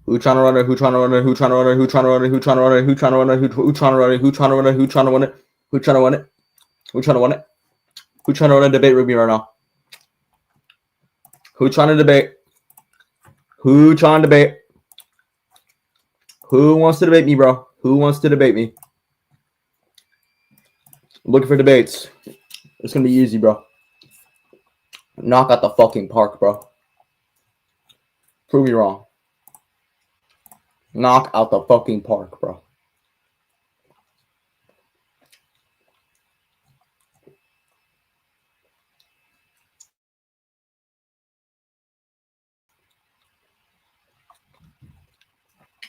Who trying to run it? Who trying to run it? Who trying to run it? Who trying to run it? Who trying to run it? Who trying to run it? Who trying to run it? Who trying to run it? Who trying to run it? Who trying to run it? Who trying to run it? Who trying to run a debate with me right now? Who trying to debate? Who trying to debate? Who wants to debate me, bro? Who wants to debate me? I'm looking for debates. It's gonna be easy, bro. Knock out the fucking park, bro. Prove me wrong. Knock out the fucking park, bro.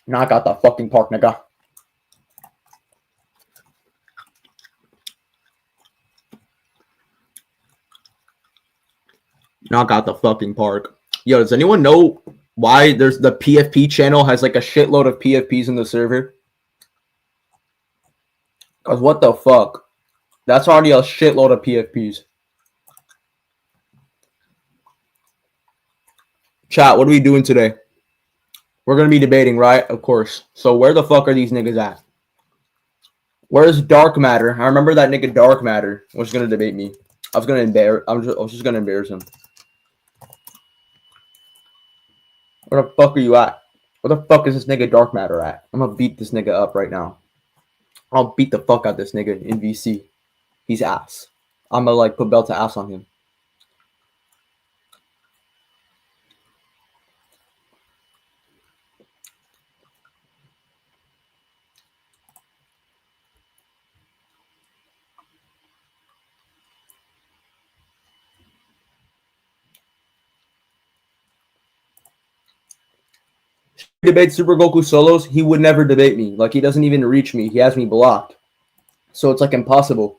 Knock out the fucking park, nigga. Knock out the fucking park. Yo, does anyone know why there's the PFP channel has like a shitload of PFPs in the server? Cause what the fuck? That's already a shitload of PFPs. Chat, what are we doing today? We're gonna be debating, right? Of course. So where the fuck are these niggas at? Where's Dark Matter? I remember that nigga Dark Matter was gonna debate me. I was just gonna embarrass him. Where the fuck are you at? Where the fuck is this nigga Dark Matter at? I'm gonna beat this nigga up right now. I'll beat the fuck out this nigga in VC. He's ass. I'm gonna like put belt to ass on him. Debate Super Goku solos, he would never debate me. Like he doesn't even reach me. He has me blocked. So it's like impossible.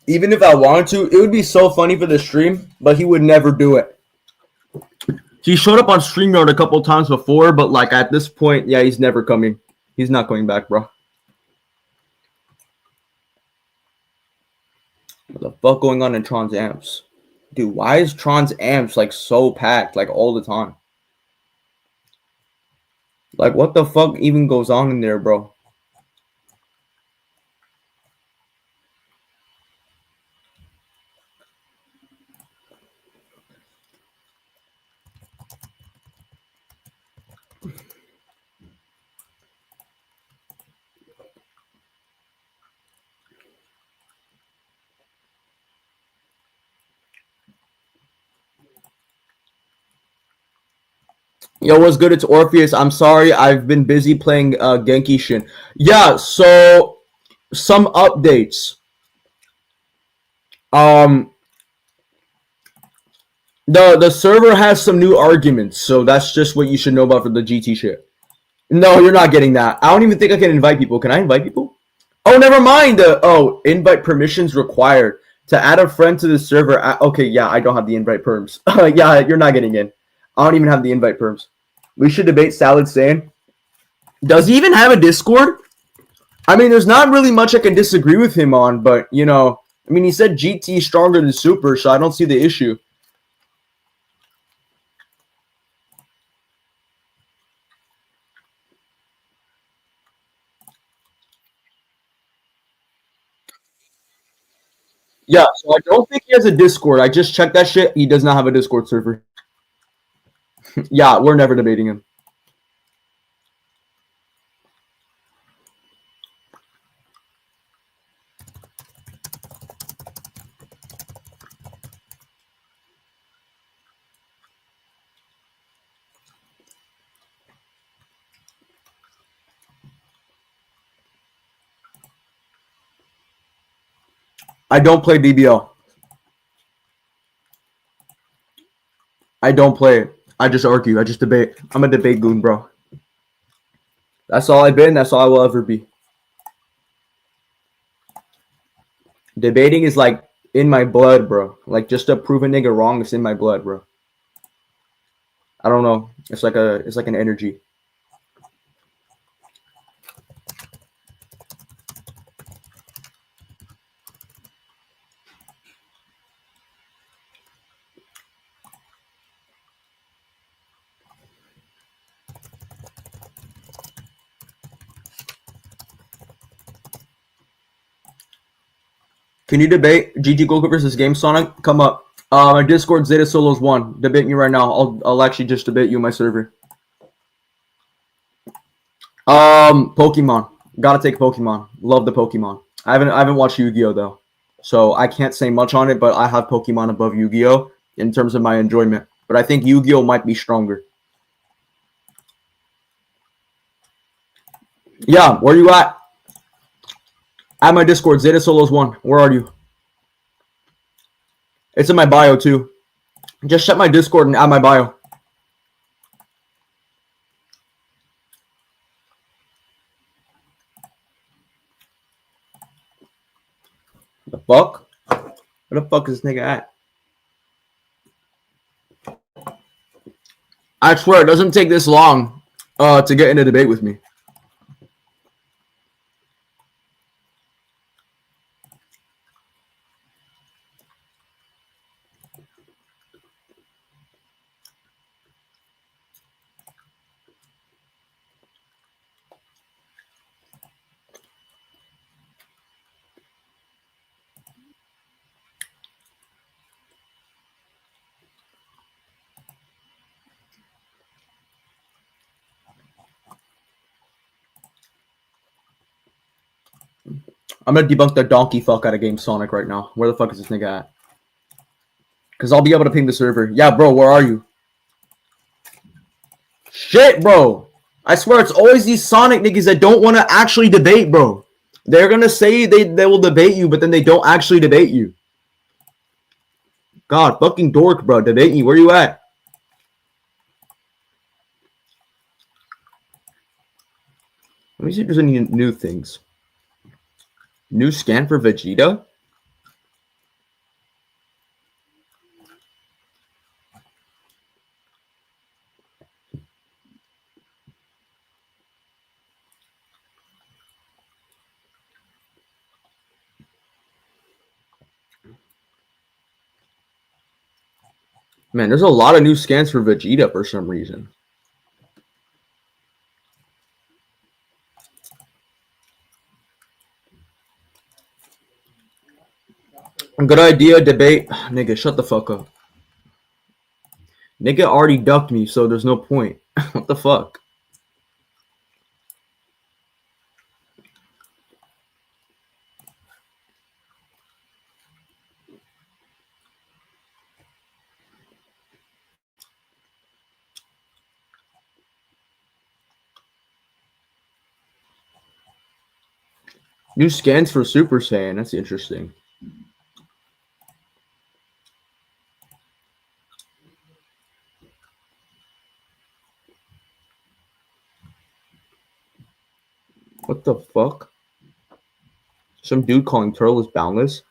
Even if I wanted to, it would be so funny for the stream, but he would never do it. He showed up on StreamYard a couple times before, but like at this point, yeah, he's never coming. He's not coming back, bro. What the fuck going on in Tron's amps? Dude, why is Tron's amps like so packed like all the time? Like what the fuck even goes on in there, bro? Yo, what's good? It's Orpheus. I'm sorry, I've been busy playing Genki Shin. Yeah, so some updates. Um, the server has some new arguments, so that's just what you should know about for the GT shit. No, you're not getting that. I don't even think I can invite people. Can I invite people? Oh, never mind. Invite permissions required to add a friend to the server. Okay, yeah, I don't have the invite perms. Yeah, you're not getting in. I don't even have the invite perms. We should debate Salad Stan. Does he even have a Discord? I mean, there's not really much I can disagree with him on, but, you know, I mean, he said GT is stronger than Super, so I don't see the issue. Yeah, so I don't think he has a Discord. I just checked that shit. He does not have a Discord server. Yeah, we're never debating him. I don't play BBL. I don't play it. I just argue. I just debate. I'm a debate goon, bro. That's all I've been. That's all I will ever be. Debating is like in my blood, bro. Like just to prove a nigga wrong, it's in my blood, bro. I don't know. It's like an energy. Can you debate GT Goku versus Game Sonic? Come up. My Discord Zeta Solos 1. Debate me right now. I'll actually just debate you on my server. Pokemon. Gotta take Pokemon. Love the Pokemon. I haven't watched Yu-Gi-Oh though, so I can't say much on it. But I have Pokemon above Yu-Gi-Oh in terms of my enjoyment. But I think Yu-Gi-Oh might be stronger. Yeah, where you at? At my Discord, Zeta Solos 1. Where are you? It's in my bio too. Just check my Discord and add my bio. The fuck? Where the fuck is this nigga at? I swear it doesn't take this long to get in a debate with me. I'm gonna debunk the donkey fuck out of Game Sonic right now. Where the fuck is this nigga at? Because I'll be able to ping the server. Yeah, bro, where are you? Shit, bro. I swear it's always these Sonic niggas that don't want to actually debate, bro. They're gonna say they will debate you, but then they don't actually debate you. God, fucking dork, bro. Debate me. Where you at? Let me see if there's any new things. New scan for Vegeta? Man, there's a lot of new scans for Vegeta for some reason. Good idea, debate. Nigga, shut the fuck up. Nigga already ducked me, so there's no point. What the fuck? New scans for Super Saiyan. That's interesting. What the fuck? Some dude calling Turles boundless?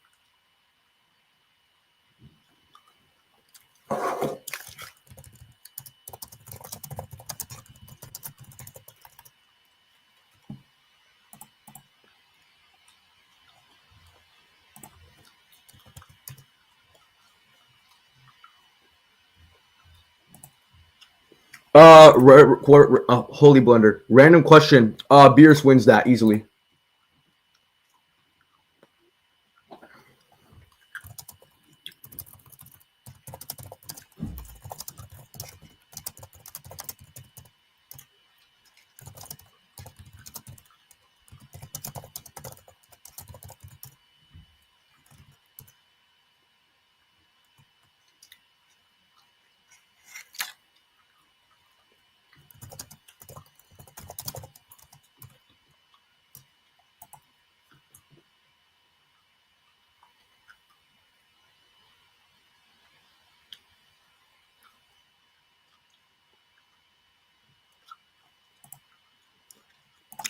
Holy blender. Random question. Beerus wins that easily.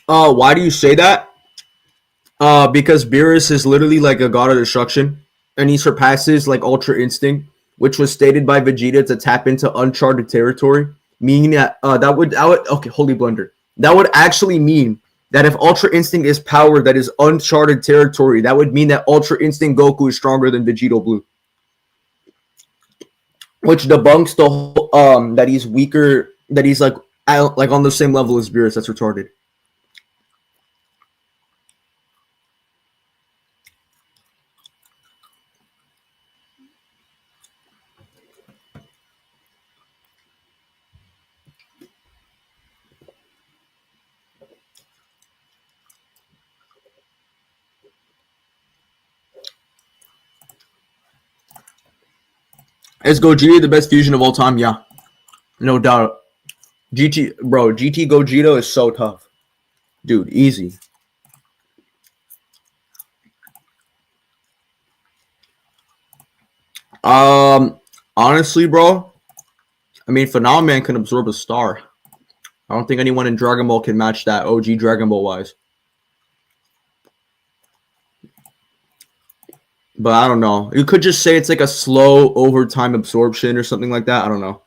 Why do you say that? Because Beerus is literally like a god of destruction, and he surpasses like Ultra Instinct, which was stated by Vegeta to tap into uncharted territory, meaning that that would okay, holy blunder. That would actually mean that if Ultra Instinct is power that is uncharted territory, that would mean that Ultra Instinct Goku is stronger than Vegito Blue, which debunks the whole, that he's weaker, that he's like on the same level as Beerus. That's retarded. Is Gogeta the best fusion of all time? Yeah, no doubt. GT Gogeta is so tough, dude. Easy. Honestly, bro. I mean, Phenomenon can absorb a star. I don't think anyone in Dragon Ball can match that OG Dragon Ball wise. But I don't know. You could just say it's like a slow overtime absorption or something like that. I don't know.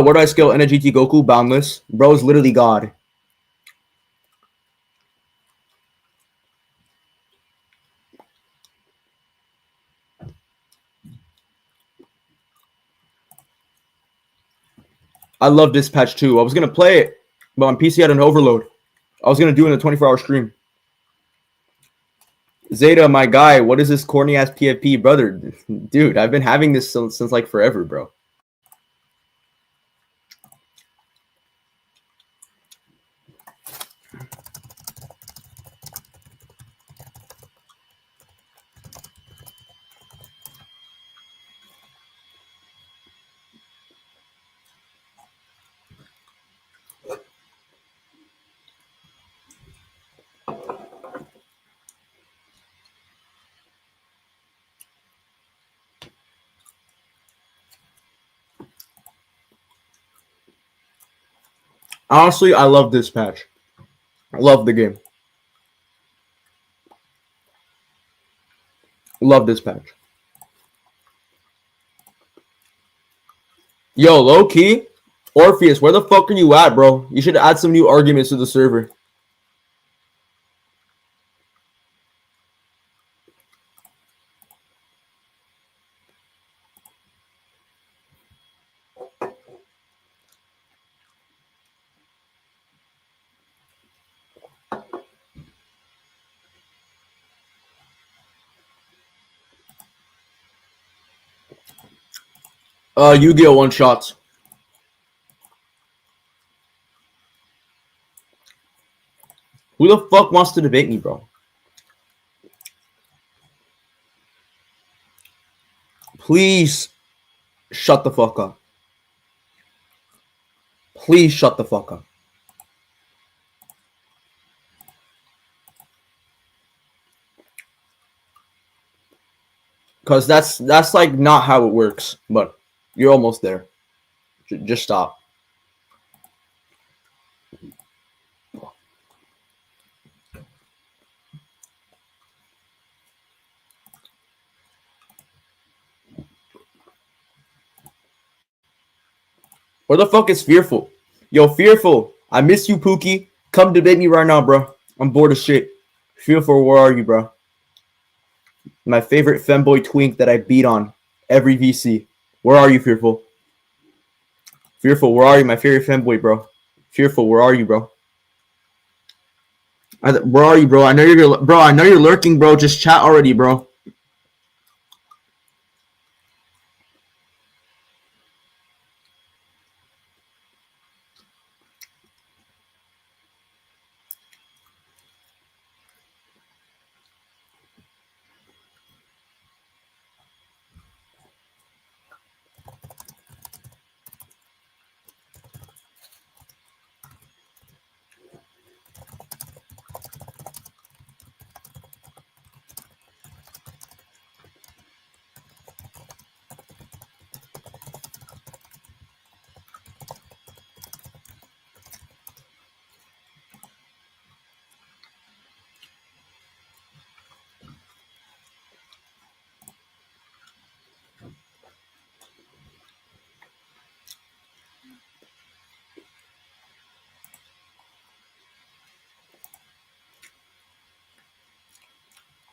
Where do I scale NGT Goku? Boundless. Bro is literally God. I love Dispatch too. I was gonna play it, but on PC I had an overload. I was gonna do it in a 24-hour stream. Zeta, my guy, what is this corny ass PFP, brother? Dude, I've been having this since like forever, bro. Honestly, I love Dispatch. I love the game. Love Dispatch. Yo, low key, Orpheus, where the fuck are you at, bro? You should add some new arguments to the server. Yu-Gi-Oh! One shots. Who the fuck wants to debate me, bro? Please shut the fuck up. Please shut the fuck up. Cause that's like not how it works. But you're almost there. Just stop. Where the fuck is Fearful? Yo, Fearful, I miss you, Pookie. Come debate me right now, bro. I'm bored of shit. Fearful, where are you, bro? My favorite femboy twink that I beat on every VC. Where are you, Fearful? Fearful, where are you? My favorite femboy, bro. Fearful, where are you, bro? Where are you, bro? I know you're lurking, bro. Just chat already, bro.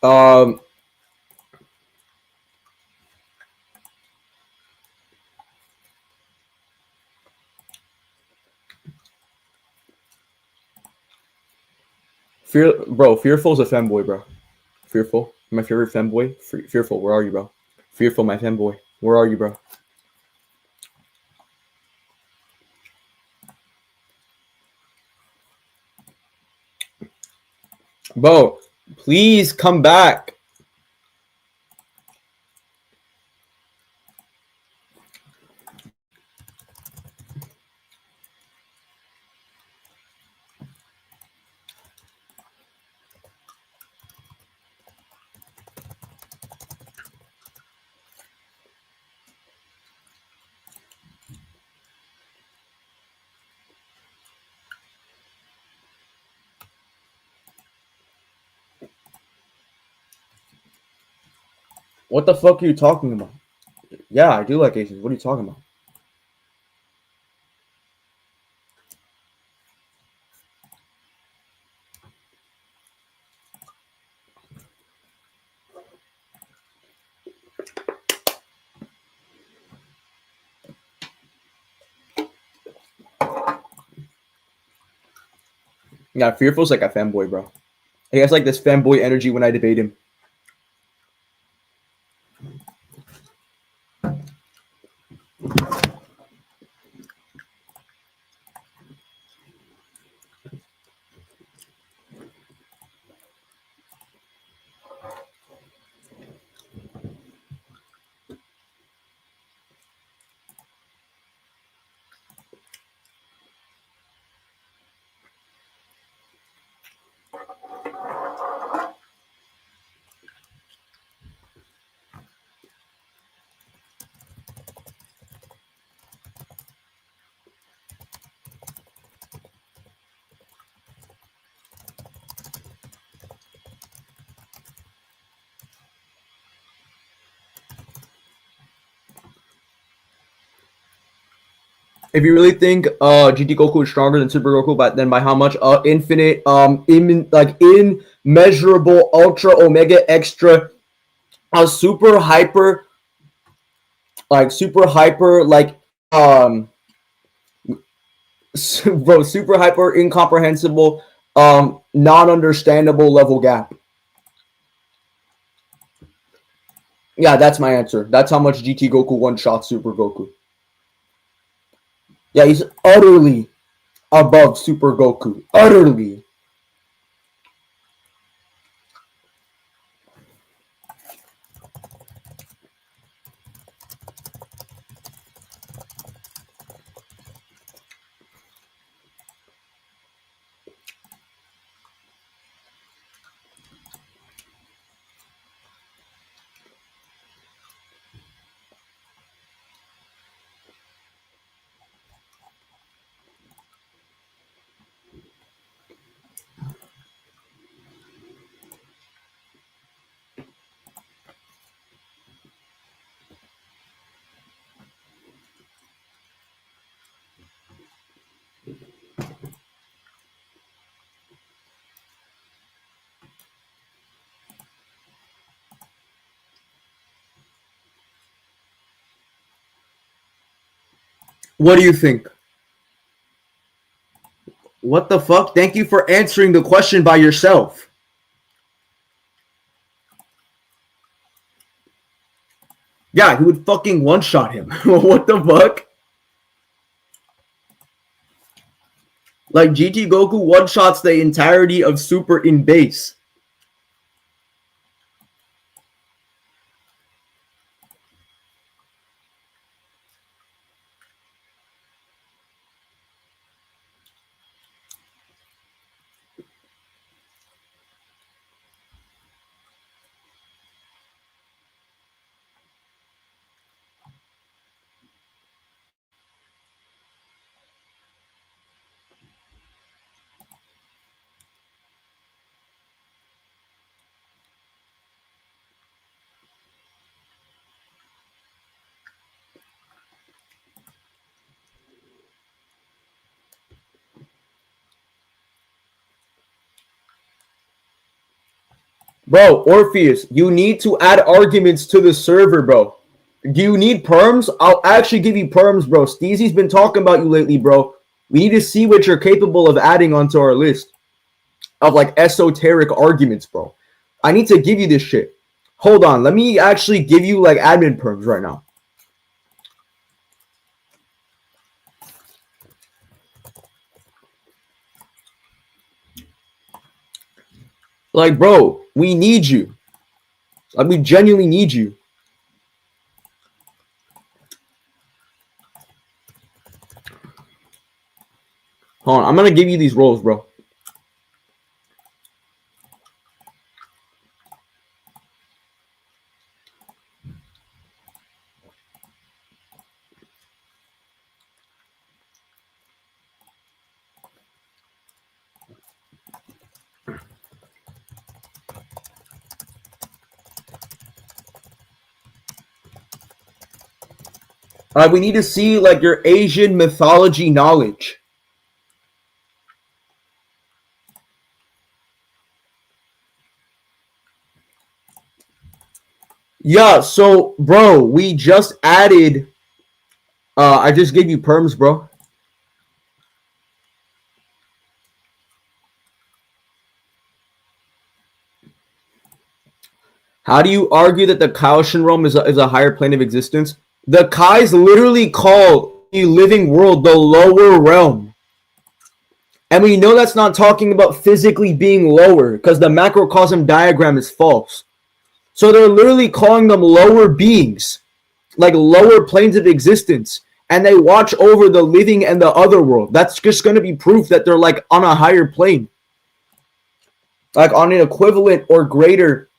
Um, Fearful's a femboy, bro. Fearful, my favorite femboy. Fearful, where are you, bro? Fearful, my femboy. Where are you, bro? Bro, please come back. What the fuck are you talking about? Yeah, I do like Asians. What are you talking about? Yeah, Fearful's like a fanboy, bro. He has like this fanboy energy when I debate him. If you really think GT Goku is stronger than Super Goku, but then by how much? Infinite, immeasurable, ultra, omega, extra, super hyper, bro, super hyper incomprehensible, non-understandable level gap. Yeah, that's my answer. That's how much GT Goku one-shot Super Goku. Yeah, he's utterly above Super Goku. Utterly. What do you think? What the fuck? Thank you for answering the question by yourself. Yeah, he would fucking one-shot him. What the fuck? Like, GT Goku one-shots the entirety of Super in base. Bro, Orpheus, you need to add arguments to the server, bro. Do you need perms? I'll actually give you perms, bro. Steezy's been talking about you lately, bro. We need to see what you're capable of adding onto our list. of like esoteric arguments, bro. I need to give you this shit. Hold on, let me actually give you like admin perms right now. Like, bro, we need you. Like, we genuinely need you. Hold on, I'm gonna give you these roles, bro. We need to see like your Asian mythology knowledge. Yeah, so bro, we just added I just gave you perms, bro. How do you argue that the Kaoshin realm is a higher plane of existence? The Kais literally call the living world the lower realm. And we know that's not talking about physically being lower, because the macrocosm diagram is false. So they're literally calling them lower beings, like lower planes of existence, and they watch over the living and the other world. That's just going to be proof that they're like on a higher plane, like on an equivalent or greater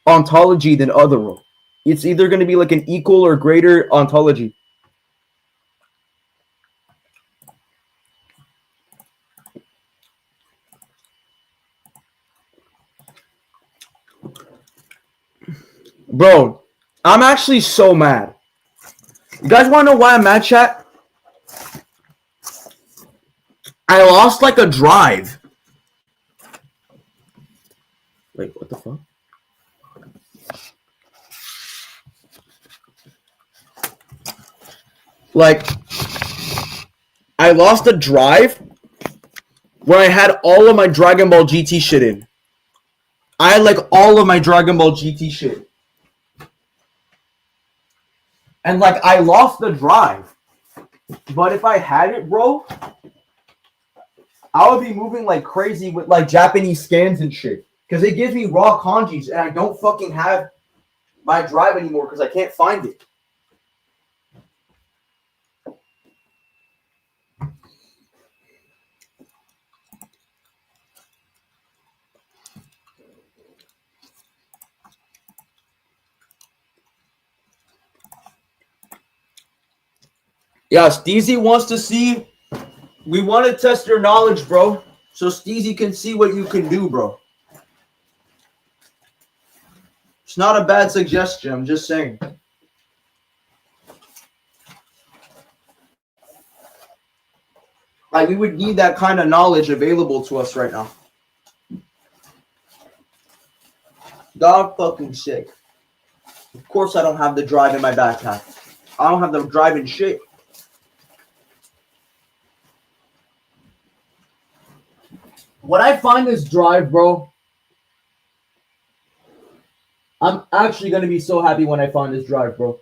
ontology than otherworld. It's either going to be like an equal or greater ontology. Bro, I'm actually so mad. You guys want to know why I'm mad, chat? I lost like a drive. Wait, what the fuck? Like, I lost a drive where I had all of my Dragon Ball GT shit in. I had like all of my Dragon Ball GT shit. And like, I lost the drive. But if I had it, bro, I would be moving like crazy with like Japanese scans and shit. Because it gives me raw kanjis and I don't fucking have my drive anymore because I can't find it. Yeah, Steezy wants to see. We want to test your knowledge, bro. So Steezy can see what you can do, bro. It's not a bad suggestion. I'm just saying. Like, we would need that kind of knowledge available to us right now. Dog fucking sick. Of course I don't have the drive in my backpack. I don't have the drive in shit. When I find this drive, bro, I'm actually going to be so happy when I find this drive, bro.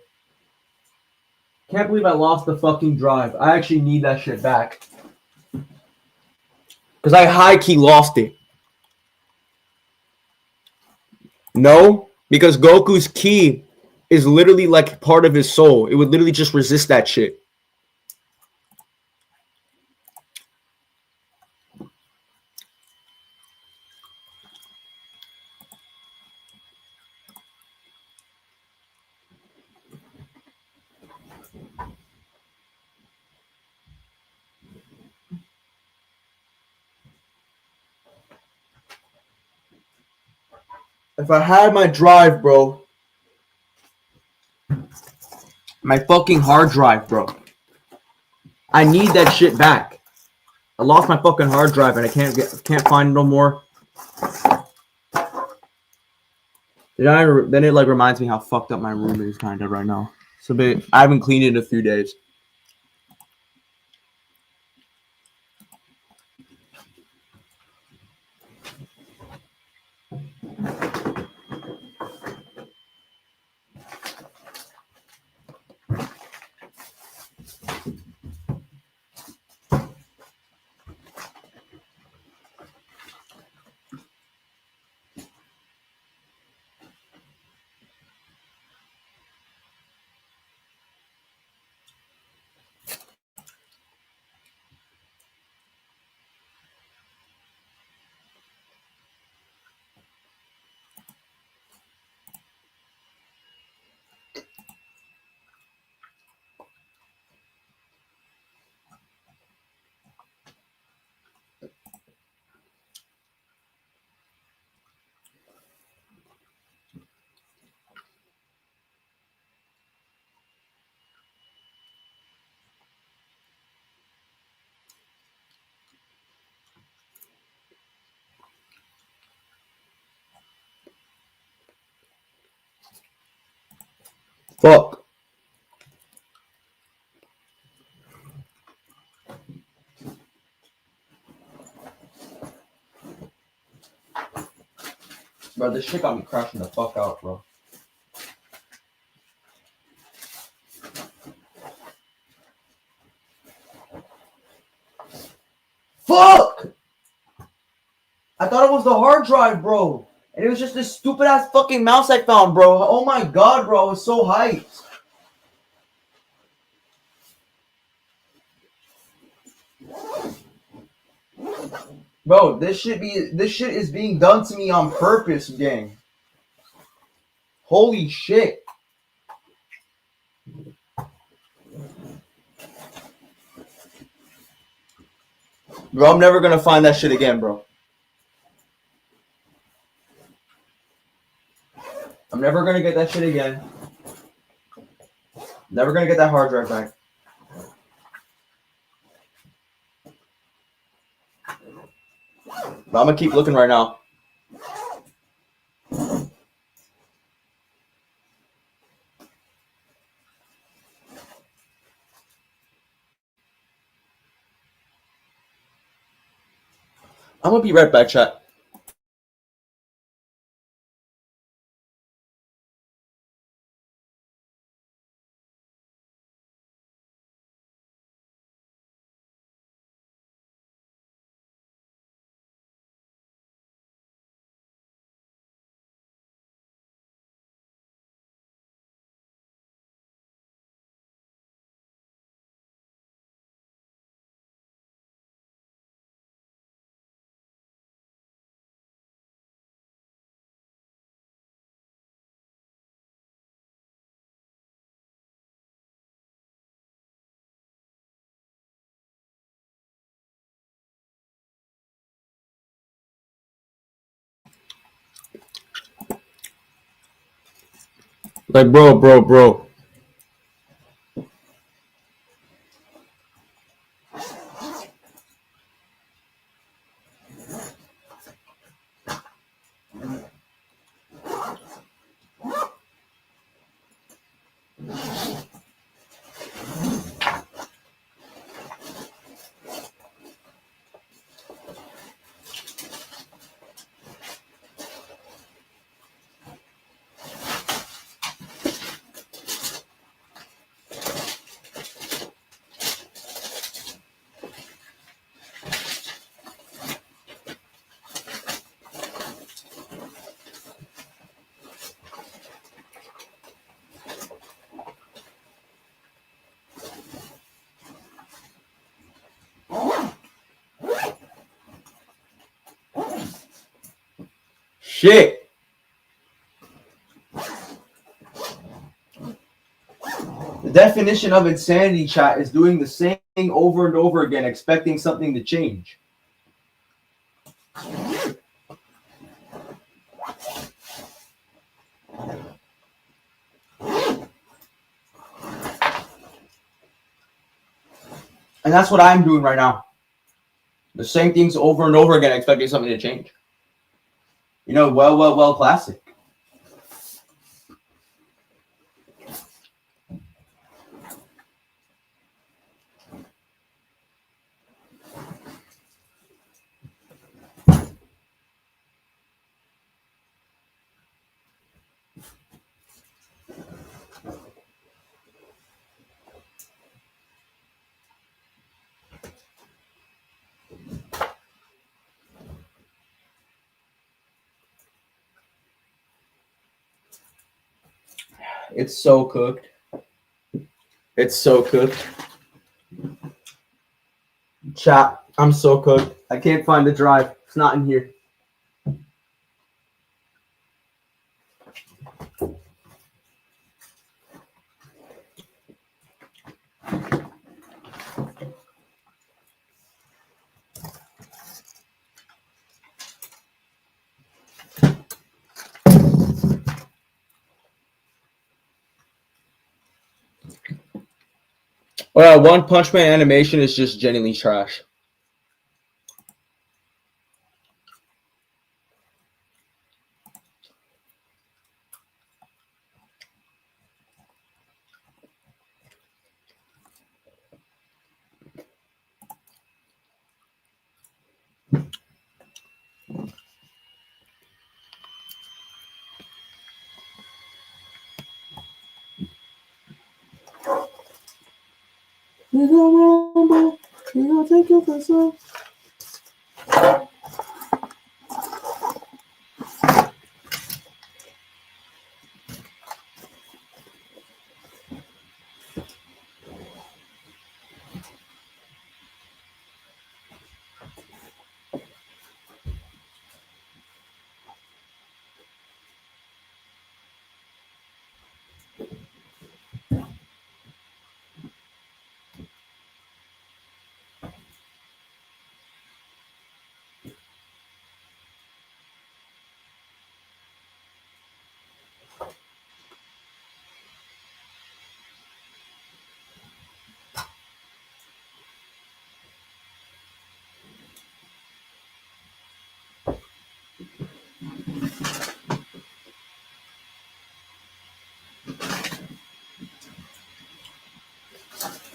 Can't believe I lost the fucking drive. I actually need that shit back. Because I high-key lost it. No, because Goku's ki is literally like part of his soul. It would literally just resist that shit. If I had my drive, bro. My fucking hard drive, bro. I need that shit back. I lost my fucking hard drive and I can't find it no more. Then it like reminds me how fucked up my room is kind of right now. So I haven't cleaned it in a few days. Fuck. Bro, this shit got me crashing the fuck out, bro. Fuck! I thought it was the hard drive, bro. And it was just this stupid ass fucking mouse I found, bro. Oh my god, bro. I was so hyped. Bro, this shit is being done to me on purpose, gang. Holy shit. Bro, I'm never gonna find that shit again, bro. I'm never gonna get that shit again. Never gonna get that hard drive back. But I'm gonna keep looking right now. I'm gonna be right back, chat. Like, bro. Shit. The definition of insanity, chat, is doing the same thing over and over again, expecting something to change. And that's what I'm doing right now. The same things over and over again, expecting something to change. You know, well, classic. It's so cooked. It's so cooked. Chat, I'm so cooked. I can't find the drive. It's not in here. Oh yeah, One Punch Man animation is just genuinely trash. We gon' rumble. We gon' take you for some.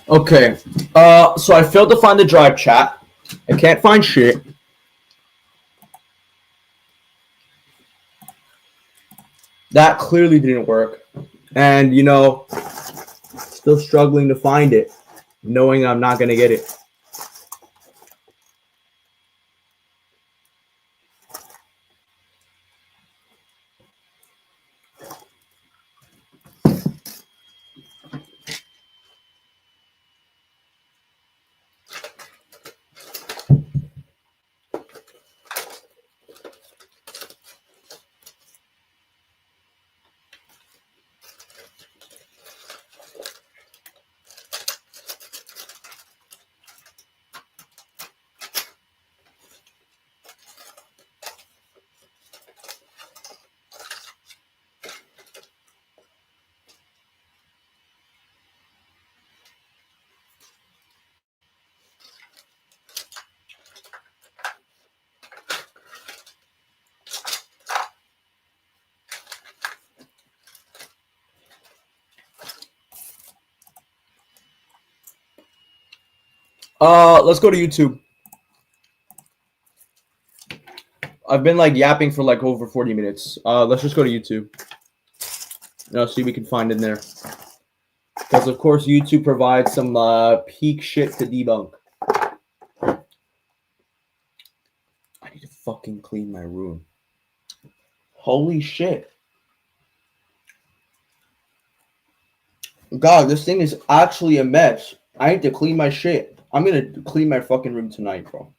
Okay. So I failed to find the drive chat. I can't find shit. That clearly didn't work. And, you know, still struggling to find it, knowing I'm not going to get it. Let's go to YouTube. I've been like yapping for like over 40 minutes. Let's just go to YouTube. See if we can find in there. Because of course YouTube provides some peak shit to debunk. I need to fucking clean my room. Holy shit. God, this thing is actually a mess. I need to clean my shit. I'm gonna clean my fucking room tonight, bro.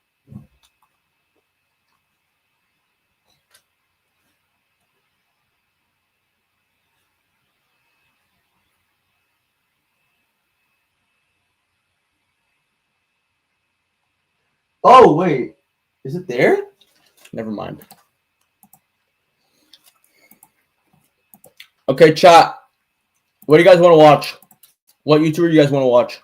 Oh, wait. Is it there? Never mind. Okay, chat. What do you guys want to watch? What YouTuber do you guys want to watch?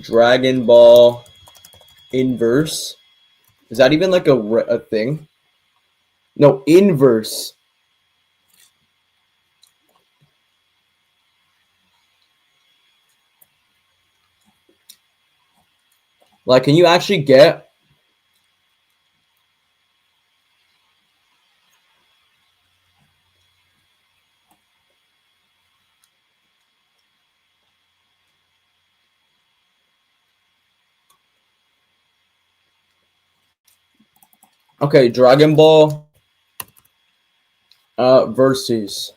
Dragon Ball Inverse. Is that even like a thing? No, Inverse. Like, can you actually get... Okay, Dragon Ball versus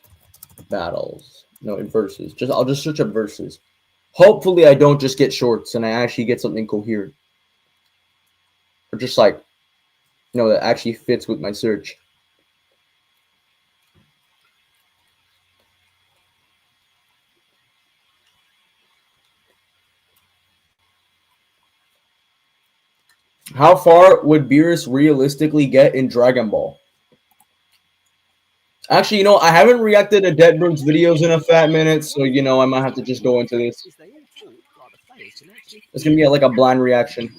battles. No, versus. I'll just search up versus. Hopefully I don't just get shorts and I actually get something coherent. Or just like, that actually fits with my search. How far would Beerus realistically get in Dragon Ball? Actually, I haven't reacted to Dead Broom's videos in a fat minute, so, I might have to just go into this. It's going to be like a blind reaction.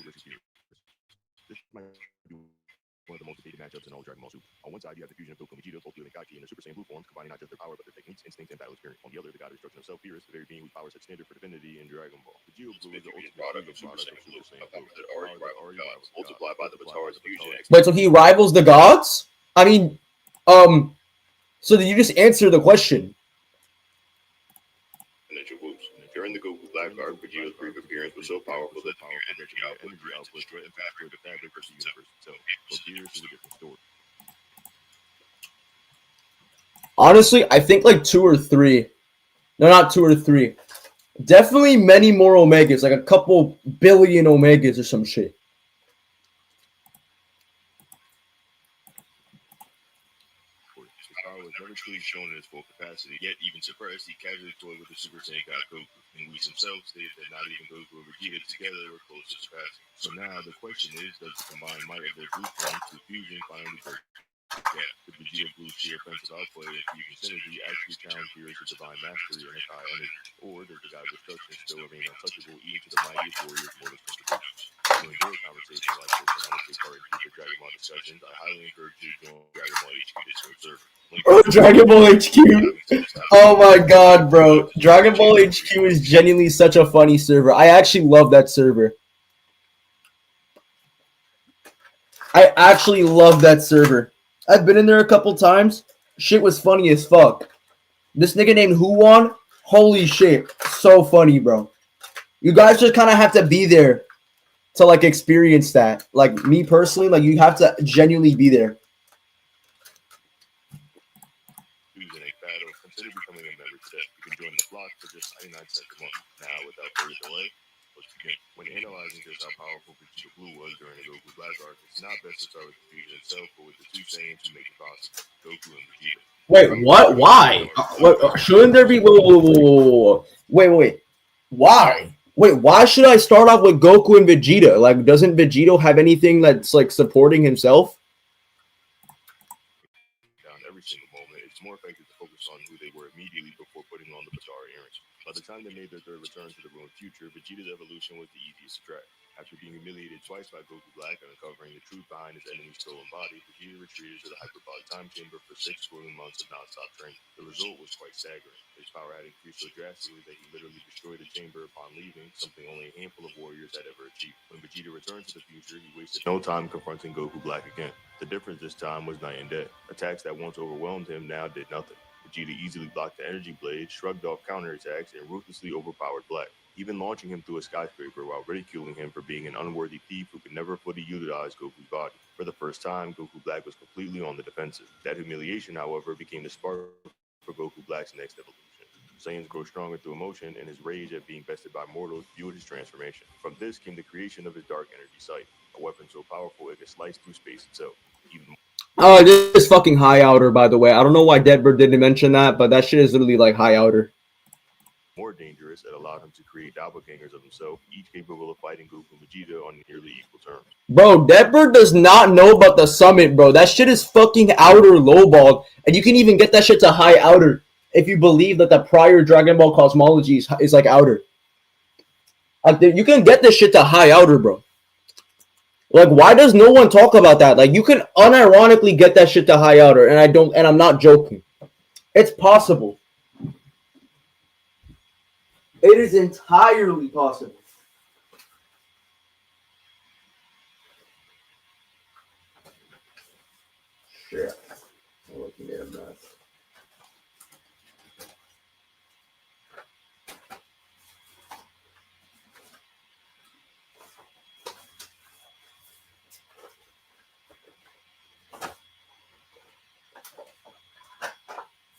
matchups in all Dragon Ball Super. On one side, you have the fusion of Goku and Vegeta, both wielding Kaiki in their Super Saiyan blue forms, combining not just their power but their techniques, instincts, and battle experience. On the other, the god of destruction himself, Beerus, the very being whose power set standard for divinity in Dragon Ball. Vegeta Blue is the ultimate product of Super Saiyan Blue, a power that already rivals gods, multiplied by the Potara's fusion. Wait, so he rivals the gods? I mean, so did you just answer the question? During the Goku Black Arc, Vegeta's brief appearance was so powerful that the mere energy output threatened to destroy the fabric of the universe itself. But Beerus is a different story. Honestly, I think like 2 or 3. No, not 2 or 3. Definitely many more Omegas, like a couple billion Omegas or some shit. His power was never truly shown in its full capacity, yet even suppressed, he casually toyed with the Super Saiyan God Goku, and Whis himself stated that not even Goku and Vegeta together were close to surpassing. So now the question is, does the combined might of their blue forms to fusion finally break? Yeah, could Vegeta Blue's sheer offensive outplay and fusion synergy actually challenge Beerus' divine mastery and his high energy? Or does the god of destruction still remain untouchable even to the mightiest warriors more than contributions? To enjoy conversations like this and other big part in future Dragon Ball discussions, I highly encourage you to join Dragon Ball HQ Discord server. Oh, Dragon Ball HQ! Oh my god, bro. Dragon Ball HQ is genuinely such a funny server. I actually love that server. I actually love that server. I've been in there a couple times. Shit was funny as fuck. This nigga named Huan, holy shit, so funny, bro. You guys just kind of have to be there to like experience that. Like me personally, like you have to genuinely be there. Consider becoming a member today. You can join the flock for just 99 cents a month. Now, without further delay, let's begin. When analyzing just how powerful Vegeta Blue was during the Goku Black Arc, it's not best to start with the fusion itself, but with the two Saiyans who make it possible, Goku and Vegeta. Wait, what? Why? Shouldn't there be... Wait. Why? Wait, why should I start off with Goku and Vegeta? Like, doesn't Vegeta have anything that's, like, supporting himself? Every single moment, it's more effective to focus on who they were immediately before putting on the Potara earrings. By the time they made their third return to the ruined future, Vegeta's evolution was the easiest to track. After being humiliated twice by Goku Black and uncovering the truth behind his enemy's stolen body, Vegeta retreated to the Hyperbolic Time Chamber for 6 grueling months of non-stop training. The result was quite staggering. His power had increased so drastically that he literally destroyed the chamber upon leaving, something only a handful of warriors had ever achieved. When Vegeta returned to the future, he wasted no time confronting Goku Black again. The difference this time was night and day. Attacks that once overwhelmed him now did nothing. Vegeta easily blocked the energy blade, shrugged off counterattacks, and ruthlessly overpowered Black, even launching him through a skyscraper while ridiculing him for being an unworthy thief who could never fully utilize Goku's body. For the first time, Goku Black was completely on the defensive. That humiliation, however, became the spark for Goku Black's next evolution. Saiyans grow stronger through emotion, and his rage at being bested by mortals fueled his transformation. From this came the creation of his Dark Energy Sight, a weapon so powerful it could slice through space itself. Oh, this is fucking High Outer, by the way. I don't know why Deadbird didn't mention that, but that shit is literally like High Outer. More dangerous, it allowed him to create doppelgangers of himself, each capable of fighting Goku and Vegeta on nearly equal terms. Bro, Deadbird does not know about the summit, bro. That shit is fucking Outer lowballed, and you can even get that shit to High Outer if you believe that the prior Dragon Ball cosmology is like Outer. Like, you can get this shit to High Outer, bro. Like, why does no one talk about that? Like, you can unironically get that shit to High Outer, and I'm not joking. It's possible. It is entirely possible. Shit. I'm looking at a mess.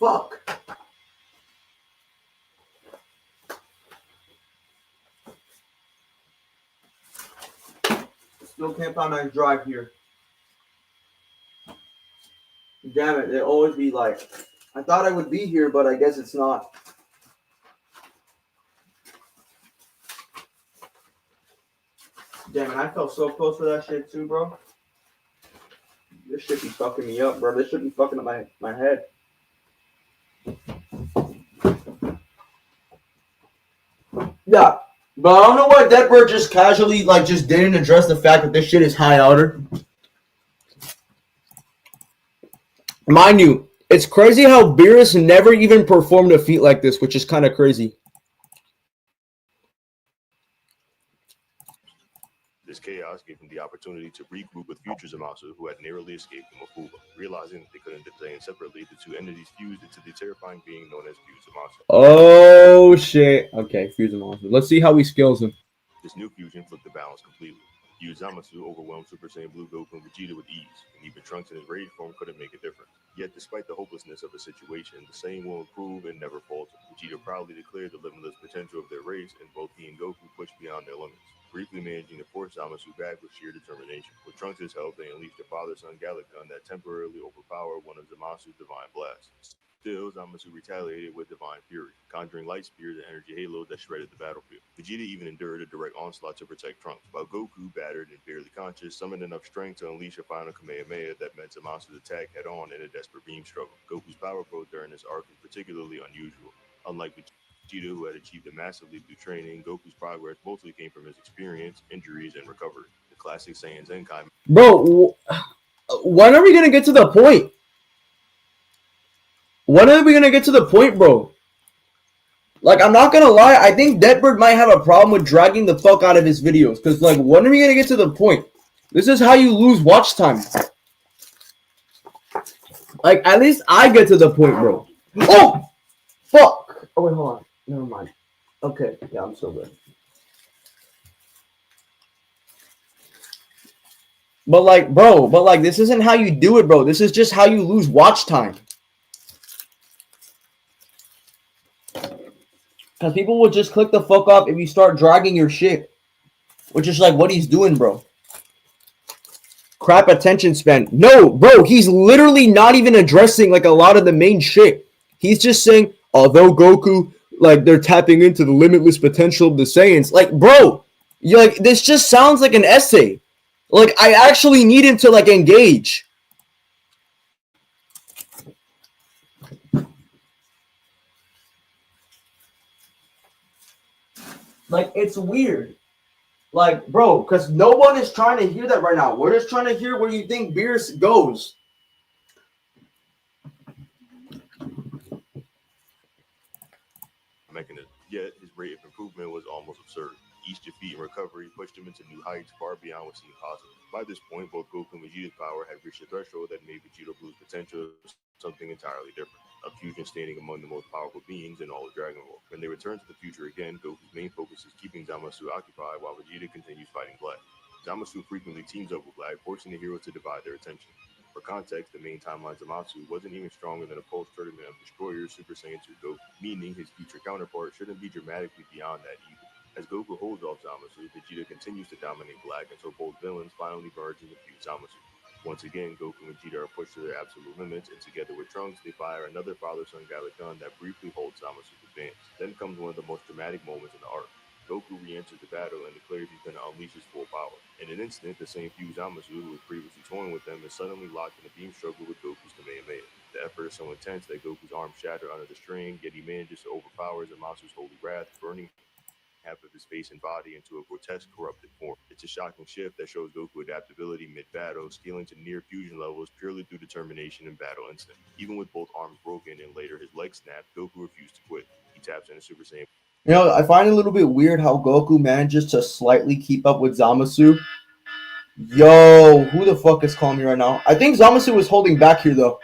Fuck. Still can't find my drive here. Damn it, they always be like, I thought I would be here, but I guess it's not. Damn it, I felt so close to that shit too, bro. This shit be fucking me up, bro. This should be fucking up my head. Yeah, but I don't know why Deadbird just casually, like, just didn't address the fact that this shit is High Outer. Mind you, it's crazy how Beerus never even performed a feat like this, which is kind of crazy. This chaos gave him the opportunity to regroup with future Zamasu, who had narrowly escaped from Mafuba. Realizing that they couldn't detain separately, the two entities fused into the terrifying being known as Fuse Zamasu. Oh shit. Okay, Fuse Zamasu. Let's see how he skills him. This new fusion flipped the balance completely. Fuse Zamasu overwhelmed Super Saiyan Blue Goku and Vegeta with ease, and even Trunks in his rage form couldn't make a difference. Yet, despite the hopelessness of the situation, the Saiyan will improve and never falter. Vegeta proudly declared the limitless potential of their race, and both he and Goku pushed beyond their limits, briefly managing to force Zamasu back with sheer determination. With Trunks' help, they unleashed a father-son Gallic gun that temporarily overpowered one of Zamasu's divine blasts. Still, Zamasu retaliated with divine fury, conjuring light spears and energy halos that shredded the battlefield. Vegeta even endured a direct onslaught to protect Trunks, while Goku, battered and barely conscious, summoned enough strength to unleash a final Kamehameha that met Zamasu's attack head-on in a desperate beam struggle. Goku's power growth during this arc is particularly unusual. Unlike Vegeta, who had achieved it massively through training, Goku's progress mostly came from his experience, injuries, and recovery. The classic Saiyan Zenkai. Bro, when are we gonna get to the point? When are we gonna get to the point, bro? Like, I'm not gonna lie, I think Deadbird might have a problem with dragging the fuck out of his videos. Because, like, when are we gonna get to the point? This is how you lose watch time. Like, at least I get to the point, bro. Oh! Fuck! Oh, wait, hold on. Never mind. Okay, yeah, I'm so good. But, this isn't how you do it, bro. This is just how you lose watch time. Because people will just click the fuck up if you start dragging your shit. Which is like what he's doing, bro. Crap attention span. No, bro, he's literally not even addressing like a lot of the main shit. He's just saying, although Goku, like, they're tapping into the limitless potential of the Saiyans. Like, bro, you like this just sounds like an essay. Like, I actually need him to like engage. Like, it's weird. Like, bro, because no one is trying to hear that right now. We're just trying to hear where you think Beerus goes. Mechanism. Yet his rate of improvement was almost absurd. Each defeat and recovery pushed him into new heights far beyond what seemed possible. By this point, both Goku and Vegeta's power had reached a threshold that made Vegeta Blue's potential something entirely different. A fusion standing among the most powerful beings in all of Dragon Ball. When they return to the future again, Goku's main focus is keeping Zamasu occupied while Vegeta continues fighting Black. Zamasu frequently teams up with Black, forcing the heroes to divide their attention. For context, the main timeline Zamasu wasn't even stronger than a Pulse tournament of Destroyers Super Saiyan 2 Goku, meaning his future counterpart shouldn't be dramatically beyond that either. As Goku holds off Zamasu, Vegeta continues to dominate Black until both villains finally merge and defeat Zamasu. Once again, Goku and Vegeta are pushed to their absolute limits, and together with Trunks, they fire another father-son Gallic gun that briefly holds Zamasu's advance. Then comes one of the most dramatic moments in the arc. Goku re-enters the battle and declares he's going to unleash his full power. In an instant, the same Fuse Zamasu who was previously toying with them is suddenly locked in a beam struggle with Goku's Kamehameha. The effort is so intense that Goku's arms shatter under the strain, yet he manages to overpower Zamasu's holy wrath, burning half of his face and body into a grotesque, corrupted form. It's a shocking shift that shows Goku adaptability mid-battle, scaling to near fusion levels purely through determination and battle instinct. Even with both arms broken and later his leg snapped, Goku refused to quit. He taps into Super Saiyan. You know, I find it a little bit weird how Goku manages to slightly keep up with Zamasu. Yo, who the fuck is calling me right now? I think Zamasu was holding back here, though.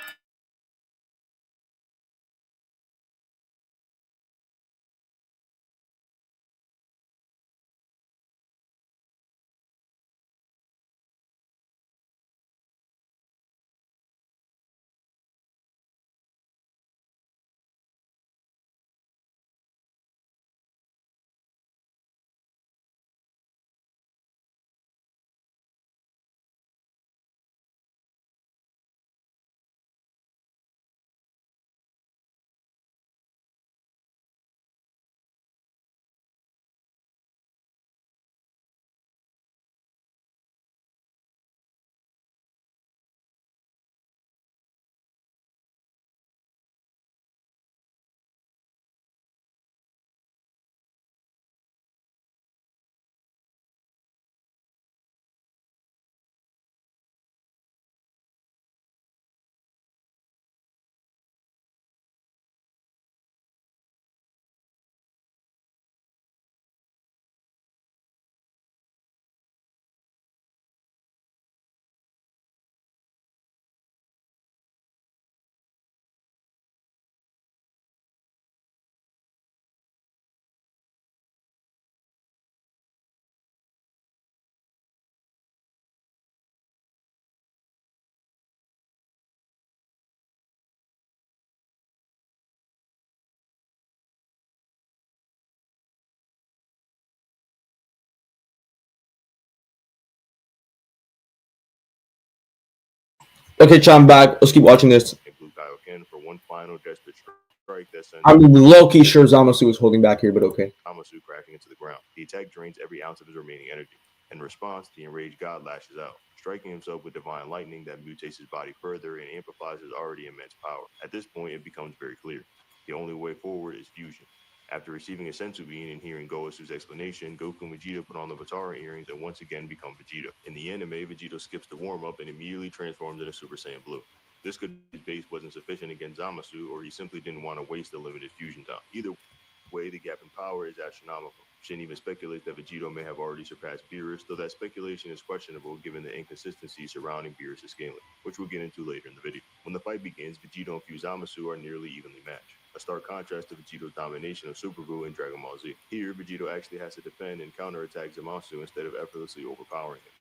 Okay, Chan, I'm back. Let's keep watching this. And Blue Kaioken for one final desperate strike that sends I'm low-key sure Zamasu was holding back here, but okay. Zamasu crashing into the ground. The attack drains every ounce of his remaining energy. In response, the enraged god lashes out, striking himself with divine lightning that mutates his body further and amplifies his already immense power. At this point, it becomes very clear. The only way forward is fusion. After receiving a sensu bean and hearing Goasu's explanation, Goku and Vegeta put on the Vatara earrings and once again become Vegeta. In the anime, Vegeta skips the warm-up and immediately transforms into Super Saiyan Blue. This could be his base wasn't sufficient against Zamasu, or he simply didn't want to waste the limited fusion time. Either way, the gap in power is astronomical. Shin even speculates that Vegito may have already surpassed Beerus, though that speculation is questionable given the inconsistency surrounding Beerus' scaling, which we'll get into later in the video. When the fight begins, Vegito and Fusamasu are nearly evenly matched, a stark contrast to Vegito's domination of Super Buu in Dragon Ball Z. Here, Vegito actually has to defend and counterattack Zamasu instead of effortlessly overpowering him.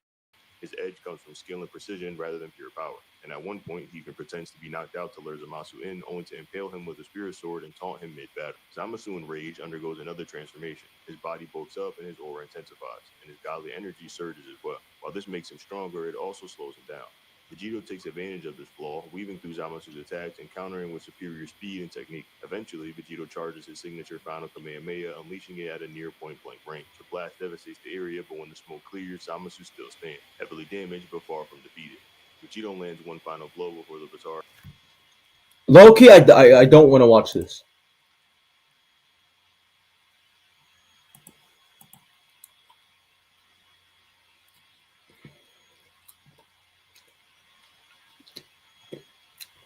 His edge comes from skill and precision rather than pure power, and at one point he even pretends to be knocked out to lure Zamasu in, only to impale him with a spirit sword and taunt him mid-battle. Zamasu in rage undergoes another transformation. His body bulks up and his aura intensifies, and his godly energy surges as well. While this makes him stronger, it also slows him down. Vegito takes advantage of this flaw, weaving through Zamasu's attacks and countering with superior speed and technique. Eventually, Vegito charges his signature final Kamehameha, unleashing it at a near point-blank range. The blast devastates the area, but when the smoke clears, Zamasu still stands, heavily damaged but far from defeated. Vegito lands one final blow before the Vatara. Low-key, I don't want to watch this.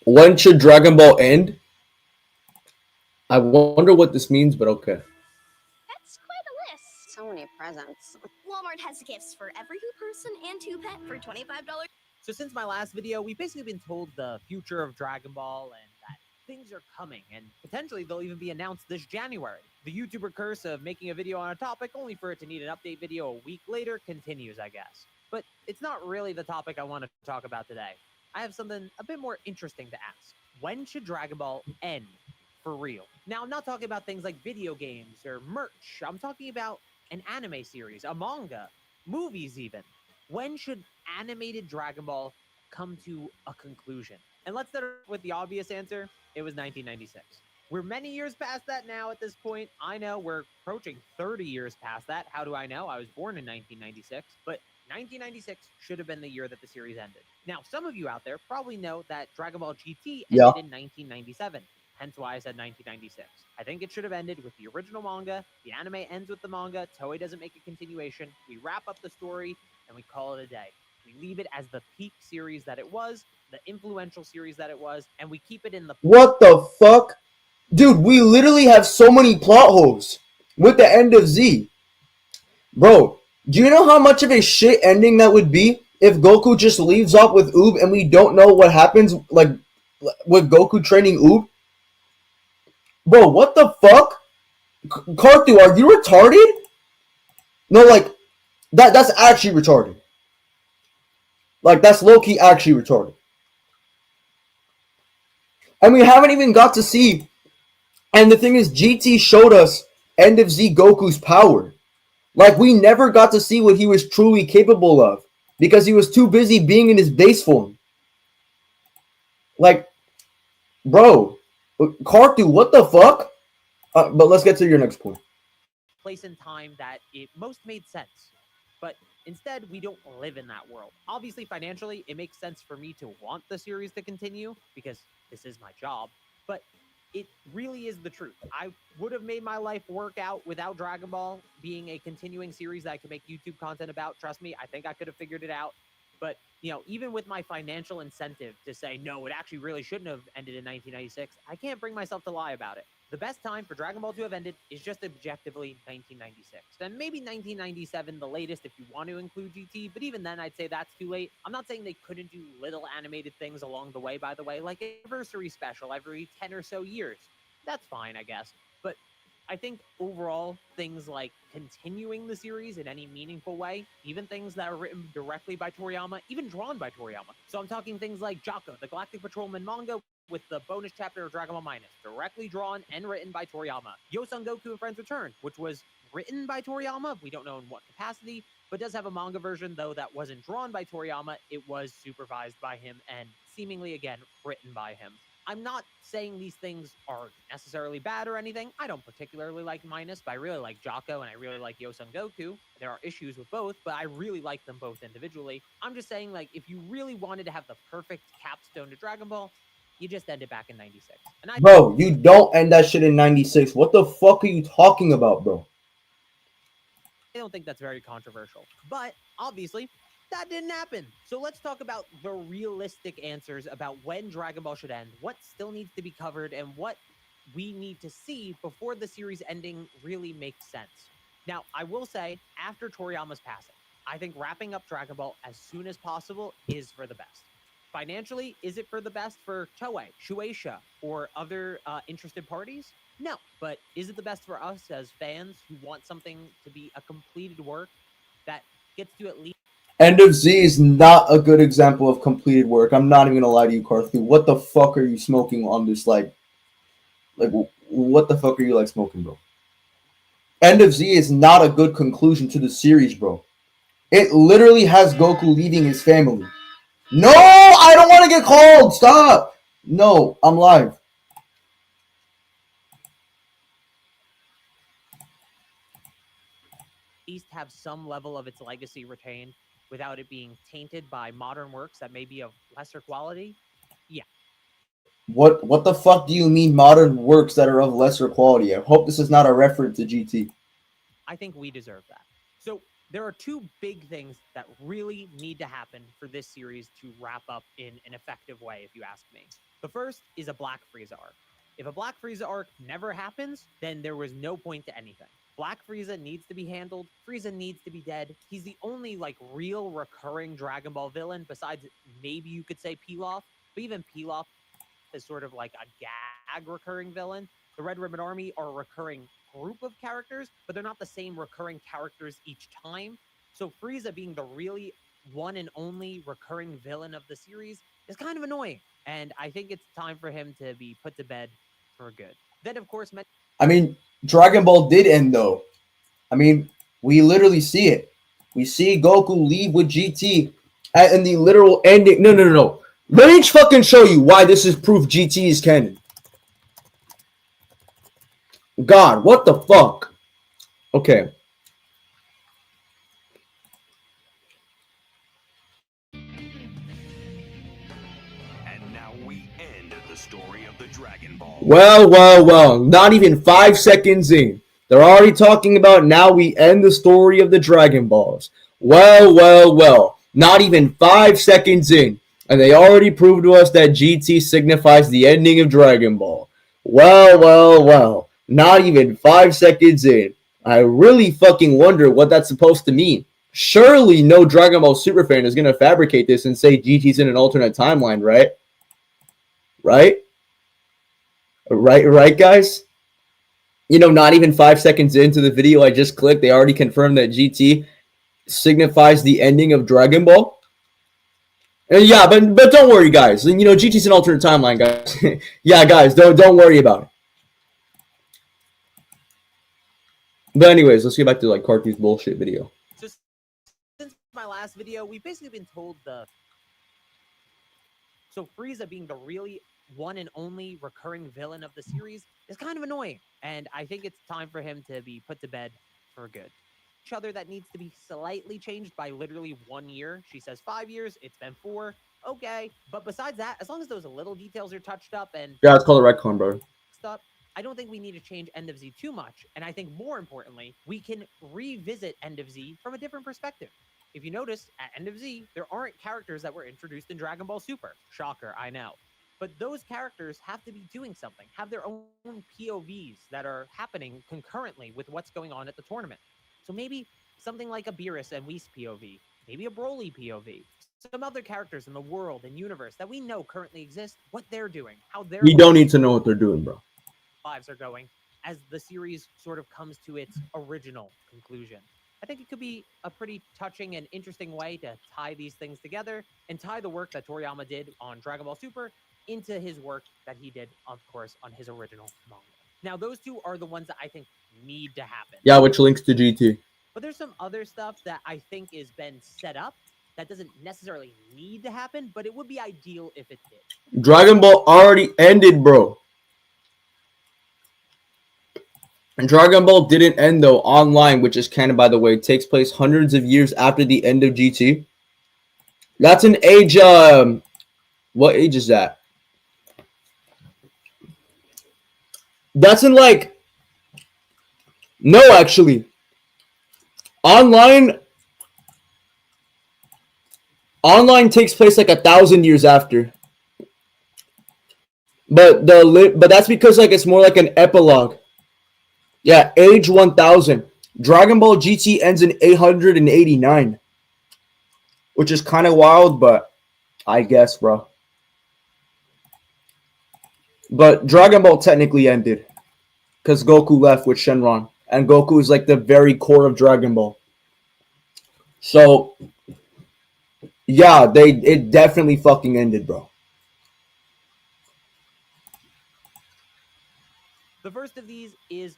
When should Dragon Ball end? I wonder what this means, but okay. That's quite a list. So many presents. Walmart has gifts for every person and 2 pet for $25. So since my last video, we've basically been told the future of Dragon Ball and that things are coming, and potentially they'll even be announced this January. The YouTuber curse of making a video on a topic only for it to need an update video a week later continues, I guess. But it's not really the topic I want to talk about today. I have something a bit more interesting to ask. When should Dragon Ball end for real? Now, I'm not talking about things like video games or merch. I'm talking about an anime series, a manga, movies even. When should animated Dragon Ball come to a conclusion? And let's start with the obvious answer. It was 1996. We're many years past that now at this point. I know we're approaching 30 years past that. How do I know? I was born in 1996, but 1996 should have been the year that the series ended. Now, some of you out there probably know that Dragon Ball GT ended in 1997. Hence why I said 1996. I think it should have ended with the original manga. The anime ends with the manga. Toei doesn't make a continuation. We wrap up the story and we call it a day. We leave it as the peak series that it was, the influential series that it was, and we keep it in the... What the fuck? Dude, we literally have so many plot holes with the end of Z. Bro, do you know how much of a shit ending that would be if Goku just leaves off with Oob and we don't know what happens, like, with Goku training Oob? Bro, what the fuck? Karthu, are you retarded? No, like, that's actually retarded. Like, that's low-key actually retarded. And we haven't even got to see... And the thing is, GT showed us End of Z Goku's power. Like, we never got to see what he was truly capable of. Because he was too busy being in his base form. Like, bro. Karthu, what the fuck? But let's get to your next point. Place in time that it most made sense. But instead, we don't live in that world. Obviously, financially, it makes sense for me to want the series to continue because this is my job. But it really is the truth. I would have made my life work out without Dragon Ball being a continuing series that I could make YouTube content about. Trust me, I think I could have figured it out. But, you know, even with my financial incentive to say, no, it actually really shouldn't have ended in 1996, I can't bring myself to lie about it. The best time for Dragon Ball to have ended is just objectively 1996. Then maybe 1997, the latest, if you want to include GT, but even then, I'd say that's too late. I'm not saying they couldn't do little animated things along the way, by the way, like an anniversary special every 10 or so years. That's fine, I guess. But I think overall, things like continuing the series in any meaningful way, even things that are written directly by Toriyama, even drawn by Toriyama. So I'm talking things like Jocko, the Galactic Patrolman manga, with the bonus chapter of Dragon Ball Minus, directly drawn and written by Toriyama. Yo Son Goku and Friends Return, which was written by Toriyama, we don't know in what capacity, but does have a manga version, though that wasn't drawn by Toriyama, it was supervised by him and seemingly, again, written by him. I'm not saying these things are necessarily bad or anything. I don't particularly like Minus, but I really like Jocko and I really like Yosun Goku. There are issues with both, but I really like them both individually. I'm just saying, like, if you really wanted to have the perfect capstone to Dragon Ball, you just end it back in 96. And Bro, you don't end that shit in 96. What the fuck are you talking about, bro? I don't think that's very controversial. But obviously, that didn't happen. So let's talk about the realistic answers about when Dragon Ball should end, what still needs to be covered, and what we need to see before the series ending really makes sense. Now, I will say, after Toriyama's passing, I think wrapping up Dragon Ball as soon as possible is for the best. Financially, is it for the best for Toei, Shueisha, or other interested parties? No, but is it the best for us as fans who want something to be a completed work that gets to at least... End of Z is not a good example of completed work. I'm not even gonna lie to you, Carthy. What the fuck are you smoking on this, like what the fuck are you, like, smoking, bro? End of Z is not a good conclusion to the series, bro. It literally has Goku leaving his family. No, I don't want to get called. Stop. No, I'm live. least have some level of its legacy retained without it being tainted by modern works that may be of lesser quality? Yeah. What the fuck do you mean modern works that are of lesser quality? I hope this is not a reference to GT. I think we deserve that. So there are two big things that really need to happen for this series to wrap up in an effective way, if you ask me. The first is a Black Frieza arc. If a Black Frieza arc never happens, then there was no point to anything. Black Frieza needs to be handled. Frieza needs to be dead. He's the only, like, real recurring Dragon Ball villain, besides maybe you could say Pilaf. But even Pilaf is sort of like a gag recurring villain. The Red Ribbon Army are a recurring group of characters, but they're not the same recurring characters each time. So Frieza being the really one and only recurring villain of the series is kind of annoying. And I think it's time for him to be put to bed for good. Then, of course, I mean, Dragon Ball did end, though. I mean, we literally see it. We see Goku leave with GT in the literal ending. No. Let me fucking show you why this is proof GT is canon. God, what the fuck? Okay. And now we end the story of the Dragon Ball. Well. Not even 5 seconds in. They're already talking about now we end the story of the Dragon Balls. Well. Not even 5 seconds in. And they already proved to us that GT signifies the ending of Dragon Ball. Well. Not even 5 seconds in. I really fucking wonder what that's supposed to mean. Surely no Dragon Ball superfan is going to fabricate this and say GT's in an alternate timeline, right? Right, guys? You know, not even 5 seconds into the video I just clicked, they already confirmed that GT signifies the ending of Dragon Ball. And yeah, but don't worry, guys. You know, GT's an alternate timeline, guys. Yeah, guys, don't worry about it. But anyways, let's get back to, like, Carthy's bullshit video. So since my last video, we've basically been told So Frieza being the really one and only recurring villain of the series is kind of annoying. And I think it's time for him to be put to bed for good. Each other that needs to be slightly changed by literally 1 year. She says 5 years. It's been 4. Okay. But besides that, as long as those little details are touched up and... Yeah, it's called a retcon, bro. Stuff, I don't think we need to change End of Z too much. And I think more importantly, we can revisit End of Z from a different perspective. If you notice, at End of Z, there aren't characters that were introduced in Dragon Ball Super. Shocker, I know. But those characters have to be doing something, have their own POVs that are happening concurrently with what's going on at the tournament. So maybe something like a Beerus and Whis POV, maybe a Broly POV, some other characters in the world and universe that we know currently exist, what they're doing, how they're... You don't need to know what they're doing, bro. Lives are going as the series sort of comes to its original conclusion. I think it could be a pretty touching and interesting way to tie these things together and tie the work that Toriyama did on Dragon Ball Super into his work that he did, of course, on his original manga. Now, those two are the ones that I think need to happen. Yeah, which links to GT. But there's some other stuff that I think has been set up That doesn't necessarily need to happen, but it would be ideal if it did. Dragon Ball already ended, bro. And Dragon Ball didn't end though. Online, which is canon by the way, takes place hundreds of years after the end of GT. That's an age. What age is that? That's in like. No, actually. Online takes place like 1,000 years after. But that's because like it's more like an epilogue. Yeah, age 1000. Dragon Ball GT ends in 889. Which is kind of wild, but I guess, bro. But Dragon Ball technically ended. Because Goku left with Shenron. And Goku is like the very core of Dragon Ball. So, yeah, it definitely fucking ended, bro. The first of these is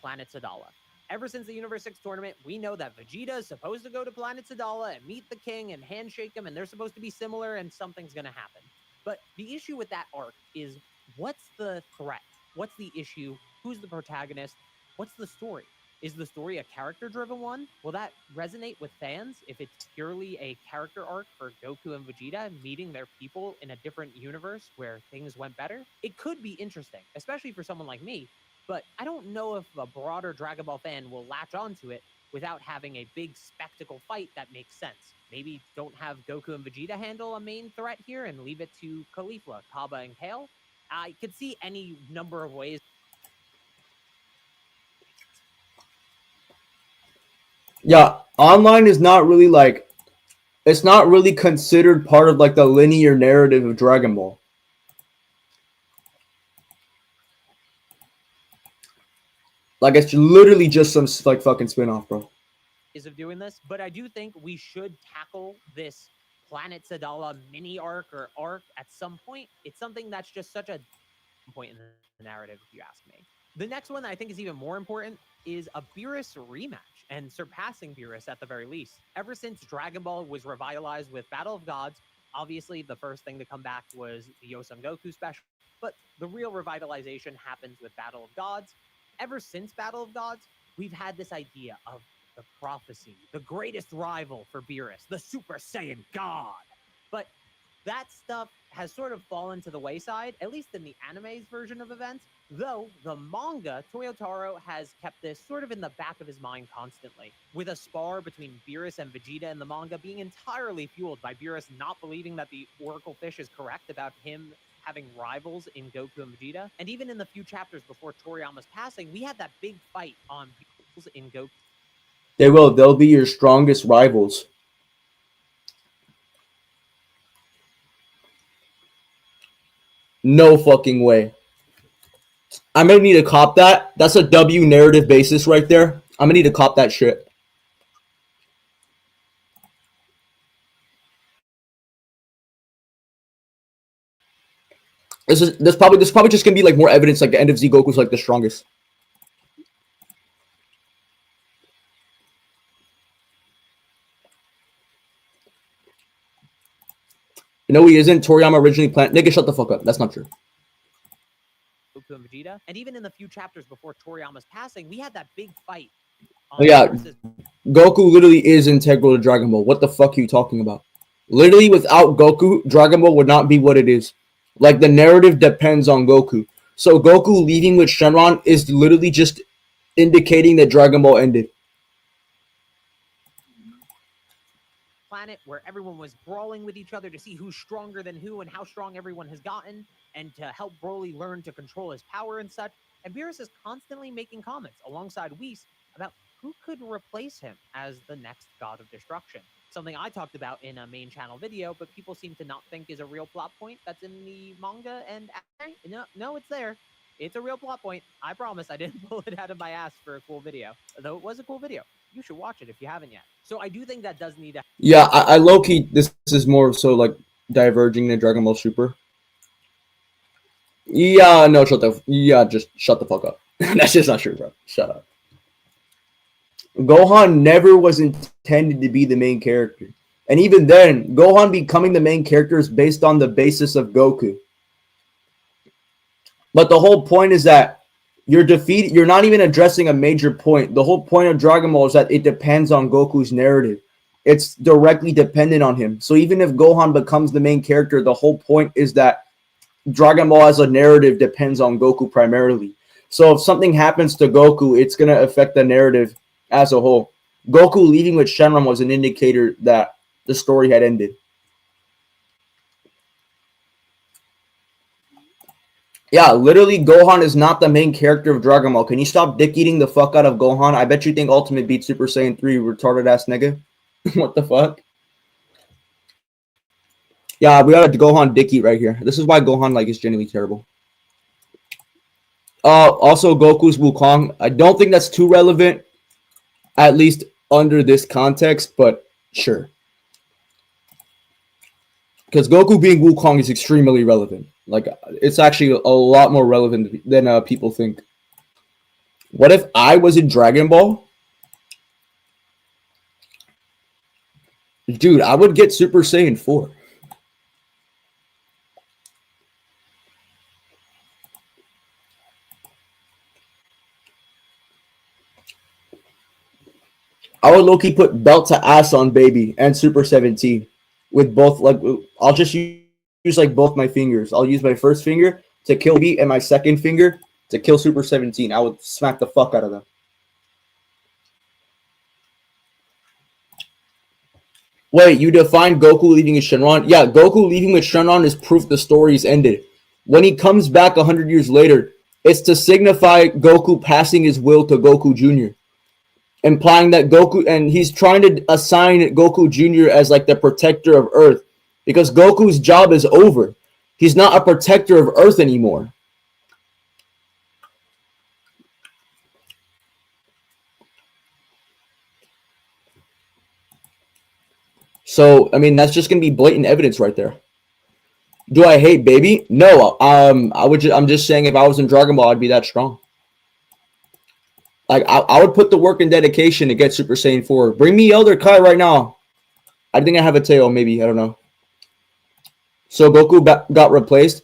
Planet Sadala. Ever since the Universe 6 tournament, we know that Vegeta is supposed to go to Planet Sadala and meet the king and handshake him, and they're supposed to be similar, and something's going to happen. But the issue with that arc is, what's the threat? What's the issue? Who's the protagonist? What's the story? Is the story a character-driven one? Will that resonate with fans if it's purely a character arc for Goku and Vegeta meeting their people in a different universe where things went better? It could be interesting, especially for someone like me, but I don't know if a broader Dragon Ball fan will latch onto it without having a big spectacle fight that makes sense. Maybe don't have Goku and Vegeta handle a main threat here and leave it to Caulifla, Kaba, and Kale. I could see any number of ways. Yeah, online is not really like, it's not really considered part of like the linear narrative of Dragon Ball. Like it's literally just some like fucking spin-off, bro. Of doing this, but I do think we should tackle this Planet Sadala mini arc or arc at some point. It's something that's just such a point in the narrative, if you ask me. The next one that I think is even more important is a Beerus rematch and surpassing Beerus at the very least. Ever since Dragon Ball was revitalized with Battle of Gods, obviously the first thing to come back was the Yosun Goku special, but the real revitalization happens with Battle of Gods. Ever since Battle of Gods, we've had this idea of the prophecy, the greatest rival for Beerus, the Super Saiyan God. But that stuff has sort of fallen to the wayside, at least in the anime's version of events, though the manga, Toyotaro has kept this sort of in the back of his mind constantly, with a spar between Beerus and Vegeta in the manga being entirely fueled by Beerus not believing that the Oracle Fish is correct about him having rivals in Goku and Vegeta. And even in the few chapters before Toriyama's passing, we had that big fight on Beerus in Goku. They will. They'll be your strongest rivals. No fucking way. I'm gonna need to cop that. That's a W narrative basis right there. I'm gonna need to cop that shit. This is probably just gonna be like more evidence like the end of Z Goku's like the strongest. No, he isn't. Toriyama originally planned. Nigga, shut the fuck up. That's not true. Goku and Vegeta, and even in the few chapters before Toriyama's passing, we had that big fight. Oh, yeah, Goku literally is integral to Dragon Ball. What the fuck are you talking about? Literally, without Goku, Dragon Ball would not be what it is. Like, the narrative depends on Goku. So Goku leaving with Shenron is literally just indicating that Dragon Ball ended. Planet where everyone was brawling with each other to see who's stronger than who and how strong everyone has gotten, and to help Broly learn to control his power and such. And Beerus is constantly making comments alongside Whis about who could replace him as the next God of Destruction. Something I talked about in a main channel video, but people seem to not think is a real plot point that's in the manga and anime. No, it's there. It's a real plot point. I promise I didn't pull it out of my ass for a cool video, though it was a cool video. You should watch it if you haven't yet. So I do think that does need to... Yeah, I low-key, this is more so like diverging than Dragon Ball Super. Yeah, no, just shut the fuck up. That's just not true, bro. Shut up. Gohan never was intended to be the main character. And even then, Gohan becoming the main character is based on the basis of Goku. But the whole point is that you're not even addressing a major point. The whole point of Dragon Ball is that it depends on Goku's narrative. It's directly dependent on him. So even if Gohan becomes the main character, the whole point is that Dragon Ball as a narrative depends on Goku primarily. So if something happens to Goku, it's going to affect the narrative as a whole. Goku leaving with Shenron was an indicator that the story had ended. Yeah, literally, Gohan is not the main character of Dragon Ball. Can you stop dick eating the fuck out of Gohan? I bet you think Ultimate beats Super Saiyan 3, retarded ass nigga. What the fuck? Yeah, we got a Gohan dick eat right here. This is why Gohan like is genuinely terrible. Also Goku's Wukong. I don't think that's too relevant, at least under this context, but sure. Because Goku being Wukong is extremely relevant. Like, it's actually a lot more relevant than people think. What if I was in Dragon Ball? Dude, I would get Super Saiyan 4. I would low-key put belt to ass on baby and Super 17 with both. Like, I'll just use like both my fingers. I'll use my first finger to kill baby and my second finger to kill Super 17. I would smack the fuck out of them. Wait, you defined Goku leaving with Shenron? Yeah, Goku leaving with Shenron is proof the story's ended. When he comes back 100 years later, it's to signify Goku passing his will to Goku Jr., implying that Goku, and he's trying to assign Goku Jr. as like the protector of Earth, because Goku's job is over. He's not a protector of Earth anymore. So, I mean, that's just gonna be blatant evidence right there. Do I hate baby? No. I'm just saying, if I was in Dragon Ball, I'd be that strong. Like, I would put the work and dedication to get Super Saiyan 4. Bring me Elder Kai right now. I think I have a tail, maybe. I don't know. So Goku got replaced?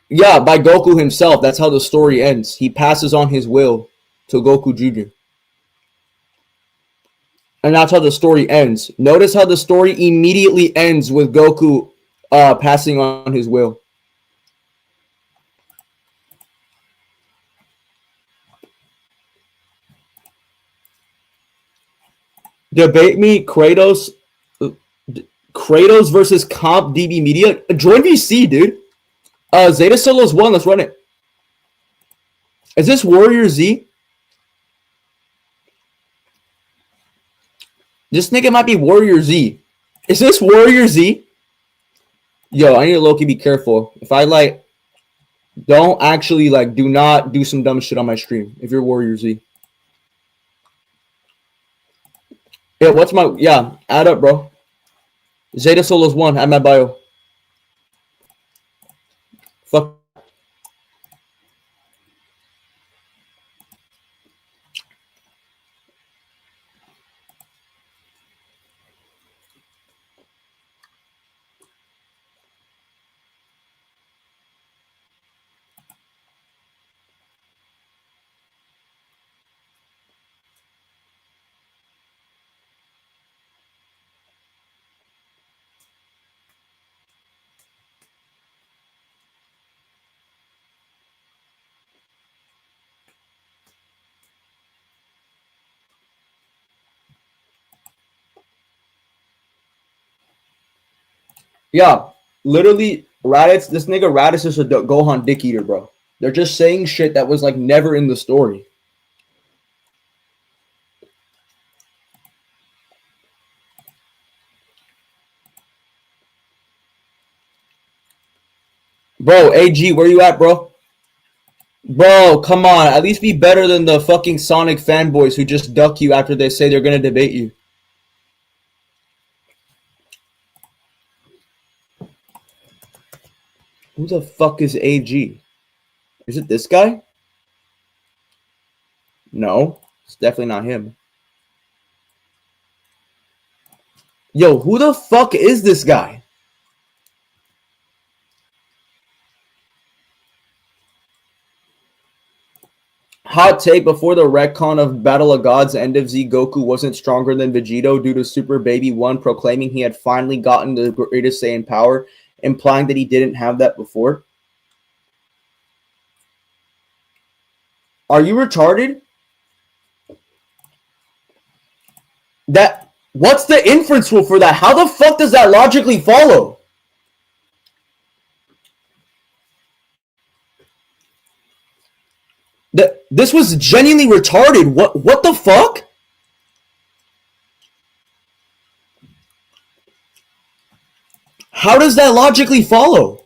Yeah, by Goku himself. That's how the story ends. He passes on his will to Goku Jr. And that's how the story ends. Notice how the story immediately ends with Goku passing on his will. Debate me, Kratos versus Comp DB Media. Join VC, dude. Zeta Solo's 1. Let's run it. Is this Warrior Z? This nigga might be Warrior Z. Is this Warrior Z? Yo, I need to low-key be careful. If I, like, don't actually, like, do not do some dumb shit on my stream if you're Warrior Z. Yeah, what's my... Yeah, add up, bro. Zeta Solo's 1. Add my bio. Fuck. Yeah, literally, Raditz, this nigga Raditz is a Gohan dick eater, bro. They're just saying shit that was, like, never in the story. Bro, AG, where you at, bro? Bro, come on. At least be better than the fucking Sonic fanboys who just duck you after they say they're gonna debate you. Who the fuck is AG? Is it this guy? No, it's definitely not him. Yo, who the fuck is this guy? Hot take: before the retcon of Battle of Gods, End of Z, Goku wasn't stronger than Vegito due to Super Baby 1 proclaiming he had finally gotten the greatest Saiyan power, implying that he didn't have that before. Are you retarded? What's the inference rule for that? How the fuck does that logically follow? This was genuinely retarded. What the fuck? How does that logically follow?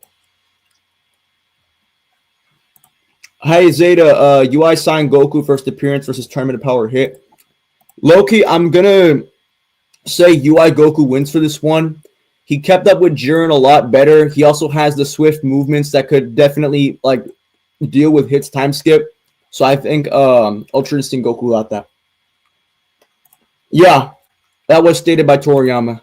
Hey Zeta, UI signed Goku first appearance versus Tournament of Power hit. Loki, I'm gonna say UI Goku wins for this one. He kept up with Jiren a lot better. He also has the swift movements that could definitely like deal with hits time skip. So I think Ultra Instinct Goku got that. Yeah, that was stated by Toriyama.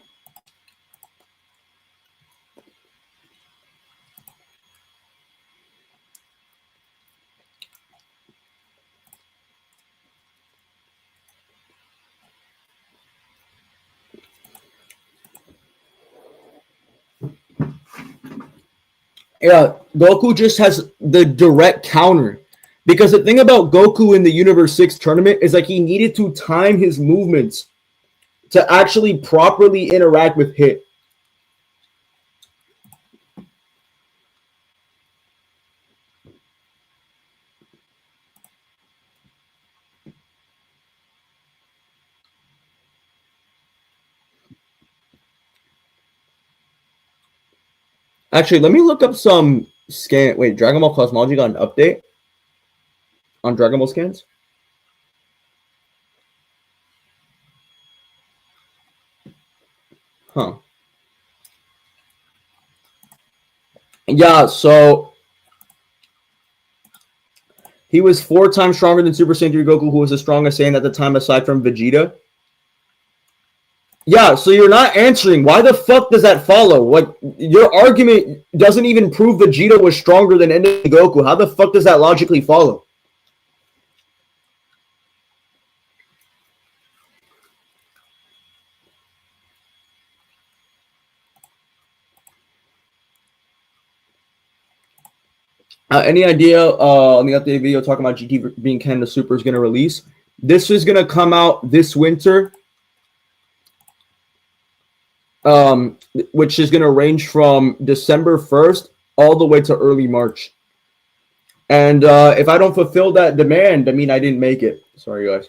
Yeah, Goku just has the direct counter. Because the thing about Goku in the Universe 6 tournament is like he needed to time his movements to actually properly interact with hit. Actually, let me look up some scan. Wait, Dragon Ball Cosmology got an update on Dragon Ball scans? Huh. Yeah, so he was 4 times stronger than Super Saiyan 3 Goku, who was the strongest Saiyan at the time aside from Vegeta. Yeah, so you're not answering. Why the fuck does that follow? Like, your argument doesn't even prove Vegeta was stronger than Endo Goku. How the fuck does that logically follow? Any idea on the updated video talking about GT being Canada Super is going to release? This is going to come out this winter, which is going to range from December 1st all the way to early March. And if I don't fulfill that demand, I mean, I didn't make it. Sorry, guys.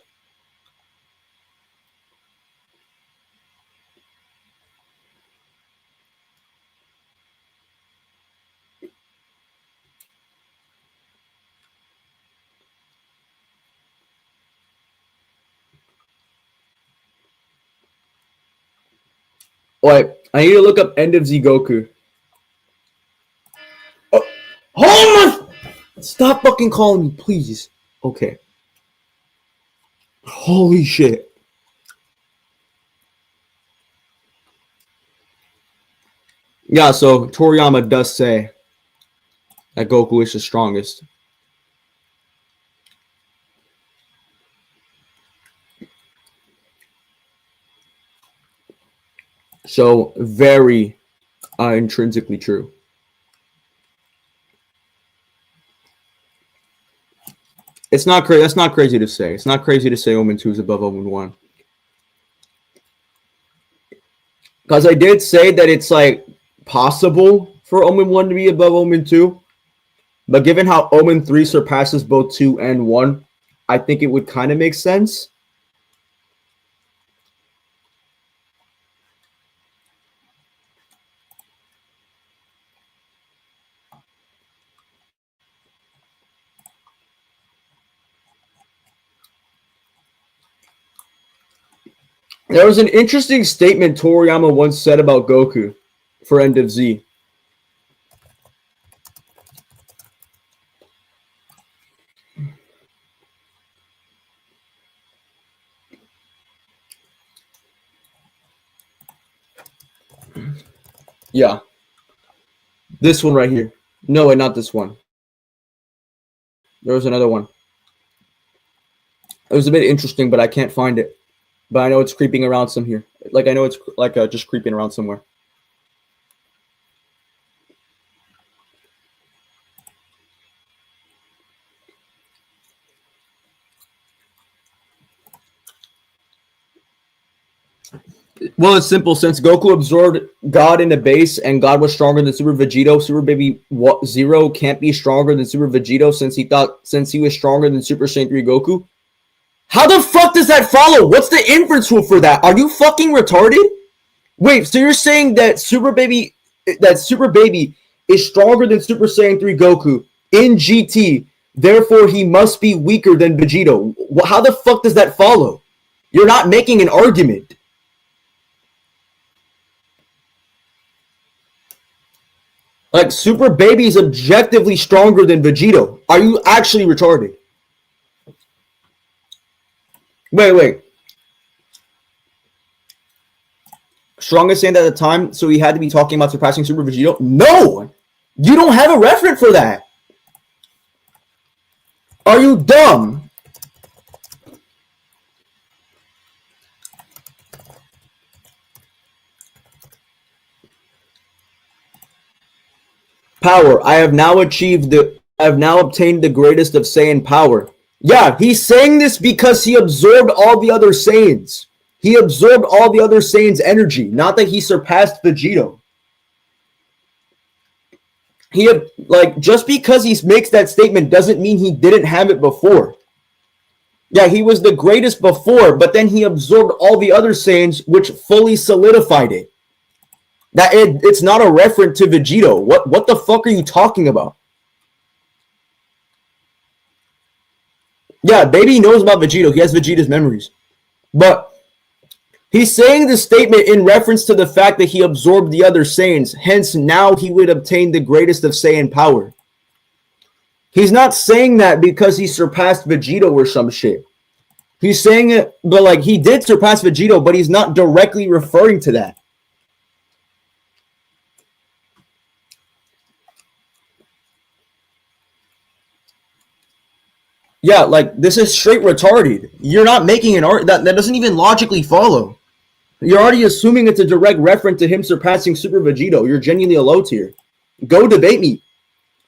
Wait, I need to look up End of Z Goku. Oh my! Stop fucking calling me, please. Okay. Holy shit. Yeah, so Toriyama does say that Goku is the strongest. So, very intrinsically true. It's not crazy. That's not crazy to say. It's not crazy to say Omen 2 is above Omen 1. Because I did say that it's like possible for Omen 1 to be above Omen 2. But given how Omen 3 surpasses both 2 and 1, I think it would kind of make sense. There was an interesting statement Toriyama once said about Goku for End of Z. Yeah. This one right here. No, wait, not this one. There was another one. It was a bit interesting, but I can't find it. But I know it's creeping around some here. Like, I know it's like just creeping around somewhere. Well, it's simple. Since Goku absorbed God into base and God was stronger than Super Vegito, Super Baby Zero can't be stronger than Super Vegito since he was stronger than Super Saiyan 3 Goku. How the fuck does that follow? What's the inference rule for that? Are you fucking retarded? Wait, so you're saying that Super Baby is stronger than Super Saiyan 3 Goku in GT, therefore he must be weaker than Vegito. How the fuck does that follow? You're not making an argument. Like, Super Baby is objectively stronger than Vegito. Are you actually retarded? Wait. Strongest Saiyan at the time, so he had to be talking about surpassing Super Vegito? No! You don't have a reference for that. Are you dumb? Power. I have now obtained the greatest of Saiyan power. Yeah, he's saying this because he absorbed all the other Saiyans. He absorbed all the other Saiyans' energy, not that he surpassed Vegito. Just because he makes that statement doesn't mean he didn't have it before. Yeah, he was the greatest before, but then he absorbed all the other Saiyans, which fully solidified it. It's not a reference to Vegito. What the fuck are you talking about? Yeah, Baby knows about Vegito. He has Vegeta's memories. But he's saying the statement in reference to the fact that he absorbed the other Saiyans. Hence, now he would obtain the greatest of Saiyan power. He's not saying that because he surpassed Vegito or some shit. He's saying it, but like, he did surpass Vegito, but he's not directly referring to that. Yeah, like, this is straight retarded. You're not making an argument. That doesn't even logically follow. You're already assuming it's a direct reference to him surpassing Super Vegito. You're genuinely a low tier. Go debate me.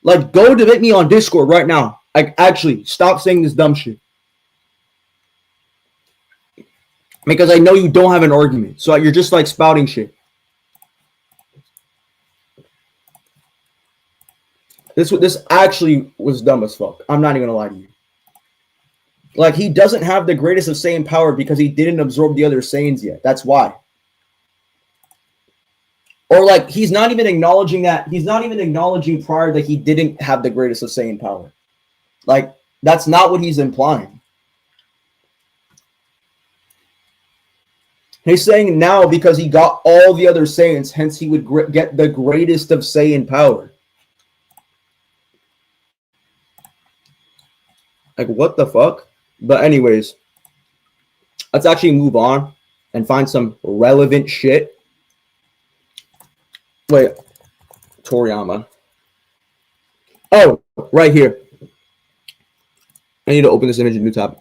Like, go debate me on Discord right now. Like, actually, stop saying this dumb shit. Because I know you don't have an argument. So you're just, like, spouting shit. This actually was dumb as fuck. I'm not even gonna lie to you. Like, he doesn't have the greatest of Saiyan power because he didn't absorb the other Saiyans yet. That's why. Or, like, he's not even acknowledging that. He's not even acknowledging prior that he didn't have the greatest of Saiyan power. Like, that's not what he's implying. He's saying now because he got all the other Saiyans, hence he would get the greatest of Saiyan power. Like, what the fuck? But anyways, let's actually move on and find some relevant shit. Wait, Toriyama. Oh, right here. I need to open this image in a new tab.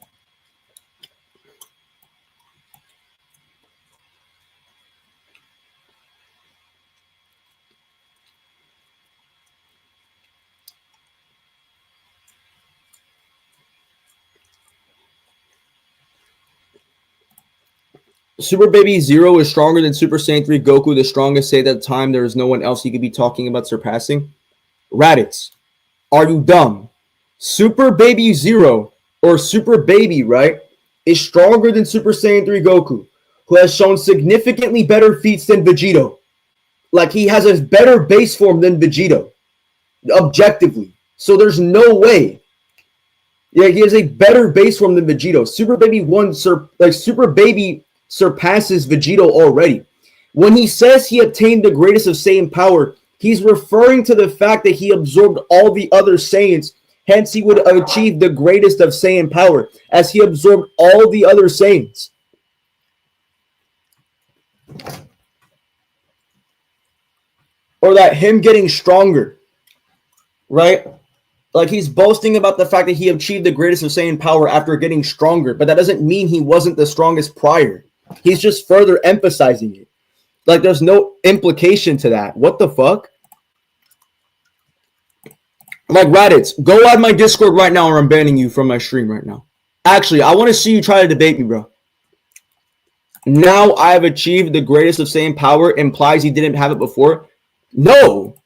Super Baby Zero is stronger than Super Saiyan 3 Goku, the strongest Saiyan at the time. There is no one else he could be talking about surpassing. Raditz, are you dumb? Super Baby Zero, or Super Baby, right, is stronger than Super Saiyan 3 Goku, who has shown significantly better feats than Vegito. Like, he has a better base form than Vegito, objectively. So there's no way. Yeah, he has a better base form than Vegito. Super Baby surpasses Vegito already. When he says he obtained the greatest of Saiyan power, he's referring to the fact that he absorbed all the other Saiyans, hence he would achieve the greatest of Saiyan power, as he absorbed all the other Saiyans. or that him getting stronger, right? Like he's boasting about the fact that he achieved the greatest of Saiyan power after getting stronger, but that doesn't mean he wasn't the strongest prior. He's just further emphasizing it. Like there's no implication to that. What the fuck? Like Raditz, go add my Discord right now or I'm banning you from my stream right now. Actually, I want to see you try to debate me, bro. Now I have achieved the greatest of Saiyan power implies he didn't have it before. No.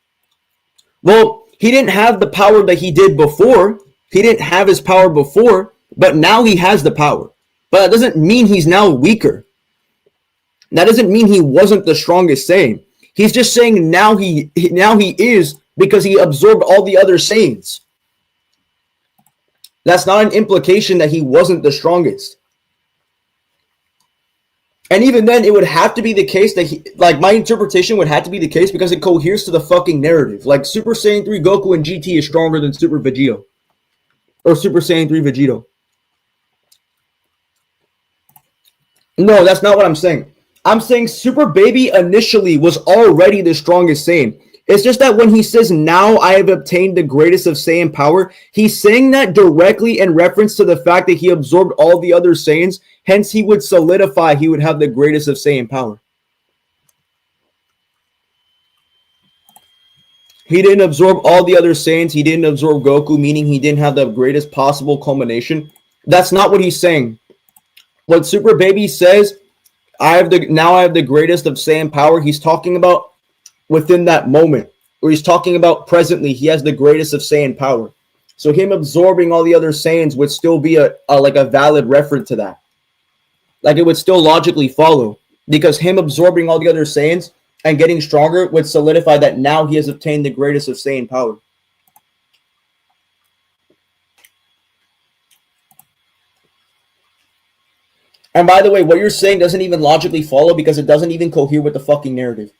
Well, he didn't have the power that he did before. He didn't have his power before, but now he has the power. But that doesn't mean he's now weaker. That doesn't mean he wasn't the strongest Saiyan. He's just saying now he is because he absorbed all the other Saiyans. That's not an implication that he wasn't the strongest. And even then, it would have to be the case that he, like, my interpretation would have to be the case because it coheres to the fucking narrative. Like, Super Saiyan 3 Goku and GT is stronger than Super Vegito. Or Super Saiyan 3 Vegito. No, that's not what I'm saying. I'm saying Super Baby initially was already the strongest Saiyan. It's just that when he says, now I have obtained the greatest of Saiyan power, he's saying that directly in reference to the fact that he absorbed all the other Saiyans. Hence, he would solidify he would have the greatest of Saiyan power. He didn't absorb all the other Saiyans. He didn't absorb Goku, meaning he didn't have the greatest possible culmination. That's not what he's saying. What Super Baby says, now I have the greatest of Saiyan power, he's talking about within that moment, or he's talking about presently, he has the greatest of Saiyan power. So him absorbing all the other Saiyans would still be a valid reference to that. Like it would still logically follow, because him absorbing all the other Saiyans and getting stronger would solidify that now he has obtained the greatest of Saiyan power. And by the way, what you're saying doesn't even logically follow because it doesn't even cohere with the fucking narrative.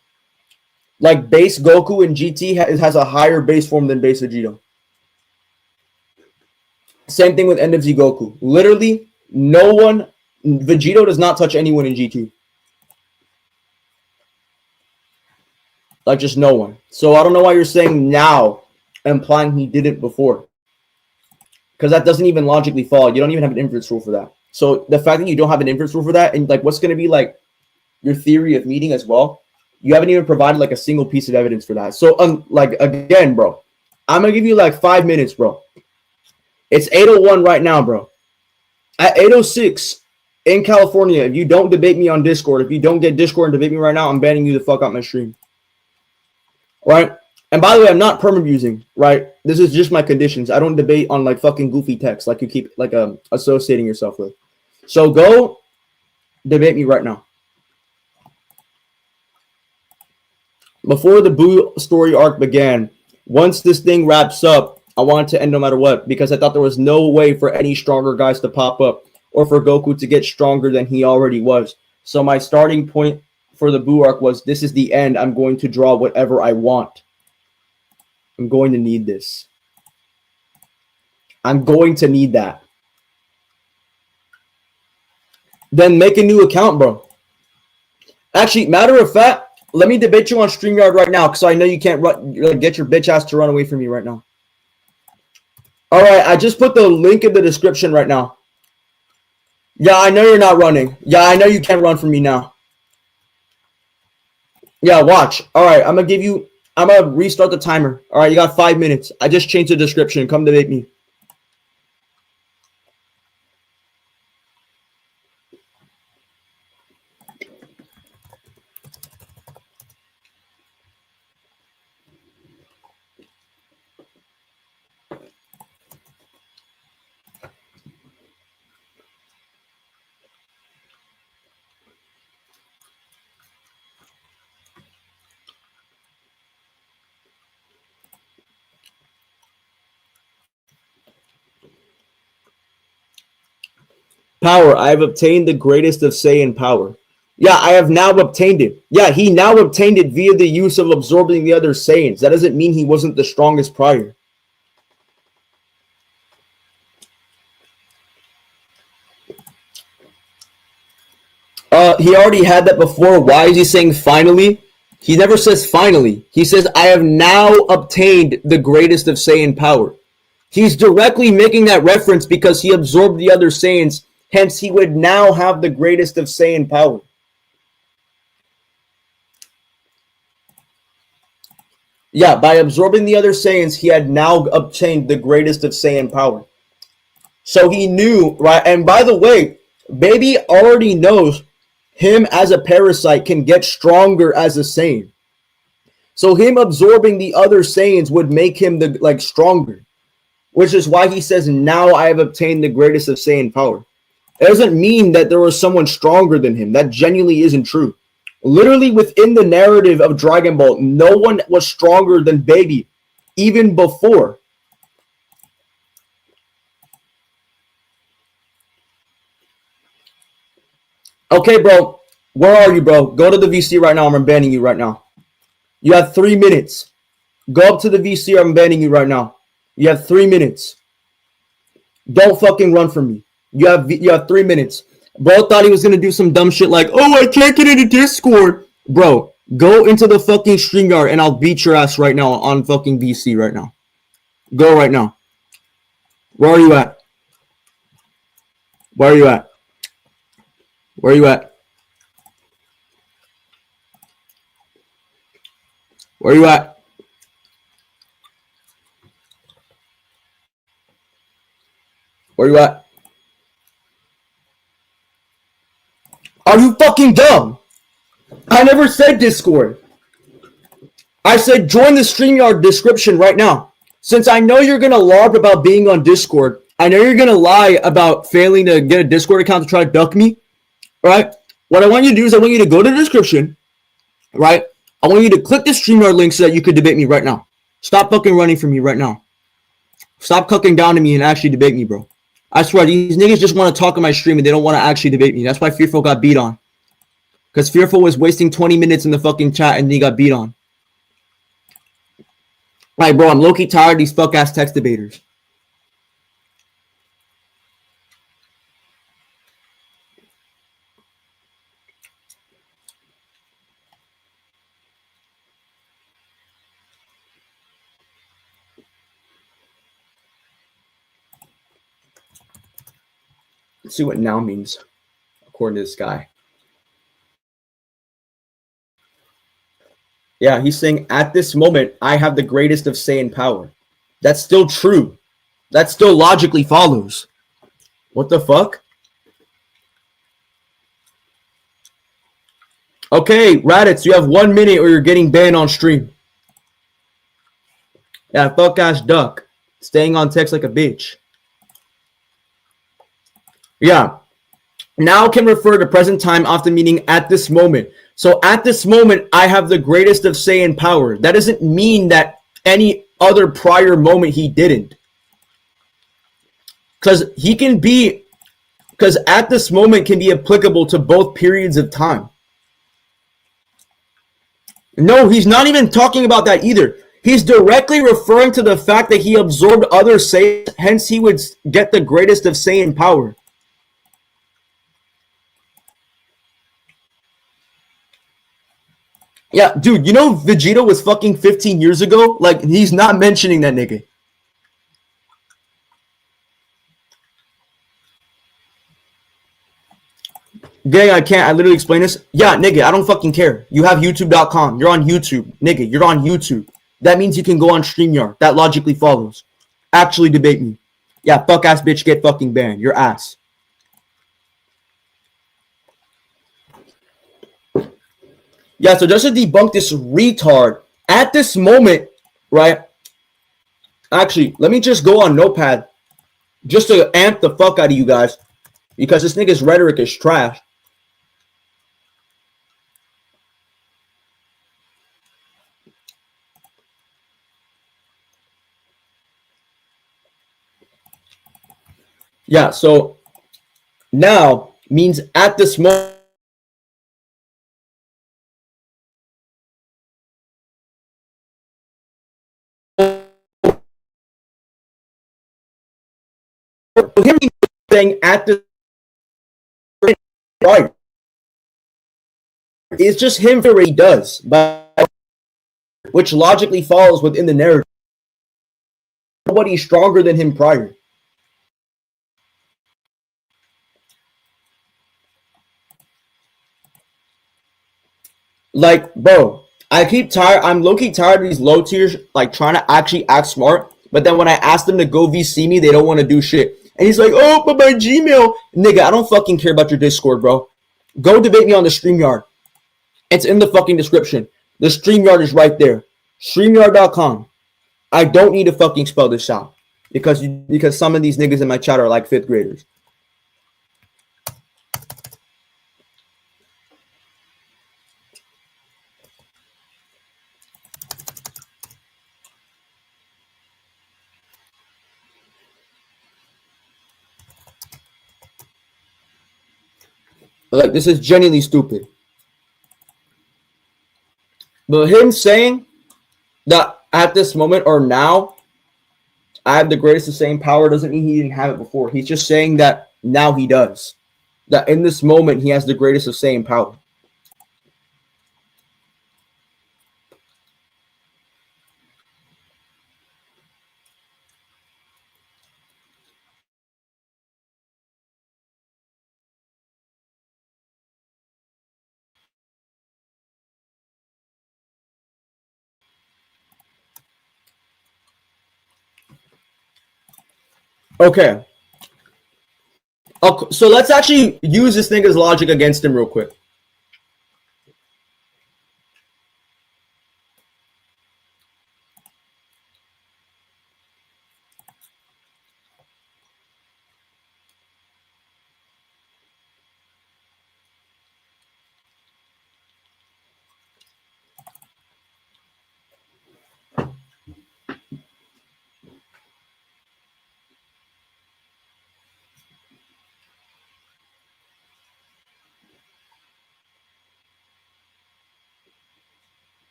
Like base Goku and GT has a higher base form than base Vegito. Same thing with End of Z Goku. Literally, no one, Vegito does not touch anyone in GT. Like just no one. So I don't know why you're saying now, implying he didn't before. Because that doesn't even logically follow. You don't even have an inference rule for that. So the fact that you don't have an inference rule for that, and like what's going to be like your theory of meeting as well, you haven't even provided like a single piece of evidence for that. So like again, bro, I'm going to give you like 5 minutes, bro. It's 8:01 right now, bro. At 8:06 in California, if you don't debate me on Discord, if you don't get Discord and debate me right now, I'm banning you the fuck out my stream. Right? And by the way, I'm not perma-abusing, right? This is just my conditions. I don't debate on like fucking goofy text like you keep like associating yourself with. So go debate me right now. Before the Buu story arc began, once this thing wraps up, I wanted to end no matter what because I thought there was no way for any stronger guys to pop up or for Goku to get stronger than he already was. So my starting point for the Buu arc was, this is the end. I'm going to draw whatever I want. I'm going to need this. I'm going to need that. Then make a new account, bro. Actually, matter of fact, let me debate you on StreamYard right now because I know you can't get your bitch ass to run away from me right now. All right, I just put the link in the description right now. Yeah, I know you're not running. Yeah, I know you can't run from me now. Yeah, watch. All right, I'm going to restart the timer. All right, you got 5 minutes. I just changed the description. Come debate me. Power. I have obtained the greatest of Saiyan power. Yeah, I have now obtained it. Yeah, he now obtained it via the use of absorbing the other Saiyans. That doesn't mean he wasn't the strongest prior. He already had that before. Why is he saying finally? He never says finally. He says, I have now obtained the greatest of Saiyan power. He's directly making that reference because he absorbed the other Saiyans. Hence, he would now have the greatest of Saiyan power. Yeah, by absorbing the other Saiyans, he had now obtained the greatest of Saiyan power. So he knew, right? And by the way, Baby already knows him as a parasite can get stronger as a Saiyan. So him absorbing the other Saiyans would make him stronger. Which is why he says, now I have obtained the greatest of Saiyan power. It doesn't mean that there was someone stronger than him. That genuinely isn't true. Literally within the narrative of Dragon Ball, no one was stronger than Baby, even before. Okay, bro. Where are you, bro? Go to the VC right now. I'm banning you right now. You have 3 minutes. Go up to the VC. I'm banning you right now. You have 3 minutes. Don't fucking run from me. You have 3 minutes. Bro thought he was gonna do some dumb shit like, oh, I can't get into Discord. Bro, go into the fucking StreamYard and I'll beat your ass right now on fucking VC right now. Go right now. Where are you at? Where are you at? Where are you at? Where are you at? Where you at? Are you fucking dumb? I never said Discord. I said join the StreamYard description right now. Since I know you're going to larp about being on Discord, I know you're going to lie about failing to get a Discord account to try to duck me, right? What I want you to do is I want you to go to the description, right? I want you to click the StreamYard link so that you could debate me right now. Stop fucking running from me right now. Stop cucking down to me and actually debate me, bro. I swear, these niggas just want to talk on my stream and they don't want to actually debate me. That's why Fearful got beat on. Because Fearful was wasting 20 minutes in the fucking chat and he got beat on. Like, bro, I'm low-key tired of these fuck-ass text debaters. Let's see what now means, according to this guy. Yeah, he's saying, at this moment, I have the greatest of Saiyan power. That's still true. That still logically follows. What the fuck? Okay, Raditz, you have 1 minute or you're getting banned on stream. Yeah, fuck-ass duck. Staying on text like a bitch. Yeah. Now can refer to present time often meaning at this moment. So at this moment, I have the greatest of Saiyan power. That doesn't mean that any other prior moment he didn't. Because he can be, because at this moment can be applicable to both periods of time. No, he's not even talking about that either. He's directly referring to the fact that he absorbed other Saiyans, hence he would get the greatest of Saiyan power. Yeah, dude, you know Vegeta was fucking 15 years ago? Like, he's not mentioning that nigga. Gang, I can't. I literally explain this. Yeah, nigga, I don't fucking care. You have YouTube.com. You're on YouTube. Nigga, you're on YouTube. That means you can go on StreamYard. That logically follows. Actually debate me. Yeah, fuck ass bitch, get fucking banned. Your ass. Yeah, so just to debunk this retard, at this moment, right? Actually, let me just go on Notepad just to amp the fuck out of you guys because this nigga's rhetoric is trash. Yeah, so now means at this moment. Him saying at the right, it's just him for what he does by which logically follows within the narrative. Nobody's stronger than him prior. Like, bro, I'm low-key tired of these low tiers, like, trying to actually act smart, but then when I ask them to go VC me, they don't want to do shit. And he's like, oh, but my Gmail. Nigga, I don't fucking care about your Discord, bro. Go debate me on the StreamYard. It's in the fucking description. The StreamYard is right there. StreamYard.com. I don't need to fucking spell this out. Because some of these niggas in my chat are like 5th graders. Like, this is genuinely stupid. But him saying that at this moment or now, I have the greatest of same power doesn't mean he didn't have it before. He's just saying that now he does. That in this moment, he has the greatest of same power. Okay. So let's actually use this nigga's logic against him real quick.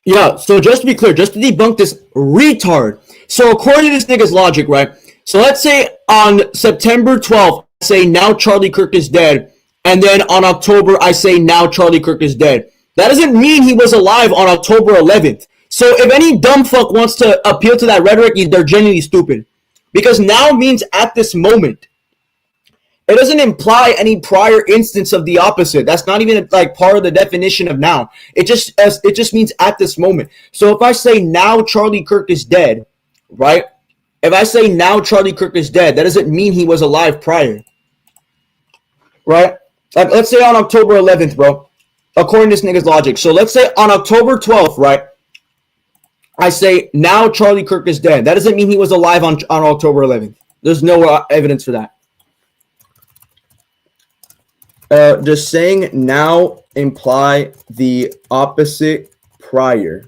Yeah, so just to be clear, just to debunk this retard. So according to this nigga's logic, right? So let's say on September 12th, I say now Charlie Kirk is dead. And then on October, I say now Charlie Kirk is dead. That doesn't mean he was alive on October 11th. So if any dumb fuck wants to appeal to that rhetoric, they're genuinely stupid. Because now means at this moment. It doesn't imply any prior instance of the opposite. That's not even like part of the definition of now. It just means at this moment. So if I say now Charlie Kirk is dead, right? If I say now Charlie Kirk is dead, that doesn't mean he was alive prior. Right? Like, let's say on October 11th, bro. According to this nigga's logic. So let's say on October 12th, right? I say now Charlie Kirk is dead. That doesn't mean he was alive on October 11th. There's no evidence for that. Does saying now imply the opposite prior?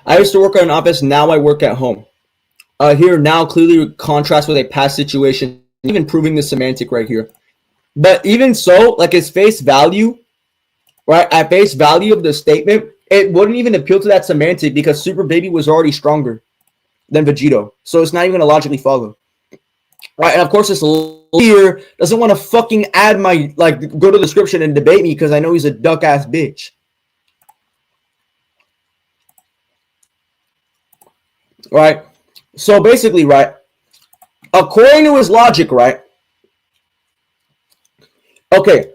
I used to work at an office, now I work at home. Here now clearly contrasts with a past situation, even proving the semantic right here. But even so, like its face value, right, at face value of the statement, it wouldn't even appeal to that semantic because Super Baby was already stronger than Vegito. So it's not even gonna logically follow. Right, and of course this here doesn't want to fucking add my, like, go to the description and debate me because I know he's a duck-ass bitch. Right? So basically, right, according to his logic, right? Okay.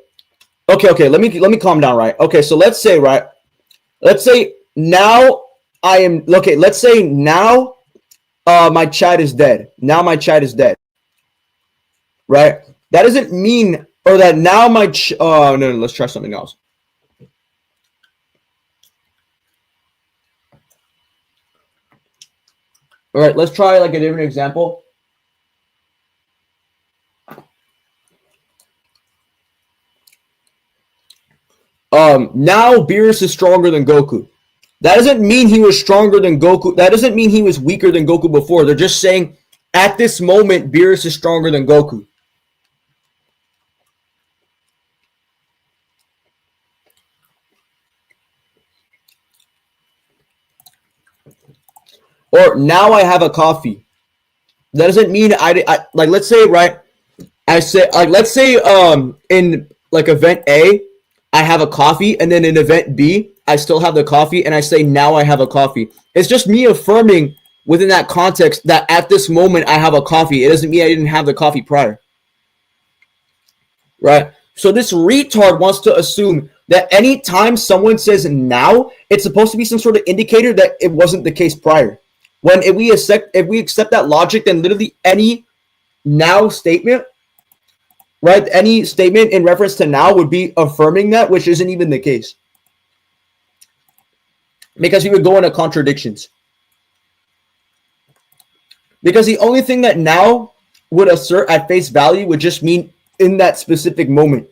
Let me calm down, right? Okay, so let's say, right? Let's say now I am okay. Let's say now, my chat is dead. Now my chat is dead, right? That doesn't mean or that now my no. Let's try something else. All right, let's try like a different example. Now Beerus is stronger than Goku. That doesn't mean he was stronger than Goku. That doesn't mean he was weaker than Goku before. They're just saying at this moment, Beerus is stronger than Goku. Or now I have a coffee. That doesn't mean I like. Let's say right. I say like let's say in like event A, I have a coffee, and then in event B, I still have the coffee, and I say now I have a coffee. It's just me affirming within that context that at this moment I have a coffee. It doesn't mean I didn't have the coffee prior. Right? So this retard wants to assume that anytime someone says now, it's supposed to be some sort of indicator that it wasn't the case prior. When if we accept that logic, then literally any now statement, right? Any statement in reference to now would be affirming that, which isn't even the case. Because he would go into contradictions. Because the only thing that now would assert at face value would just mean in that specific moment.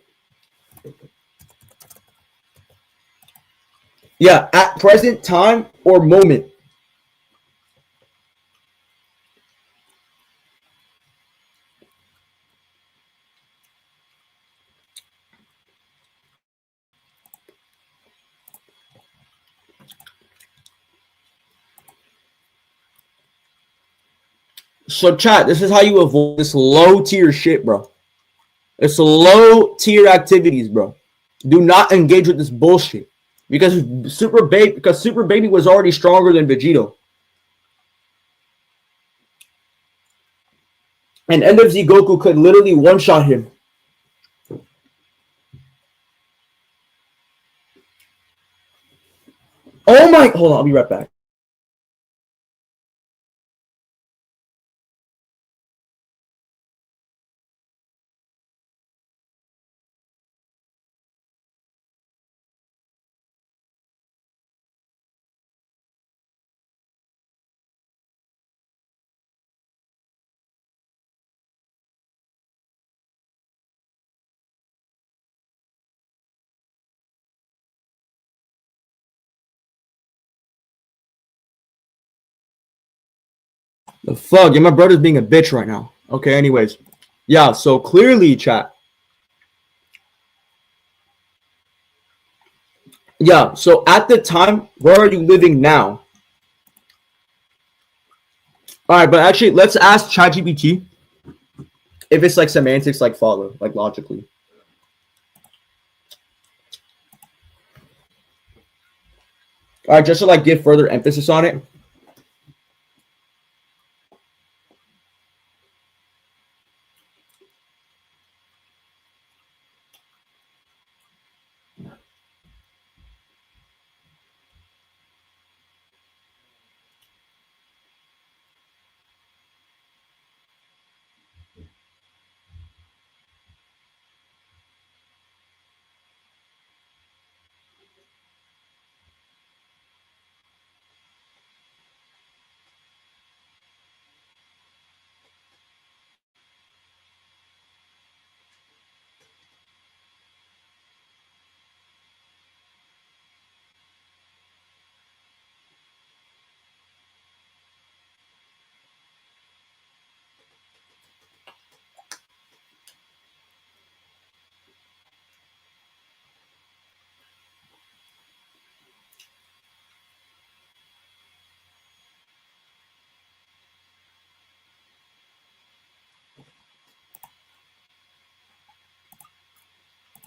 Yeah, at present time or moment. So chat, this is how you avoid this low tier shit, bro. It's low tier activities, bro. Do not engage with this bullshit. Because Super Baby was already stronger than Vegito. And End of Z Goku could literally one-shot him. Oh my, hold on, I'll be right back. The fuck? Yeah, my brother's being a bitch right now. Okay, anyways. Yeah, so clearly, chat. Yeah, so at the time, where are you living now? Alright, but actually, let's ask ChatGPT if it's like semantics like follow, like logically. Alright, just to like give further emphasis on it.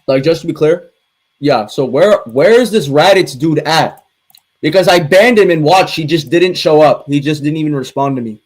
Like, just to be clear. Yeah, so where is this Raditz dude at? Because I banned him and watched, he just didn't show up. He just didn't even respond to me.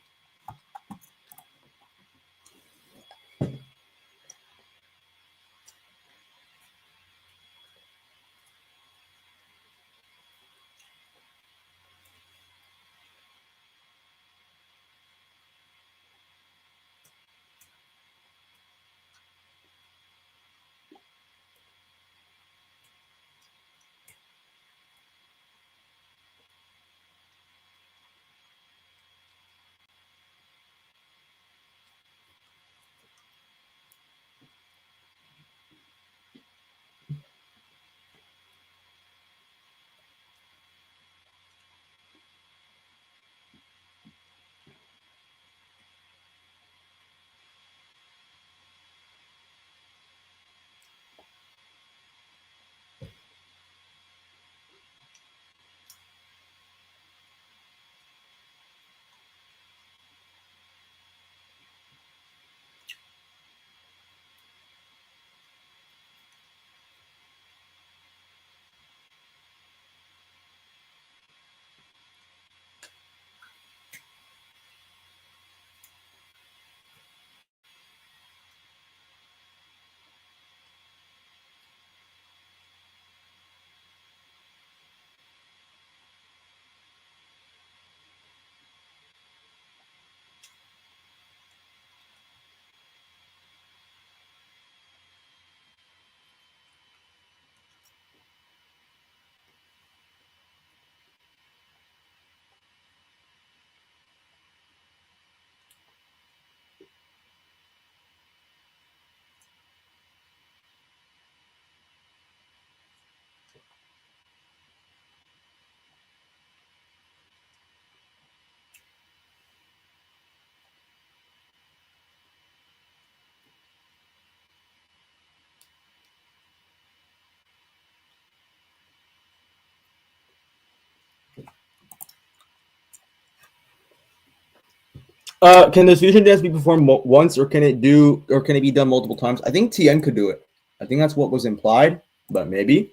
Can the fusion dance be performed once, or can it be done multiple times? I think Tien could do it. I think that's what was implied, but maybe.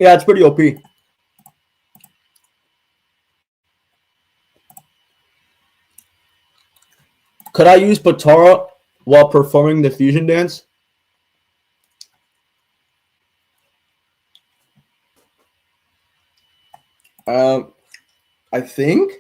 Yeah, it's pretty OP. Could I use Potara while performing the fusion dance? I think.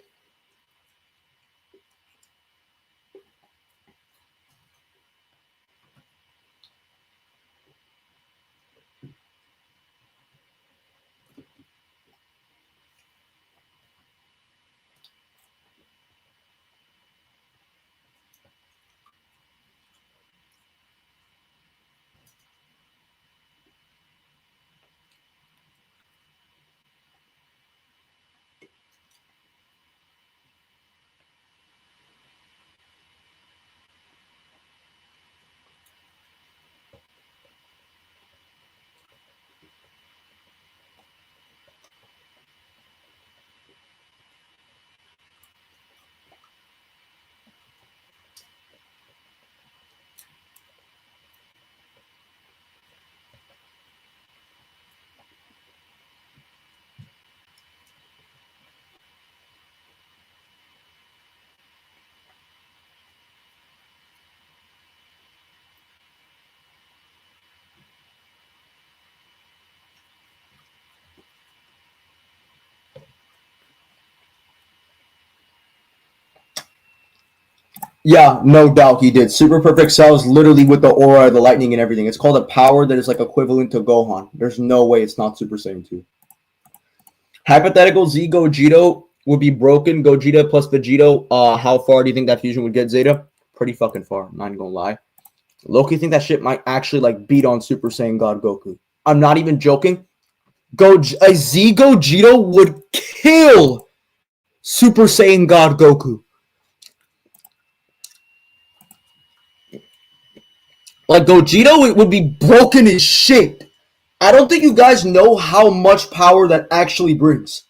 Yeah, no doubt he did. Super Perfect Cells literally with the aura, the lightning, and everything. It's called a power that is like equivalent to Gohan. There's no way it's not Super Saiyan 2. Hypothetical Z Gogeta would be broken. Gogeta plus Vegito. How far do you think that fusion would get, Zeta? Pretty fucking far. Not even gonna lie. Loki think that shit might actually like beat on Super Saiyan God Goku. I'm not even joking. A Z Gogeta would kill Super Saiyan God Goku. Like Gogeta, it would be broken as shit. I don't think you guys know how much power that actually brings.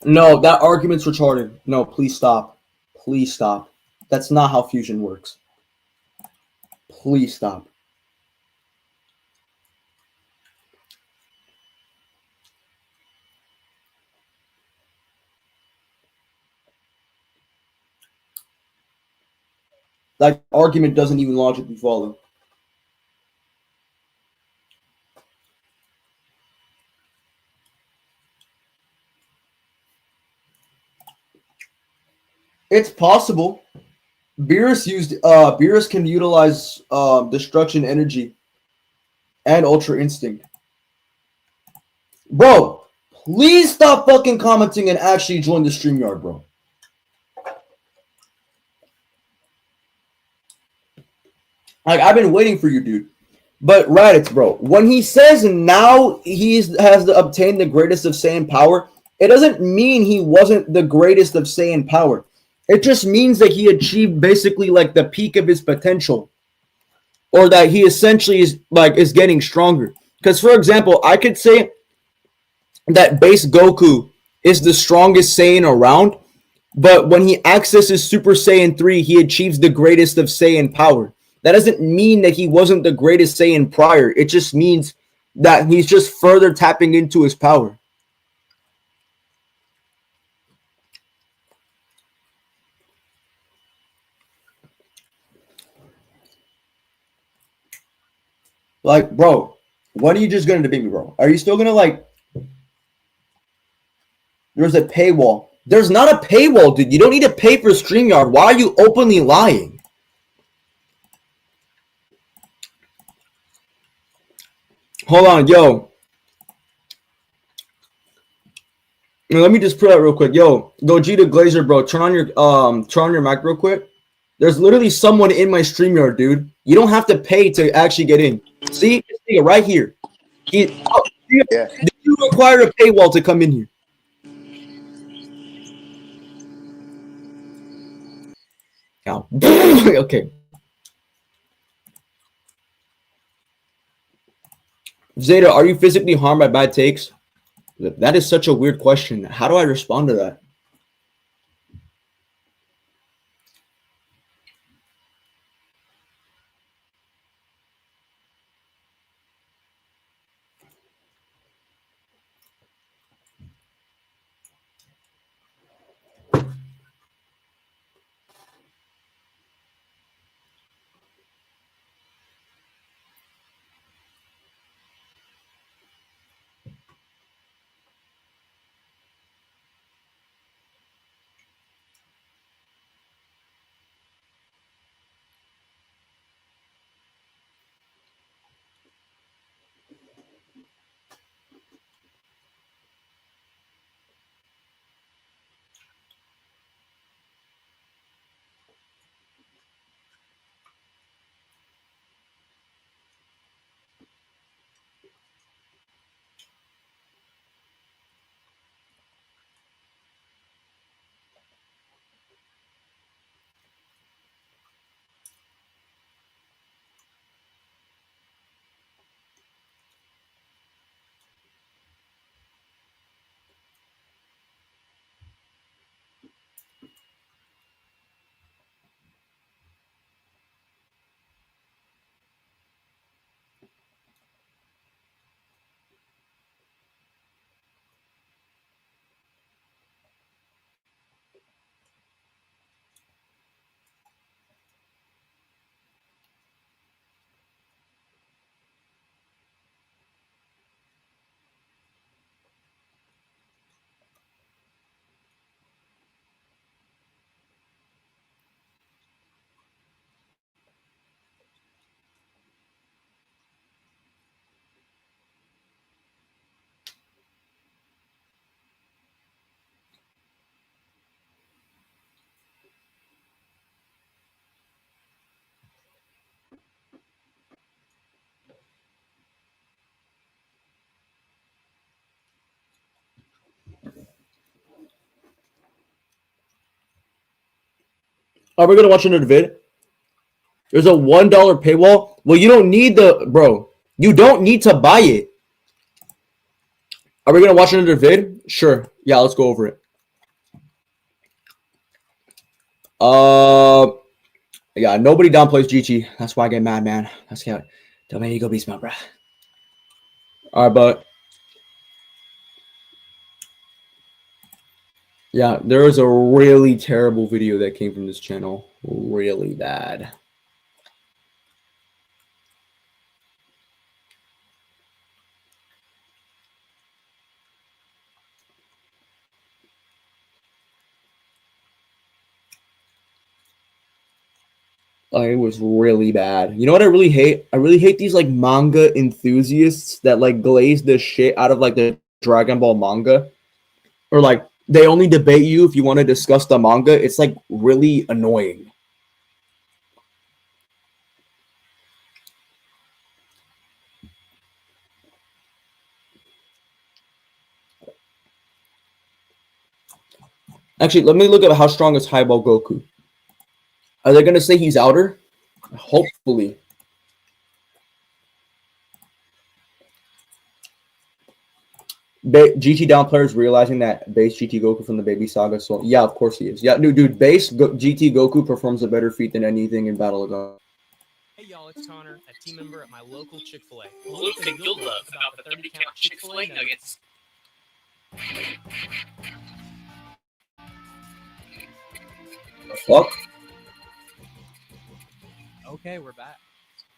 No, that argument's retarded. No, please stop. Please stop. That's not how fusion works. Please stop. Like argument doesn't even logically follow. It's possible. Beerus can utilize destruction energy and Ultra Instinct. Bro, please stop fucking commenting and actually join the StreamYard, bro. Like, I've been waiting for you, dude. But Raditz, bro, when he says now he has obtained the greatest of Saiyan power, it doesn't mean he wasn't the greatest of Saiyan power. It just means that he achieved basically like the peak of his potential, or that he essentially is getting stronger. Because, for example, I could say that base Goku is the strongest Saiyan around, but when he accesses Super Saiyan 3, he achieves the greatest of Saiyan power. That doesn't mean that he wasn't the greatest Saiyan prior. It just means that he's just further tapping into his power. Like, bro, when are you just going to debate me, bro? Are you still going to, like... There's a paywall. There's not a paywall, dude. You don't need to pay for StreamYard. Why are you openly lying? Hold on, yo. Let me just put that real quick. Yo, Gogeta Glazer, bro, turn on your mic real quick. There's literally someone in my StreamYard, dude. You don't have to pay to actually get in. See? This nigga right here. Do you require a paywall to come in here? Ow. Okay. Zeta, are you physically harmed by bad takes? That is such a weird question. How do I respond to that? Are we gonna watch another vid? There's a $1 paywall. Well, you don't need bro. You don't need to buy it. Are we gonna watch another vid? Sure. Yeah, let's go over it. Yeah, nobody downplays GT. That's why I get mad, man. That's how Domenico beats my bro. All right, but yeah, there was a really terrible video that came from this channel. really bad. Like, it was really bad. You know what I really hate? I really hate these like manga enthusiasts that like glaze the shit out of like the Dragon Ball manga, or like they only debate you if you want to discuss the manga. It's like really annoying. Actually, let me look at how strong is Highball Goku. Are they gonna say he's outer? Hopefully. GT down players realizing that base GT Goku from the Baby Saga. So yeah, of course he is. Yeah, no, dude, base GT Goku performs a better feat than anything in Battle of God. Hey y'all, it's Connor, a team member at my local Chick-fil-A. A little thing you'll love about the 30-count Chick-fil-A nuggets. The fuck? Okay, we're back.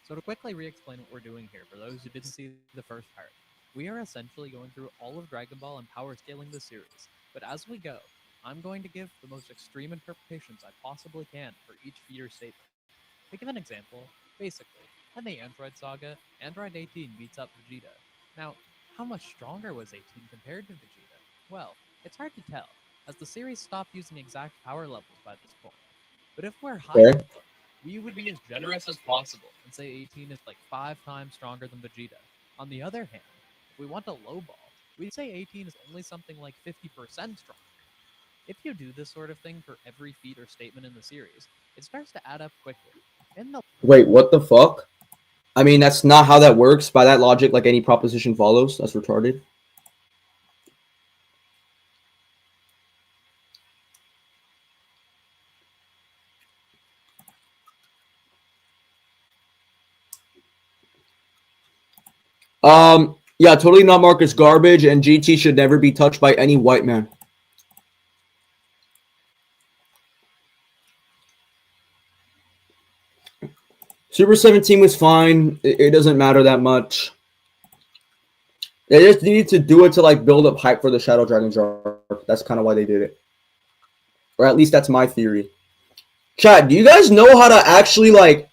So to quickly re-explain what we're doing here, for those who didn't see the first part, we are essentially going through all of Dragon Ball and power scaling the series. But as we go, I'm going to give the most extreme interpretations I possibly can for each feeder statement. To give an example, basically, in the Android saga, Android 18 beats up Vegeta. Now, how much stronger was 18 compared to Vegeta? Well, it's hard to tell, as the series stopped using exact power levels by this point. But if we're high, Okay. we would be as generous as possible and say 18 is like 5 times stronger than Vegeta. On the other hand, if we want a low ball, we'd say 18 is only something like 50% stronger. If you do this sort of thing for every feat or statement in the series, it starts to add up quickly. Wait, what the fuck? I mean, that's not how that works. By that logic, like any proposition follows. That's retarded. Yeah, totally not Marcus garbage, and GT should never be touched by any white man. Super 17 was fine. It doesn't matter that much. They just needed to do it to like build up hype for the Shadow Dragon's arc. That's kind of why they did it. Or at least that's my theory. Chat, do you guys know how to actually like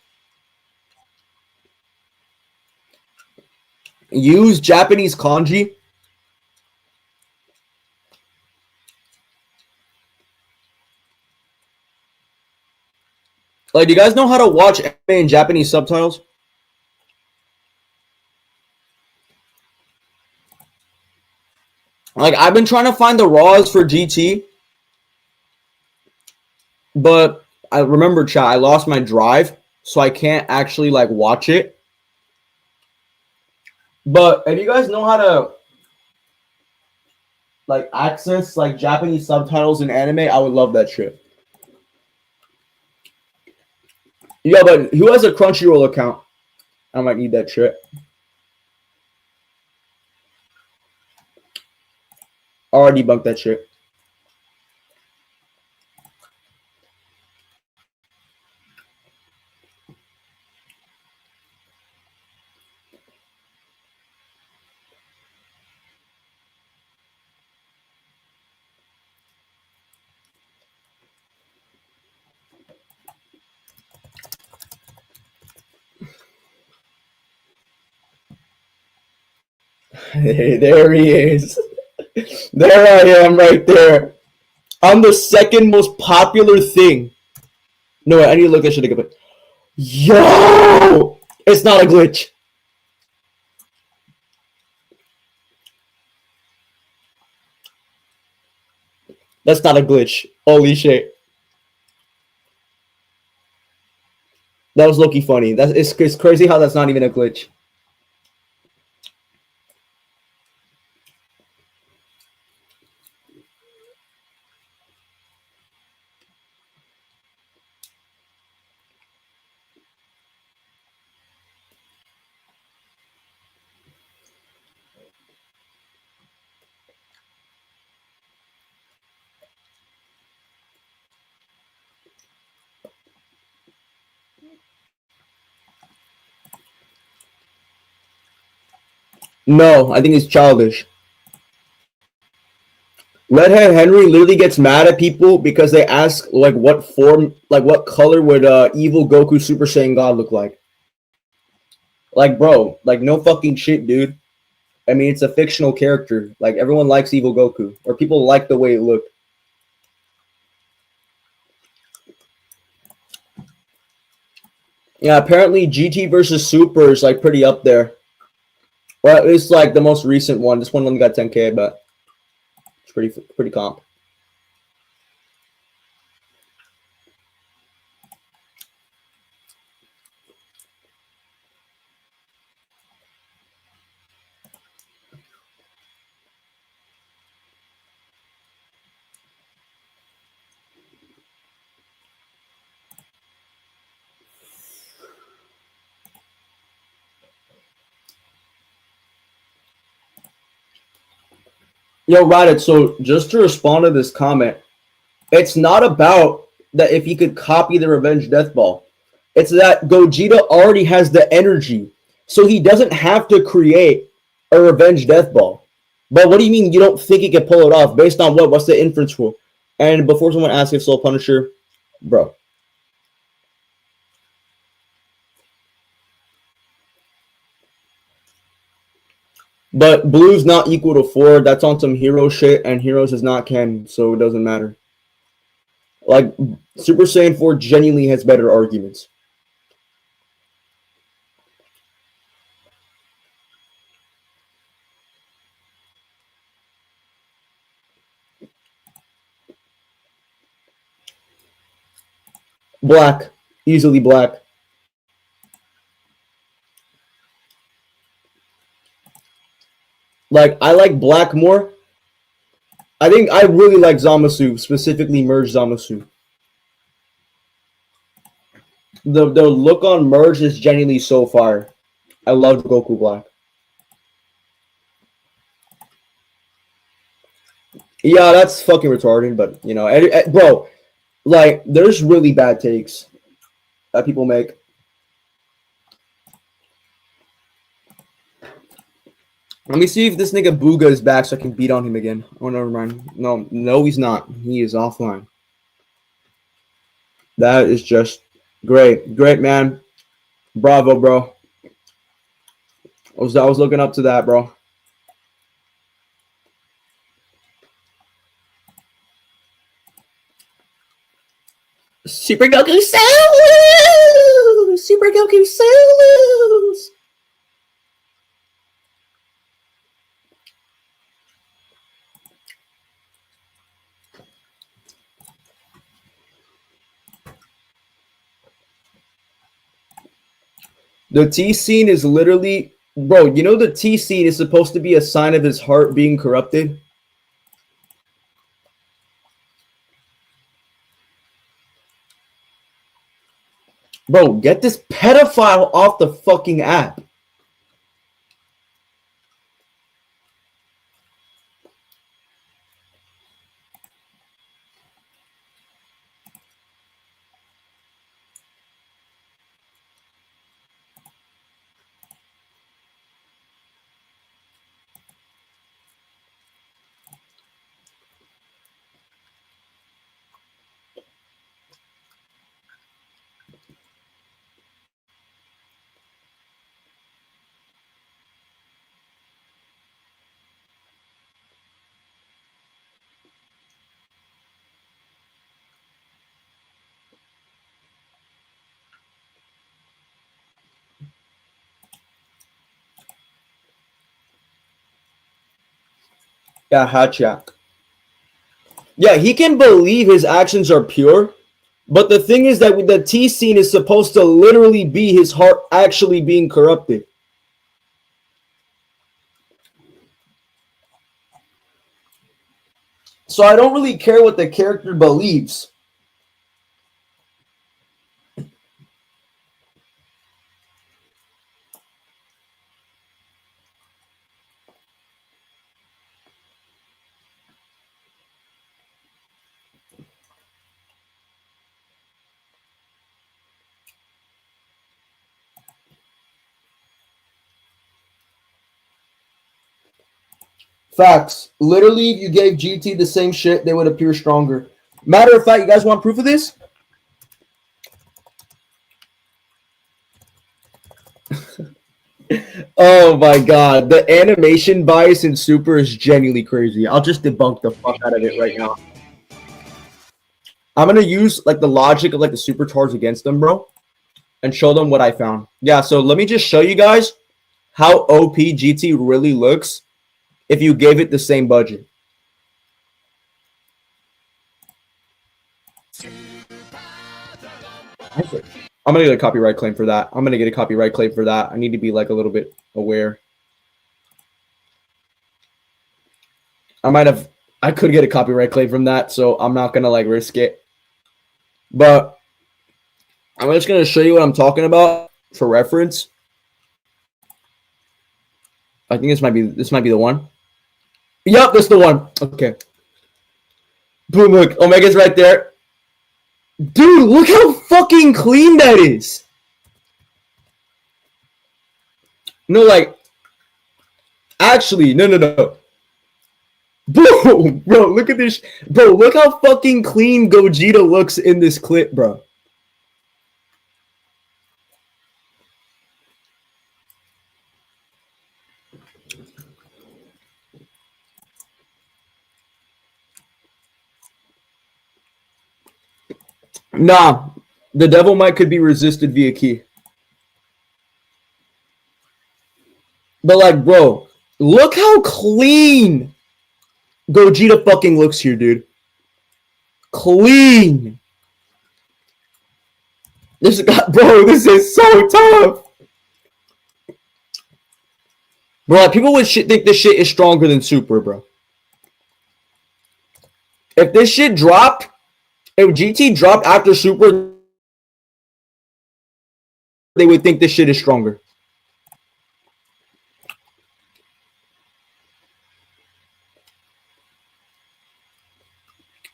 use Japanese kanji? Like, do you guys know how to watch anime in Japanese subtitles? Like, I've been trying to find the raws for GT, but I remember, chat, I lost my drive, so I can't actually like watch it. But if you guys know how to like access like Japanese subtitles in anime, I would love that shit. Yeah, but who has a Crunchyroll account? I might need that shit. I already debunked that shit. Hey, there he is. There I am right there. I'm the second most popular thing. No, wait, I need to look at shit again. Yo! It's not a glitch. That's not a glitch. Holy shit. That was low-key funny. It's crazy how that's not even a glitch. No, I think it's childish. Redhead Henry literally gets mad at people because they ask like what form, like what color would evil Goku Super Saiyan God look like? Like, bro, like no fucking shit, dude. I mean, it's a fictional character. Like everyone likes evil Goku, or people like the way it looked. Yeah, apparently GT versus Super is like pretty up there. Well, it's like the most recent one. This one only got 10K, but it's pretty comp. Yo, Reddit, so just to respond to this comment, it's not about that if he could copy the Revenge Death Ball. It's that Gogeta already has the energy, so he doesn't have to create a Revenge Death Ball. But what do you mean you don't think he can pull it off? Based on what? What's the inference rule? And before someone asks if Soul Punisher, bro. But Blue's not equal to 4. That's on some hero shit, and Heroes is not canon, so it doesn't matter. Like, Super Saiyan 4 genuinely has better arguments. Black. Easily black. Like, I like black more. I think I really like Zamasu, specifically Merge Zamasu. The look on Merge is genuinely so fire. I love Goku Black. Yeah, that's fucking retarded, but, you know, bro, like, there's really bad takes that people make. Let me see if this nigga Booga is back so I can beat on him again. Oh, never mind. No, he's not. He is offline. That is just great. Great, man. Bravo, bro. I was looking up to that, bro. Super Goku Solo! Super Goku Solos! The T scene is literally, bro, you know the T scene is supposed to be a sign of his heart being corrupted? Bro, get this pedophile off the fucking app. Yeah, Hatchak. Yeah, he can believe his actions are pure, but the thing is that the T scene is supposed to literally be his heart actually being corrupted. So I don't really care what the character believes. Facts. Literally, if you gave GT the same shit, they would appear stronger. Matter of fact, you guys want proof of this? Oh my god, the animation bias in Super is genuinely crazy. I'll just debunk the fuck out of it right now. I'm gonna use like the logic of like the supercharge against them, bro, and show them what I found. Yeah, so let me just show you guys how OP GT really looks if you gave it the same budget. I'm gonna get a copyright claim for that. I need to be like a little bit aware. I could get a copyright claim from that, so I'm not gonna like risk it. But I'm just gonna show you what I'm talking about for reference. I think this might be the one. Yep, that's the one. Okay. Boom, look, Omega's right there. Dude, look how fucking clean that is. No, like, actually, no. Bro, look at this. Bro, look how fucking clean Gogeta looks in this clip, bro. Nah, the Devil Might could be resisted via key. But like, bro, look how clean Gogeta fucking looks here, dude. Clean. This is so tough. Bro, like, people would think this shit is stronger than Super, bro. If this shit dropped, if GT dropped after Super, they would think this shit is stronger.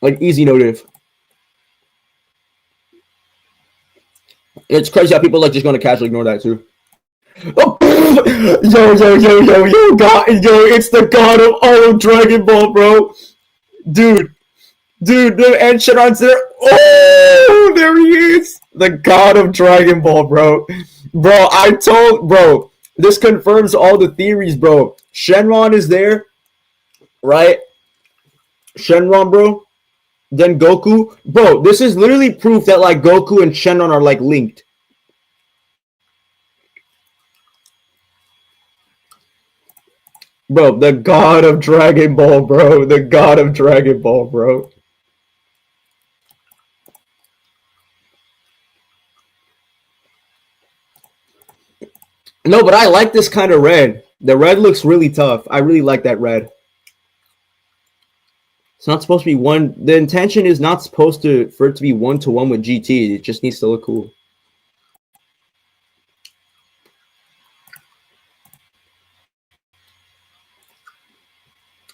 Like, easy notive. It's crazy how people like just going to casually ignore that too. Oh, yo, it's the god of all of Dragon Ball, bro. Dude, the Enchidon's there. Oh, there he is. The god of Dragon Ball, bro. Bro, this confirms all the theories, bro. Shenron is there, right? Shenron, bro. Then Goku. Bro, this is literally proof that, like, Goku and Shenron are, like, linked. Bro, the god of Dragon Ball, bro. The god of Dragon Ball, bro. No, but I like this kind of red. The red looks really tough. I really like that red. It's not supposed to be one. The intention is not supposed to for it to be 1-to-1 with GT. It just needs to look cool.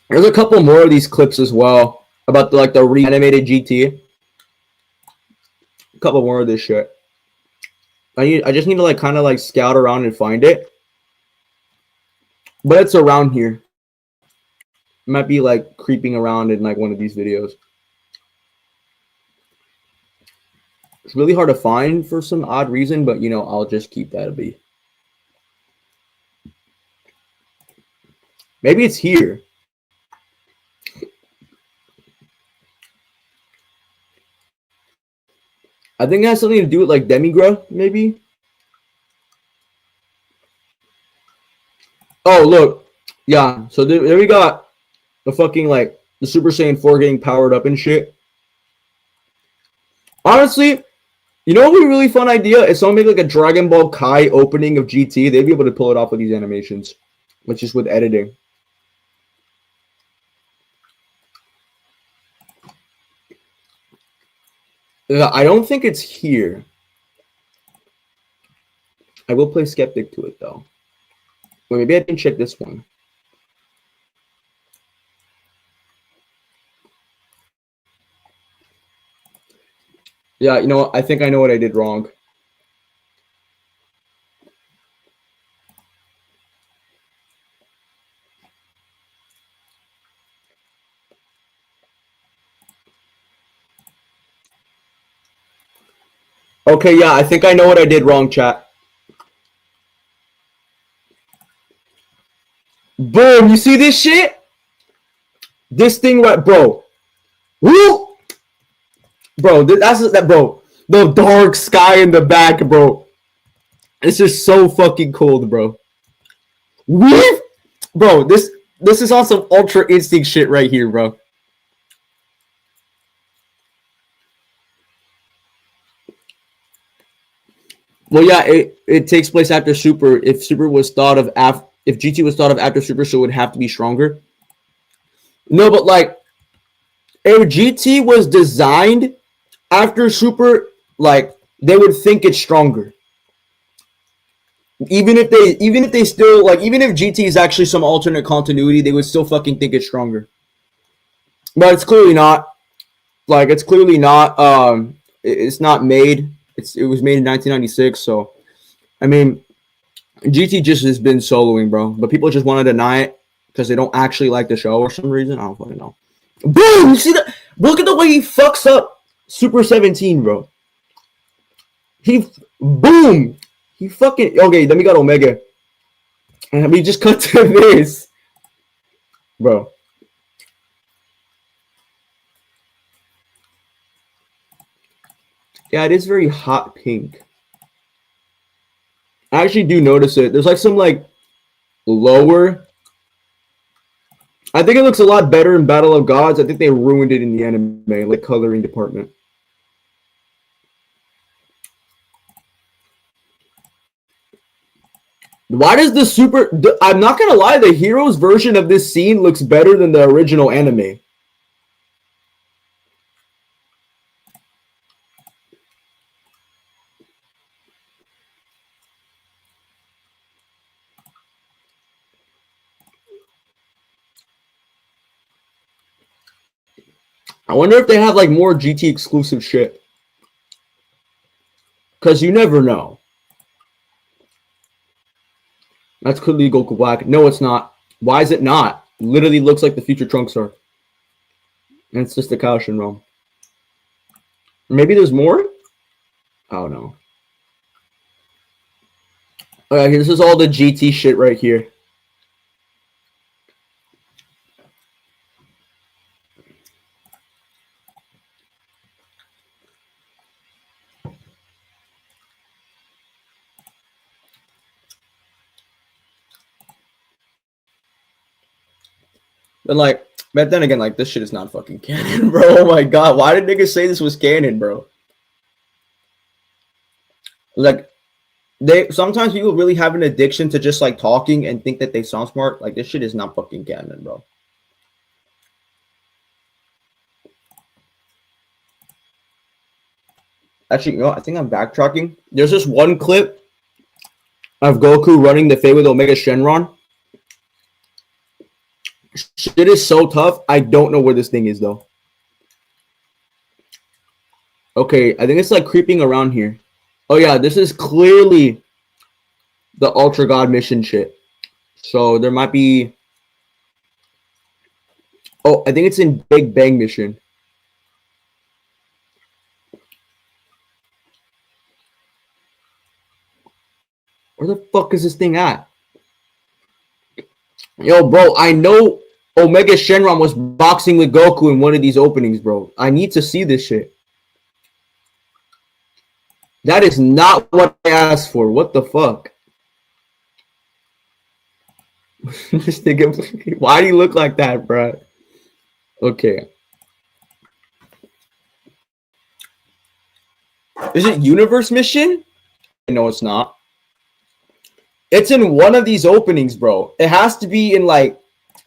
There's a couple more of these clips as well about the reanimated GT. A couple more of this shit. I just need to like kind of like scout around and find it. But it's around here. It might be like creeping around in like one of these videos. It's really hard to find for some odd reason, but you know, I'll just keep that a be. Maybe it's here. I think it has something to do with like Demigra, maybe. Oh, look. Yeah, so there we got the fucking like the Super Saiyan 4 getting powered up and shit. Honestly, you know what would be a really fun idea? If someone made like a Dragon Ball Kai opening of GT, they'd be able to pull it off with these animations. Which is with editing. I don't think it's here. I will play skeptic to it though. Well, maybe I can check this one. Yeah, you know what? I think I know what I did wrong. Okay, yeah, I think I know what I did wrong, chat. Boom, you see this shit? This thing right, bro. Woo! Bro, that's that, bro. The dark sky in the back, bro. It's just so fucking cold, bro. Woo! Bro, this is on some Ultra Instinct shit right here, bro. Well, yeah, it takes place after Super. If Super was thought of if GT was thought of after Super, so it would have to be stronger. No, but like, if GT was designed after Super, like they would think it's stronger. Even if they still like, even if GT is actually some alternate continuity, they would still fucking think it's stronger. But it's clearly not. Like, it's clearly not. It's not made. It was made in 1996. So, I mean, GT just has been soloing, bro. But people just want to deny it because they don't actually like the show or some reason. I don't fucking know. Boom! You see that? Look at the way he fucks up Super 17, bro. Boom! He fucking... Okay, then we got Omega. And we just cut to this. Bro. Yeah, it is very hot pink. I actually do notice it. There's like some like lower. I think it looks a lot better in Battle of Gods. I think they ruined it in the anime, like coloring department. Why does the Super... I'm not gonna lie, the Heroes version of this scene looks better than the original anime. I wonder if they have like more GT exclusive shit. Because you never know. That's clearly Goku Black. No, it's not. Why is it not? Literally looks like the future Trunks star. And it's just a Kaioken realm. Maybe there's more? I don't know. Okay, this is all the GT shit right here. But then again, like, this shit is not fucking canon, bro. Oh my god, why did niggas say this was canon, bro? Like, sometimes people really have an addiction to just like talking and think that they sound smart. Like, this shit is not fucking canon, bro. Actually, you know, I think I'm backtracking. There's this one clip of Goku running the Fate with Omega Shenron. Shit is so tough. I don't know where this thing is, though. Okay, I think it's like creeping around here. Oh, yeah, this is clearly the Ultra God mission shit. So there might be... Oh, I think it's in Big Bang mission. Where the fuck is this thing at? Yo, bro, I know Omega Shenron was boxing with Goku in one of these openings, bro. I need to see this shit. That is not what I asked for. What the fuck? This nigga, why do you look like that, bro? Okay. Is it Universe Mission? No, it's not. It's in one of these openings, bro. It has to be in like...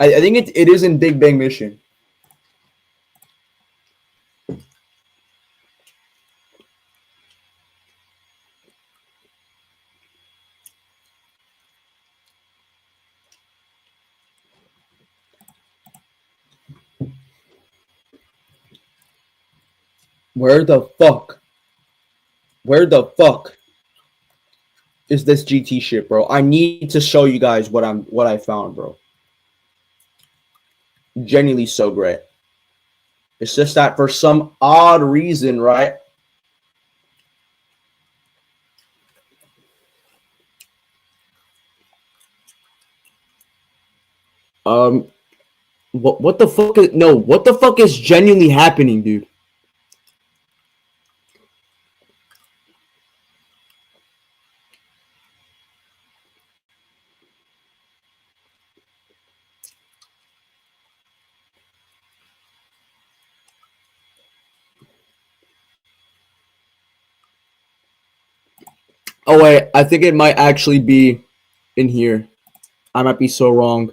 I think it is in Big Bang Mission. Where the fuck? Where the fuck is this GT shit, bro? I need to show you guys what I found, bro. Genuinely so great. It's just that for some odd reason, right? What the fuck is what the fuck is genuinely happening, dude? Oh wait, I think it might actually be in here. I might be so wrong.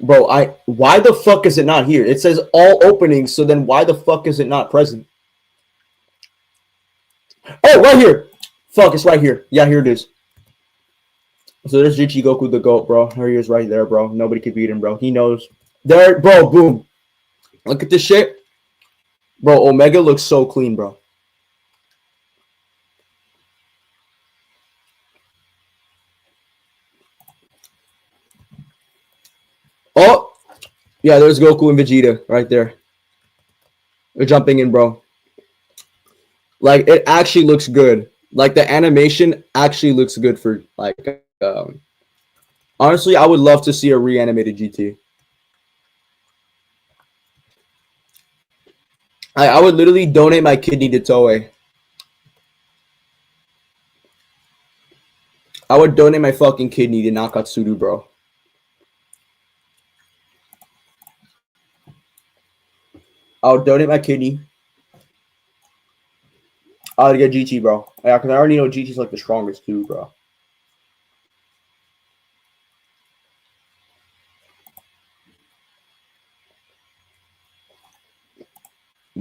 Bro, why the fuck is it not here? It says all openings, so then why the fuck is it not present? Oh, right here. Fuck, it's right here. Yeah, here it is. So there's Ichigoku the GOAT, bro. Here he is right there, bro. Nobody can beat him, bro. He knows. There, bro, boom. Look at this shit. Bro, Omega looks so clean, bro. Oh! Yeah, there's Goku and Vegeta right there. They're jumping in, bro. Like, it actually looks good. Like, the animation actually looks good for, like, honestly, I would love to see a reanimated GT. I would literally donate my kidney to Toei. I would donate my fucking kidney to Nakatsuru, bro. I would donate my kidney. I would get GT, bro. Yeah, because I already know GT's like the strongest too, bro.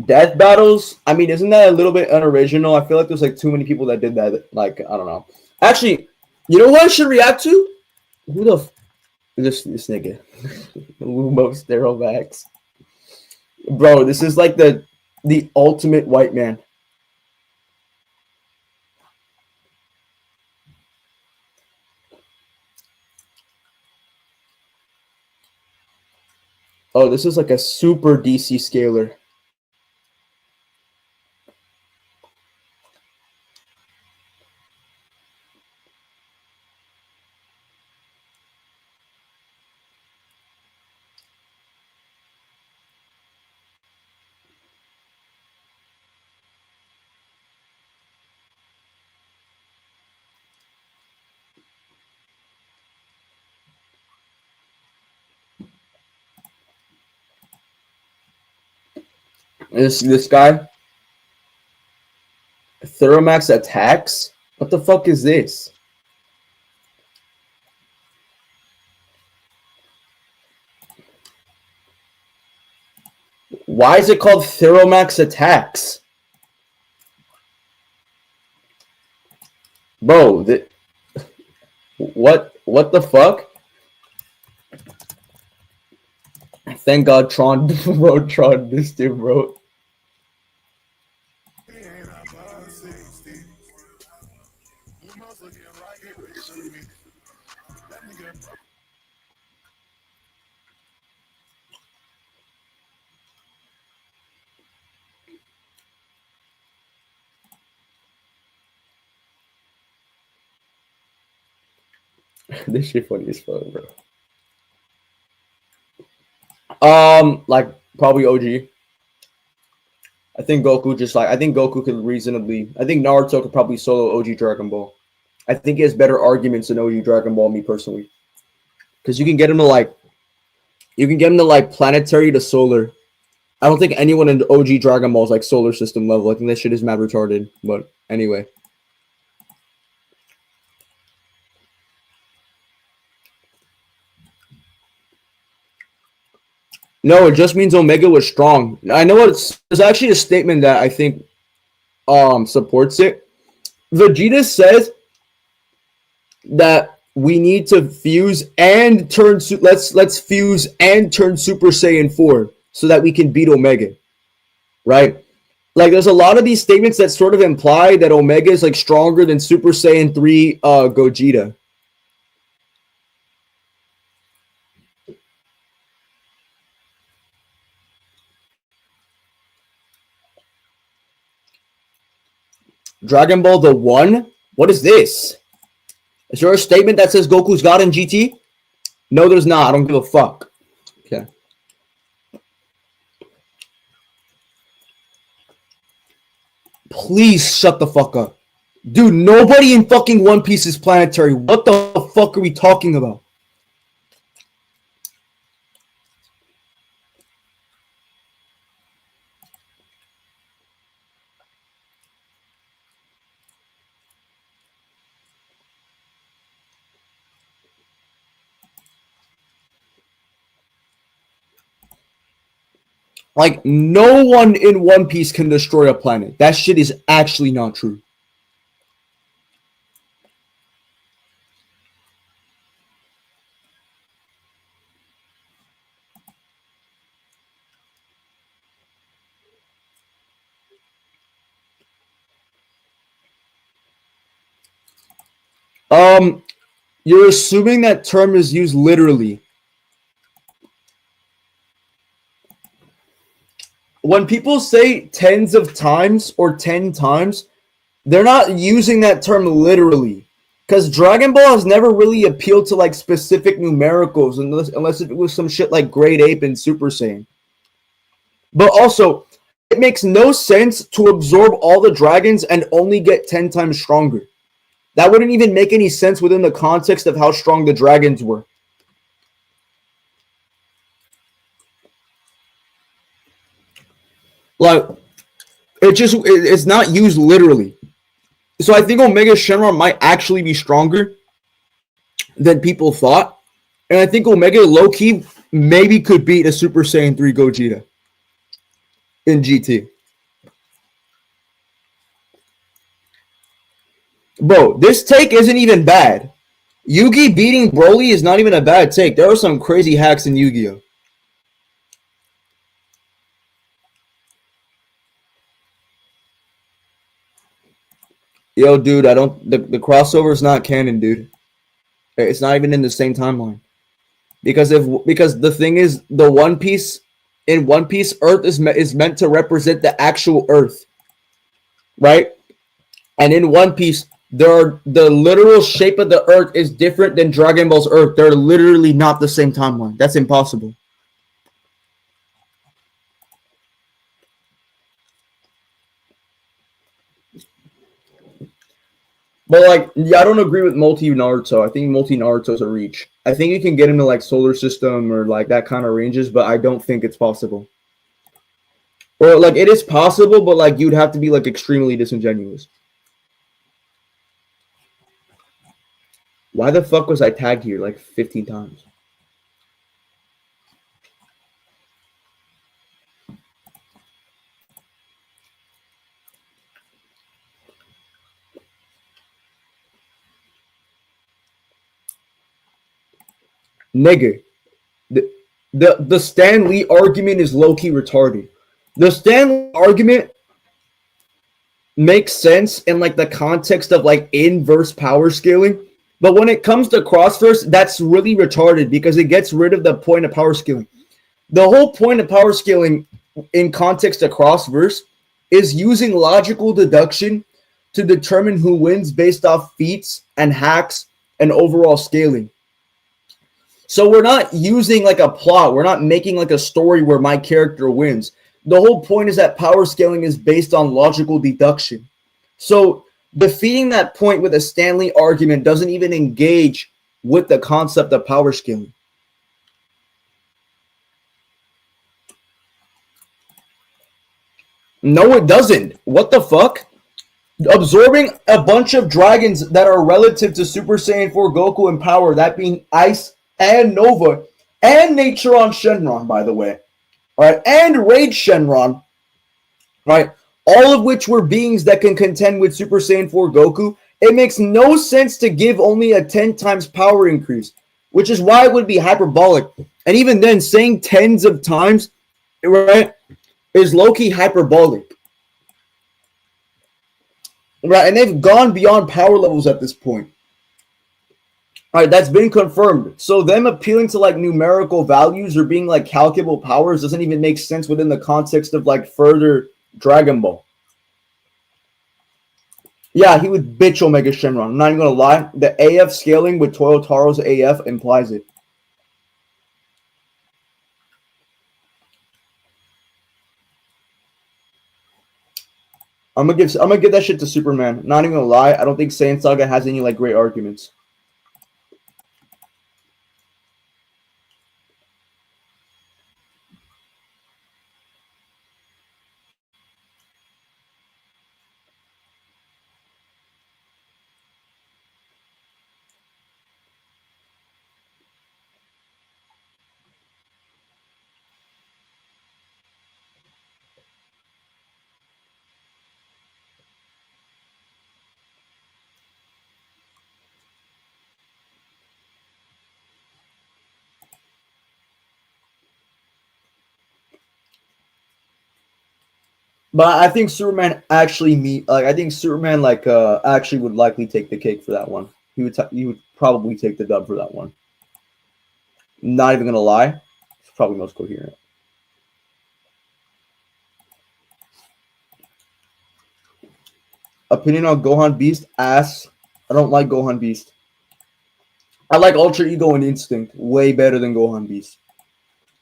Death battles? I mean, isn't that a little bit unoriginal? I feel like there's like too many people that did that. Like, I don't know. Actually, you know what I should react to? Who the this nigga? Lumo Sterovax. Bro, this is like the ultimate white man. Oh, this is like a super DC scaler. This guy, Thermomax attacks. What the fuck is this? Why is it called Thermomax attacks? Bro, what the fuck? Thank God Tron bro, Tron missed him, bro. This shit funny as fuck, bro. Like probably OG. I think Goku could reasonably. I think Naruto could probably solo OG Dragon Ball. I think he has better arguments than OG Dragon Ball, me personally. Because you can get him to like planetary to solar. I don't think anyone in OG Dragon Ball is like solar system level. I think that shit is mad retarded. But anyway. No, it just means Omega was strong. I know there's actually a statement that I think supports it. Vegeta says that we need to fuse and turn let's fuse and turn Super Saiyan 4 so that we can beat Omega. Right? Like, there's a lot of these statements that sort of imply that Omega is like stronger than Super Saiyan 3 Gogeta. Dragon Ball the One? What is this? Is there a statement that says Goku's God in GT? No, there's not. I don't give a fuck. Okay. Please shut the fuck up. Dude, nobody in fucking One Piece is planetary. What the fuck are we talking about? Like, no one in One Piece can destroy a planet. That shit is actually not true. You're assuming that term is used literally. When people say tens of times or 10 times, they're not using that term literally. Because Dragon Ball has never really appealed to like specific numericals unless it was some shit like Great Ape and Super Saiyan. But also, it makes no sense to absorb all the dragons and only get 10 times stronger. That wouldn't even make any sense within the context of how strong the dragons were. Like, it's not used literally. So I think Omega Shenron might actually be stronger than people thought. And I think Omega low-key maybe could beat a Super Saiyan 3 Gogeta in GT. Bro, this take isn't even bad. Yugi beating Broly is not even a bad take. There are some crazy hacks in Yu-Gi-Oh! Yo, dude, the crossover is not canon, dude. It's not even in the same timeline. Because the thing is, the One Piece, in One Piece, Earth is meant to represent the actual Earth. Right? And in One Piece, the literal shape of the Earth is different than Dragon Ball's Earth. They're literally not the same timeline. That's impossible. But like, yeah, I don't agree with multi Naruto. I think multi Naruto's a reach. I think you can get into like solar system or like that kind of ranges, but I don't think it's possible. Or like it is possible, but like you'd have to be like extremely disingenuous. Why the fuck was I tagged here like 15 times? Nigga, the Stan Lee argument is low-key retarded. The Stan Lee argument makes sense in like the context of like inverse power scaling, but when it comes to crossverse, that's really retarded because it gets rid of the point of power scaling. The whole point of power scaling in context of crossverse is using logical deduction to determine who wins based off feats and hacks and overall scaling. So we're not using like a plot. We're not making like a story where my character wins. The whole point is that power scaling is based on logical deduction. So defeating that point with a Stan Lee argument doesn't even engage with the concept of power scaling. No, it doesn't. What the fuck? Absorbing a bunch of dragons that are relative to Super Saiyan 4 Goku in power, that being Ice and Nova, and Naturon Shenron, by the way. Alright, and Raid Shenron. Right? All of which were beings that can contend with Super Saiyan 4 Goku. It makes no sense to give only a 10 times power increase, which is why it would be hyperbolic. And even then, saying tens of times, right, is low-key hyperbolic. Right, and they've gone beyond power levels at this point. All right, that's been confirmed. So them appealing to like numerical values or being like calculable powers doesn't even make sense within the context of like further Dragon Ball. Yeah, he would bitch Omega Shenron. I'm not even gonna lie. The AF scaling with Toyotaro's AF implies it. I'm gonna give that shit to Superman. Not even gonna lie. I don't think Saiyan Saga has any like great arguments. But I think Superman actually I think Superman actually would likely take the cake for that one. He would probably take the dub for that one. Not even gonna lie, it's probably most coherent. Opinion on Gohan Beast? Ass. I don't like Gohan Beast. I like Ultra Ego and Instinct way better than Gohan Beast.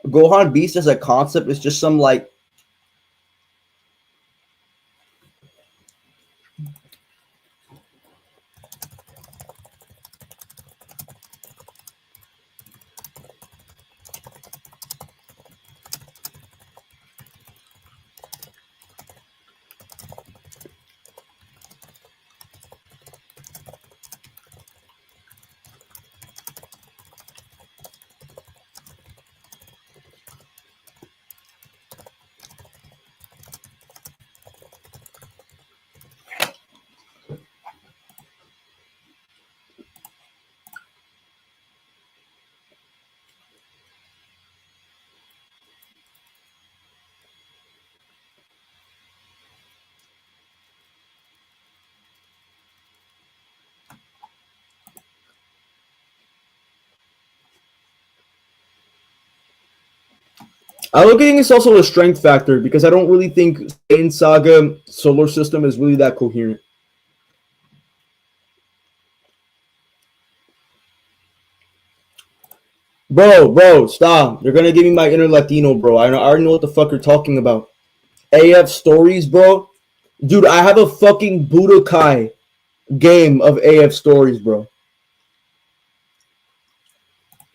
Gohan Beast as a concept is just some like I look at it's also a strength factor because I don't really think Saiyan Saga solar system is really that coherent. Bro, stop. You're gonna give me my inner Latino, bro. I already know what the fuck you're talking about. AF stories, bro. Dude, I have a fucking Budokai game of AF stories, bro.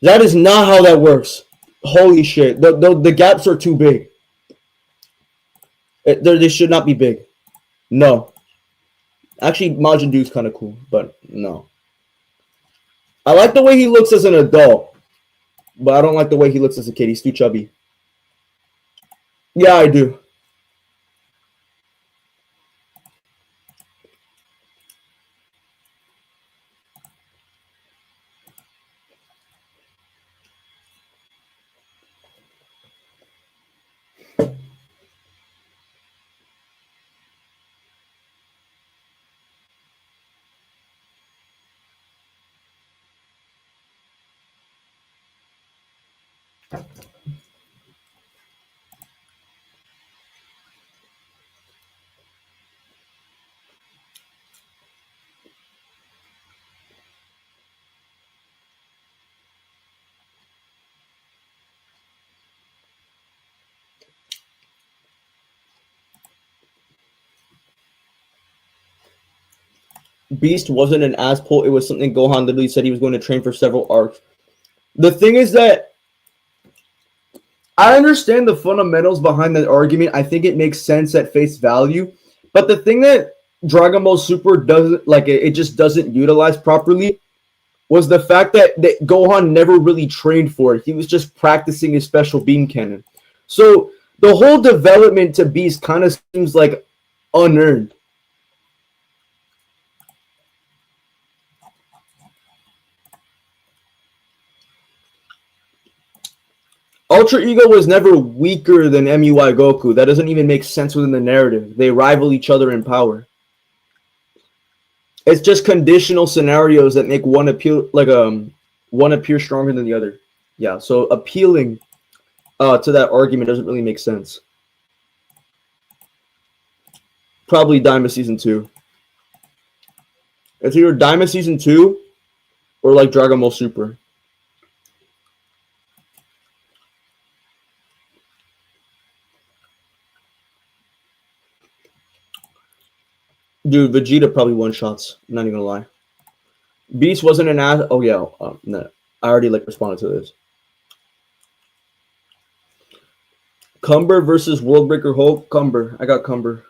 That is not how that works. Holy shit. The gaps are too big. They should not be big. No. Actually, Majin Buu's kind of cool, but no. I like the way he looks as an adult, but I don't like the way he looks as a kid. He's too chubby. Yeah, I do. Beast wasn't an ass pull. It was something Gohan literally said he was going to train for several arcs. The thing is that I understand the fundamentals behind that argument. I think it makes sense at face value. But the thing that Dragon Ball Super doesn't, it just doesn't utilize properly was the fact that Gohan never really trained for it. He was just practicing his special beam cannon. So the whole development to Beast kind of seems like unearned. Ultra Ego was never weaker than MUI Goku. That doesn't even make sense within the narrative. They rival each other in power. It's just conditional scenarios that make one appear stronger than the other. Yeah, so appealing to that argument doesn't really make sense. Probably Daima Season 2. It's either Daima Season 2 or like Dragon Ball Super. Dude, Vegeta probably one-shots. I'm not even gonna lie. Beast wasn't an ass. Oh, yeah. No. I already responded to this. Cumber versus Worldbreaker Hulk. Cumber. I got Cumber.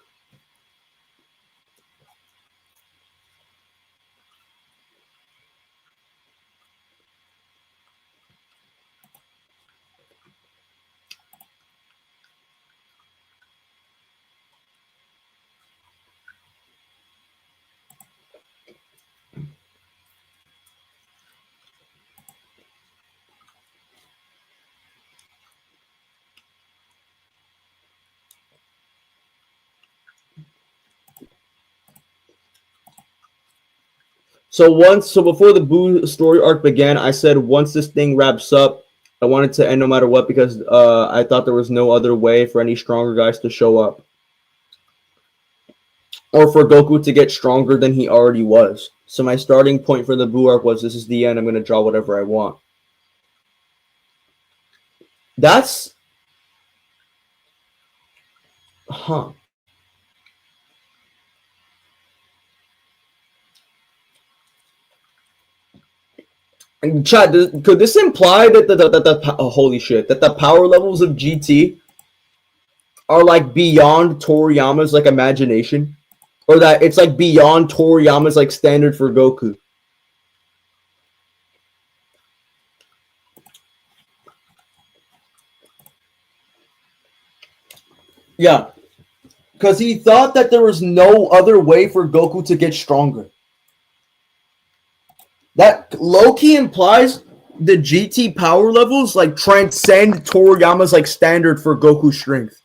So before the Boo story arc began, I said once this thing wraps up, I wanted to end no matter what because I thought there was no other way for any stronger guys to show up. Or for Goku to get stronger than he already was. So my starting point for the Boo arc was, this is the end, I'm going to draw whatever I want. That's... Huh. Chad, could this imply that oh, holy shit, that the power levels of GT are like beyond Toriyama's like imagination? Or that it's like beyond Toriyama's like standard for Goku? Yeah. Because he thought that there was no other way for Goku to get stronger. That low-key implies the GT power levels like transcend Toriyama's like standard for Goku strength.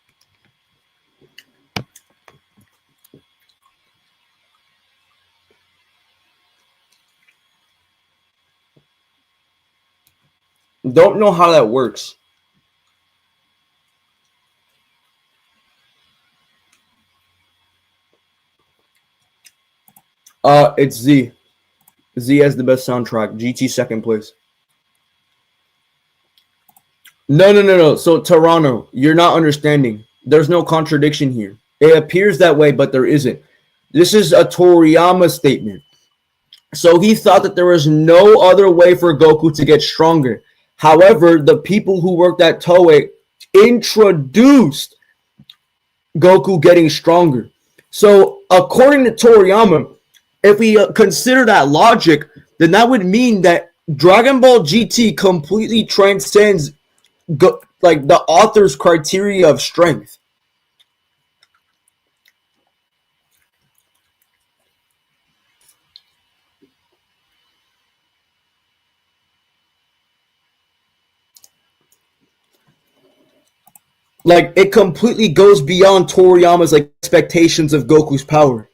Don't know how that works. It's Z. Z has the best soundtrack. GT second place. No. So, Toronto, you're not understanding. There's no contradiction here. It appears that way, but there isn't. This is a Toriyama statement. So he thought that there was no other way for Goku to get stronger. However, the people who worked at Toei introduced Goku getting stronger. So, according to Toriyama, if we consider that logic, then that would mean that Dragon Ball GT completely transcends like the author's criteria of strength. Like, it completely goes beyond Toriyama's like expectations of Goku's power.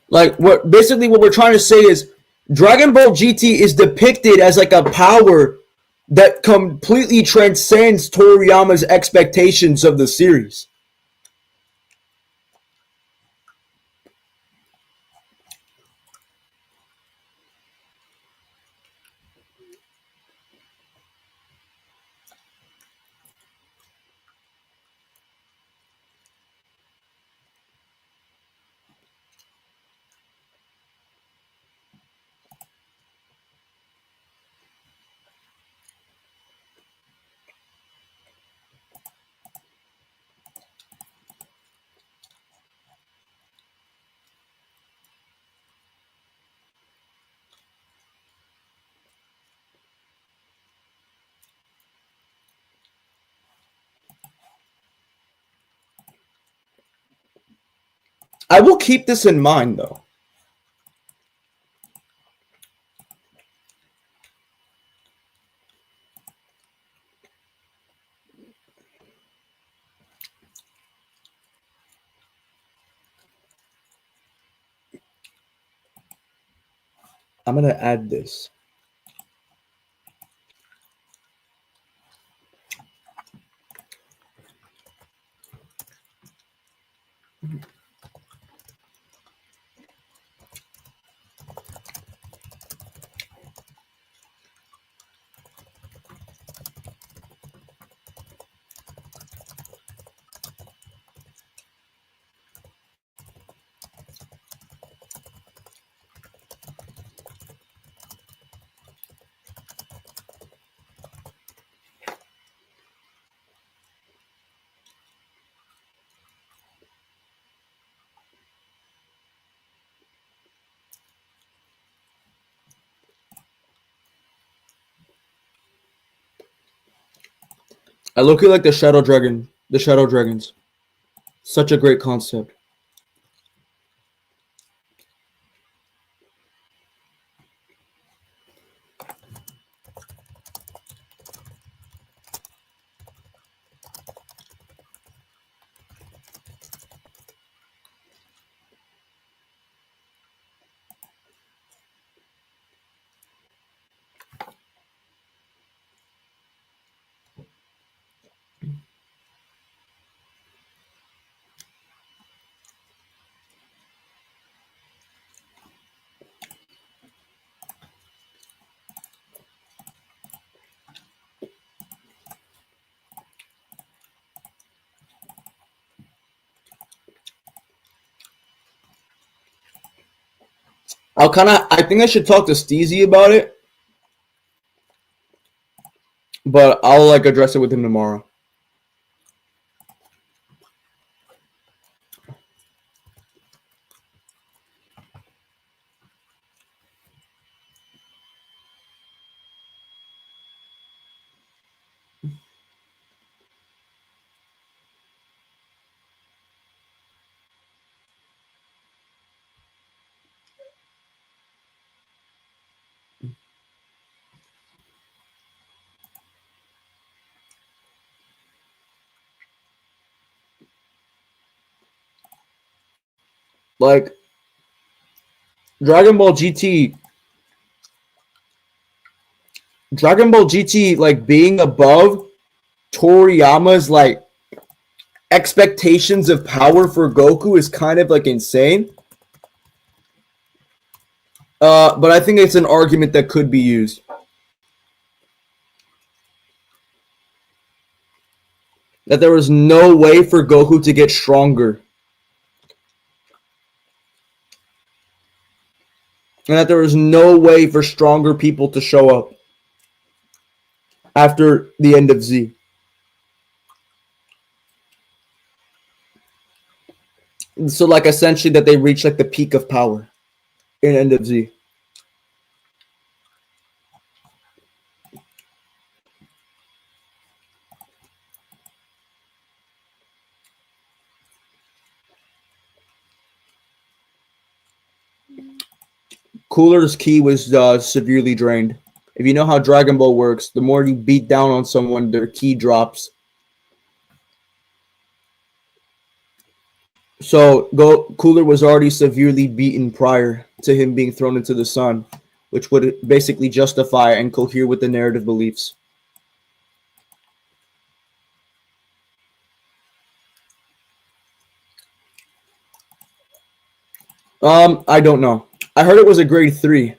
Like, what we're trying to say is Dragon Ball GT is depicted as like a power that completely transcends Toriyama's expectations of the series. I will keep this in mind, though. I'm gonna add this. I look at like the Shadow Dragon, the Shadow Dragons. Such a great concept. I think I should talk to Steezy about it, but I'll like address it with him tomorrow. Like Dragon Ball GT, like being above Toriyama's like expectations of power for Goku is kind of like insane. But I think it's an argument that could be used. That there was no way for Goku to get stronger. And that there was no way for stronger people to show up after the end of Z. So like essentially that they reached like the peak of power in end of Z. Cooler's ki was severely drained. If you know how Dragon Ball works, the more you beat down on someone, their ki drops. So Cooler was already severely beaten prior to him being thrown into the sun, which would basically justify and cohere with the narrative beliefs. I don't know. I heard it was a grade 3.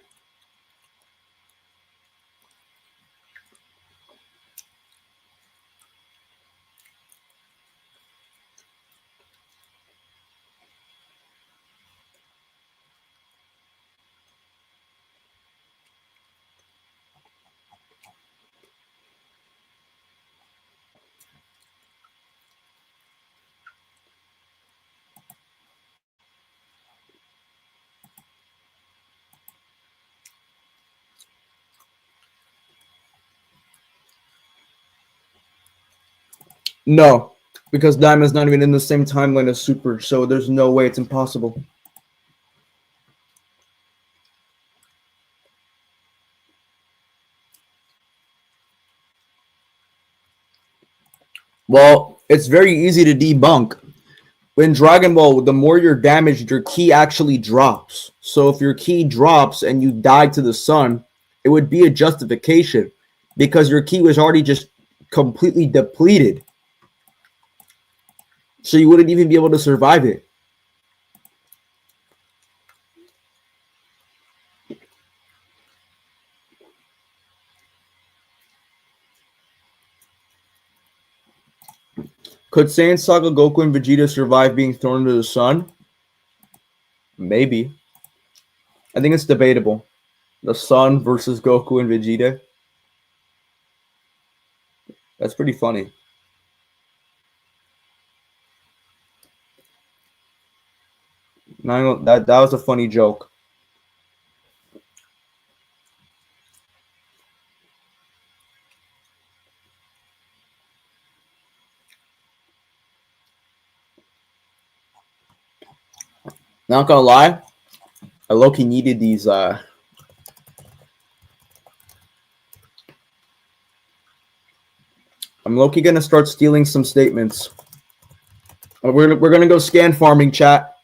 No, because Diamond's not even in the same timeline as Super, so there's no way it's impossible. Well, it's very easy to debunk. in Dragon Ball, the more you're damaged, your ki actually drops. So if your ki drops and you die to the sun, it would be a justification because your ki was already just completely depleted. So you wouldn't even be able to survive it. Could Saiyan Saga Goku and Vegeta survive being thrown into the sun? Maybe. I think it's debatable. The sun versus Goku and Vegeta. That's pretty funny. That was a funny joke. Not gonna lie, I low-key needed these I'm low-key gonna start stealing some statements. We're gonna go scan farming, chat.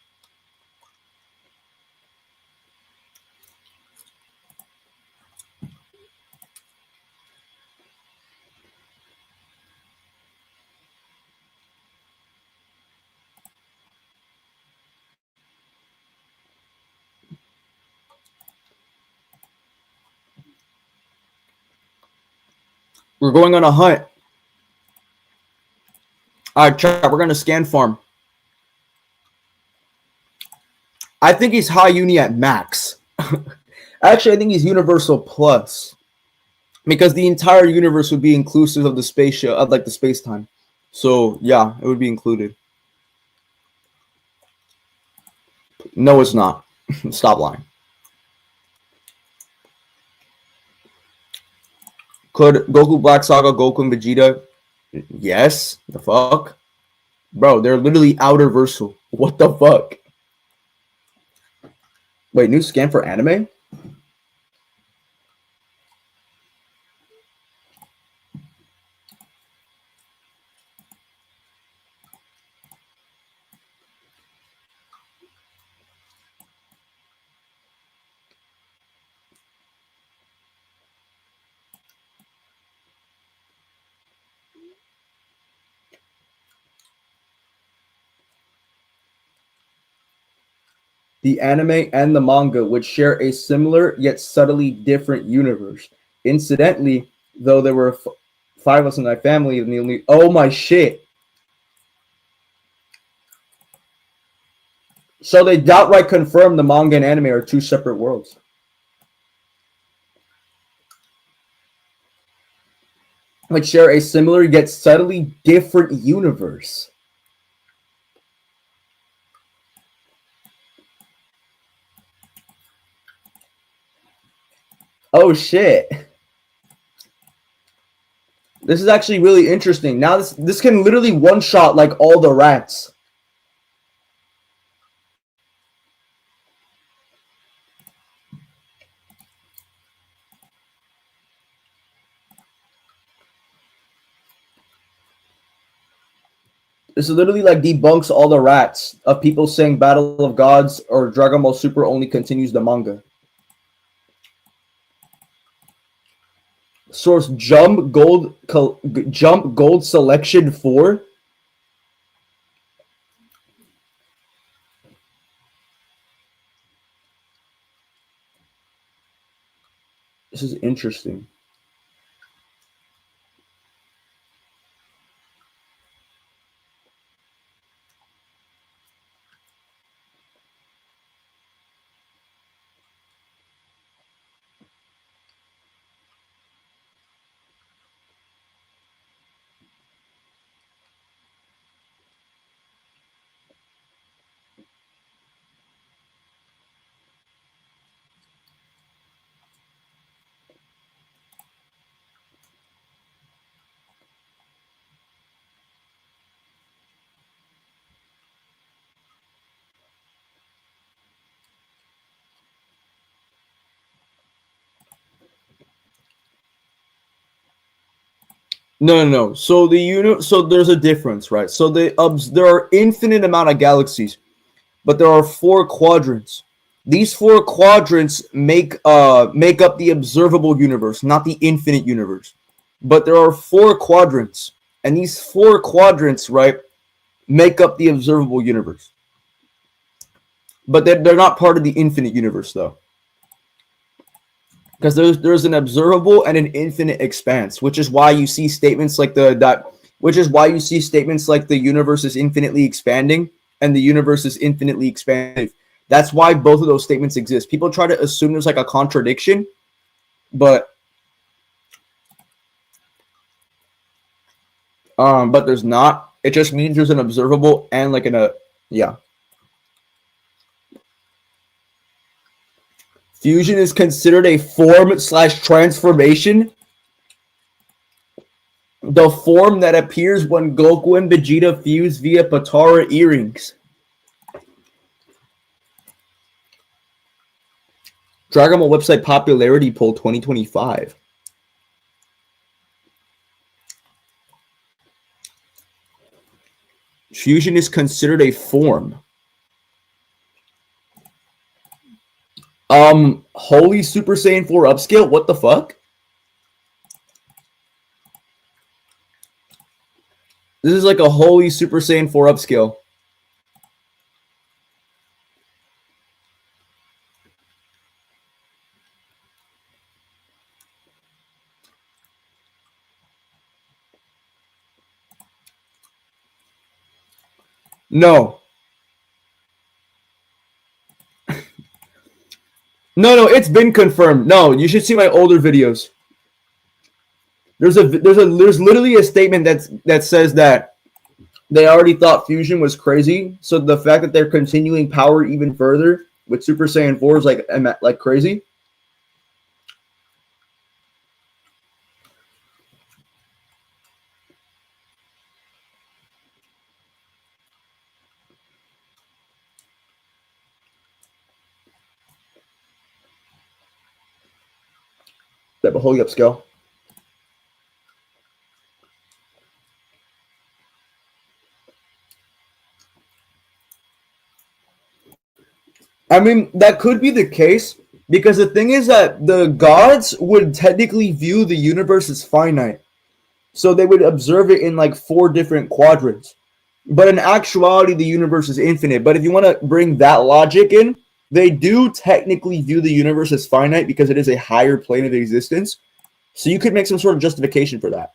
We're going on a hunt. Alright, chat, we're gonna scan farm. I think he's high uni at max. Actually, I think he's universal plus. Because the entire universe would be inclusive of the spaceship, of like the space-time. So yeah, it would be included. No, it's not. Stop lying. Could Goku Black Saga, Goku and Vegeta? Yes. The fuck? Bro, they're literally outer-versal. What the fuck? Wait, new scan for anime? The anime and the manga would share a similar yet subtly different universe. Incidentally, though there were 5 of us in my family, and the only oh my shit. So they outright confirm the manga and anime are 2 separate worlds. Would share a similar yet subtly different universe. Oh shit. This is actually really interesting. Now this can literally one-shot like all the rats. This literally like debunks all the rats of people saying Battle of Gods or Dragon Ball Super only continues the manga. Source Jump Gold Selection 4. This is interesting. No. So so there's a difference, right? So there are infinite amount of galaxies, but there are 4 quadrants. These 4 quadrants make up the observable universe, not the infinite universe. But there are 4 quadrants, and these 4 quadrants, right, make up the observable universe. But they're not part of the infinite universe, though. Because there's an observable and an infinite expanse, which is why you see statements like which is why you see statements like the universe is infinitely expanding and the universe is infinitely expansive. That's why both of those statements exist. People try to assume there's like a contradiction, but there's not. It just means there's an observable and like yeah. Fusion is considered a form/transformation. The form that appears when Goku and Vegeta fuse via Potara earrings. Dragon Ball website popularity poll 2025. Fusion is considered a form. Holy Super Saiyan 4 upscale? What the fuck? This is like a Holy Super Saiyan 4 upscale. No. No, it's been confirmed. No, you should see my older videos. There's literally a statement that says that they already thought fusion was crazy. So the fact that they're continuing power even further with Super Saiyan 4 is like crazy. That holy upscale. I mean, that could be the case because the thing is that the gods would technically view the universe as finite. So they would observe it in like 4 different quadrants. But in actuality, the universe is infinite. But if you want to bring that logic in, they do technically view the universe as finite because it is a higher plane of existence. So you could make some sort of justification for that.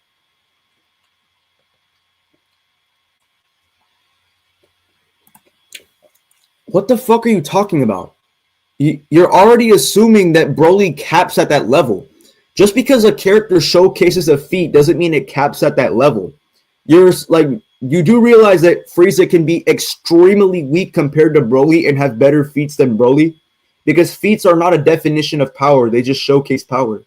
What the fuck are you talking about? You're already assuming that Broly caps at that level. Just because a character showcases a feat doesn't mean it caps at that level. You do realize that Frieza can be extremely weak compared to Broly and have better feats than Broly? Because feats are not a definition of power, they just showcase power.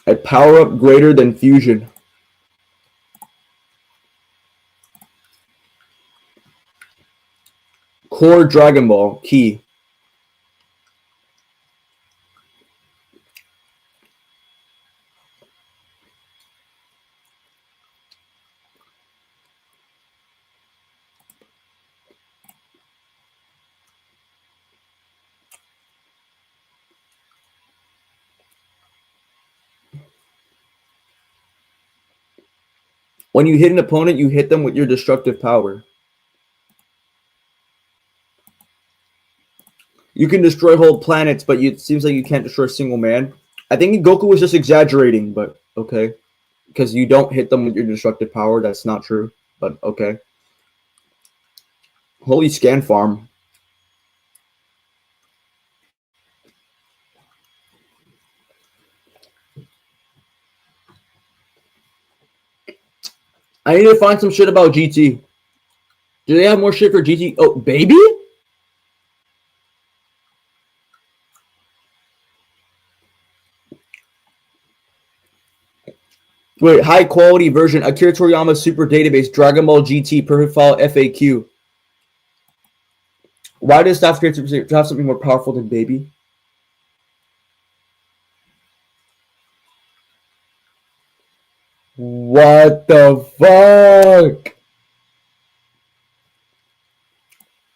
A power-up greater than fusion. Core Dragon Ball, key. When you hit an opponent, you hit them with your destructive power. You can destroy whole planets, but it seems like you can't destroy a single man. I think Goku was just exaggerating, but okay. Because you don't hit them with your destructive power. That's not true, but okay. Holy Scan Farm. I need to find some shit about GT. Do they have more shit for GT? Oh, baby? Wait, high quality version. Akira Toriyama Super Database. Dragon Ball GT. Perfect File FAQ. Why does staff create to have something more powerful than Baby? What the fuck?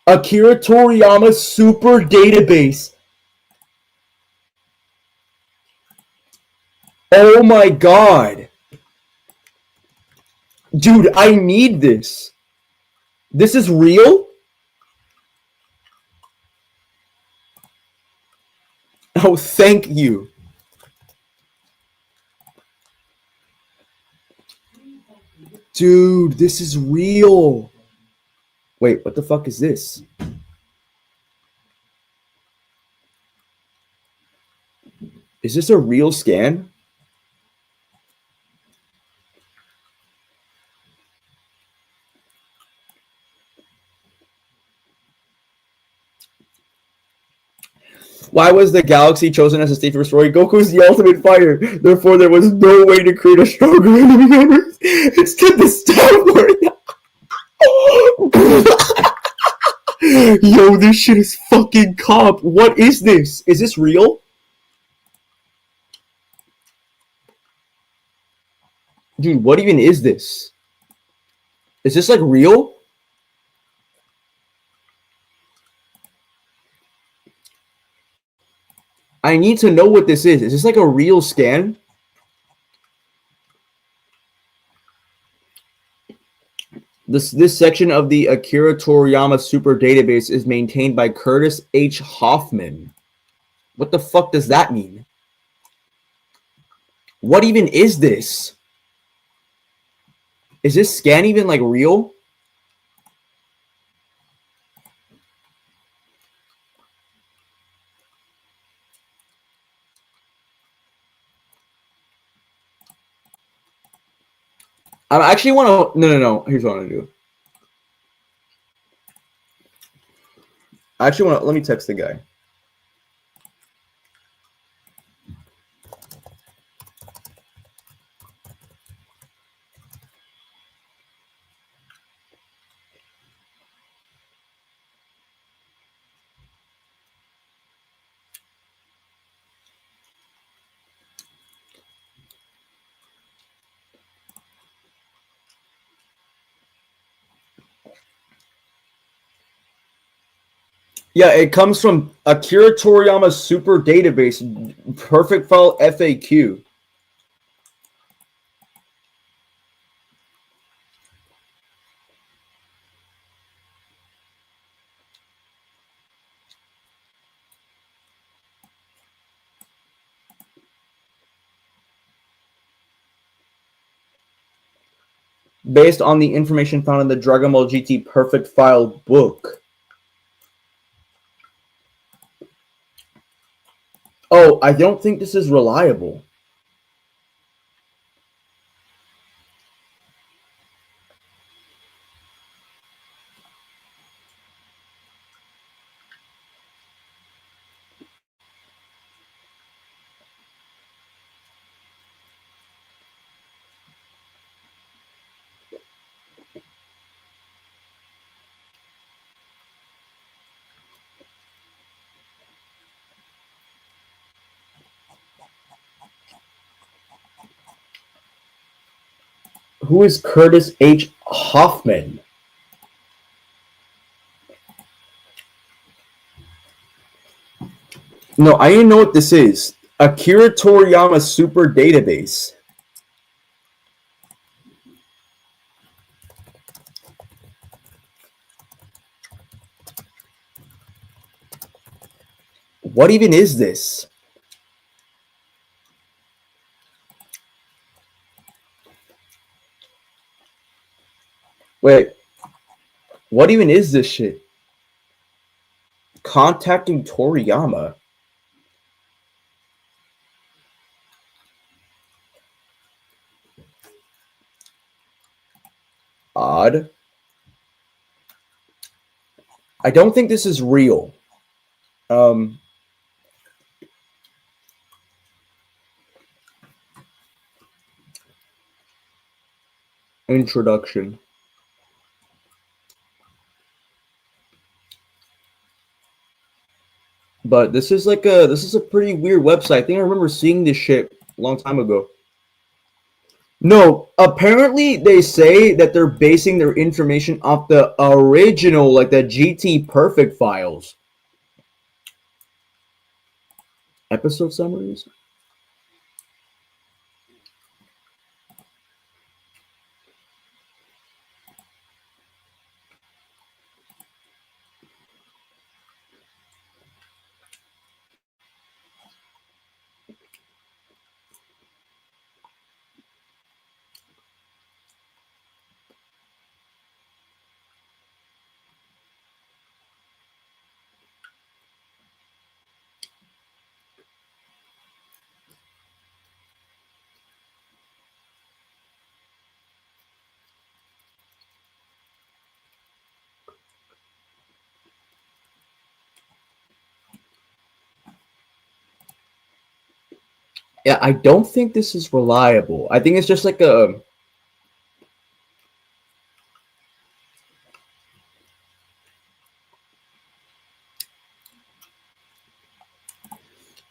Akira Toriyama Super Database. Oh my god. Dude, I need this. This is real? Oh, thank you. Dude, this is real. Wait, what the fuck is this? Is this a real scan? Why was the galaxy chosen as a state for the story? Goku is the ultimate fighter. Therefore, there was no way to create a stronger enemy on Earth. Instead, the Star Wars. Yo, this shit is fucking cop. What is this? Is this real? Dude, what even is this? Is this like real? I need to know what this is. Is this like a real scan? This section of the Akira Toriyama Super Database is maintained by Curtis H. Hoffman. What the fuck does that mean? What even is this? Is this scan even like real? I actually want to... No. Here's what I want to do. I actually want to... Let me text the guy. Yeah, it comes from Akira Toriyama Super Database, Perfect File FAQ. Based on the information found in the Dragon Ball GT Perfect File book. Oh, I don't think this is reliable. Who is Curtis H. Hoffman? No, I didn't know what this is. Akira Toriyama Super Database. What even is this? Wait, what even is this shit? Contacting Toriyama. Odd. I don't think this is real. Introduction. But this is a pretty weird website. I think I remember seeing this shit a long time ago. No, apparently they say that they're basing their information off the original, like the GT Perfect files. Episode summaries? Yeah, I don't think this is reliable. I think it's just like a...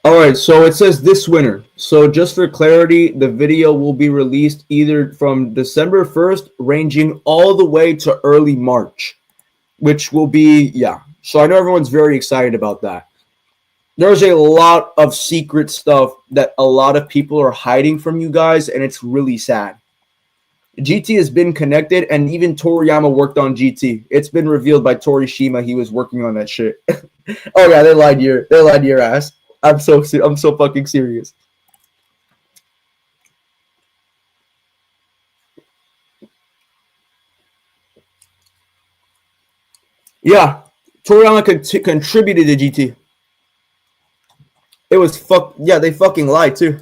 Alright, so it says this winter. So just for clarity, the video will be released either from December 1st, ranging all the way to early March. Which will be, yeah. So I know everyone's very excited about that. There's a lot of secret stuff that a lot of people are hiding from you guys, and it's really sad. GT has been connected, and even Toriyama worked on GT. It's been revealed by Torishima he was working on that shit. Oh yeah, they lied to your ass. I'm so fucking serious. Yeah, Toriyama contributed to GT. It was yeah, they fucking lied too.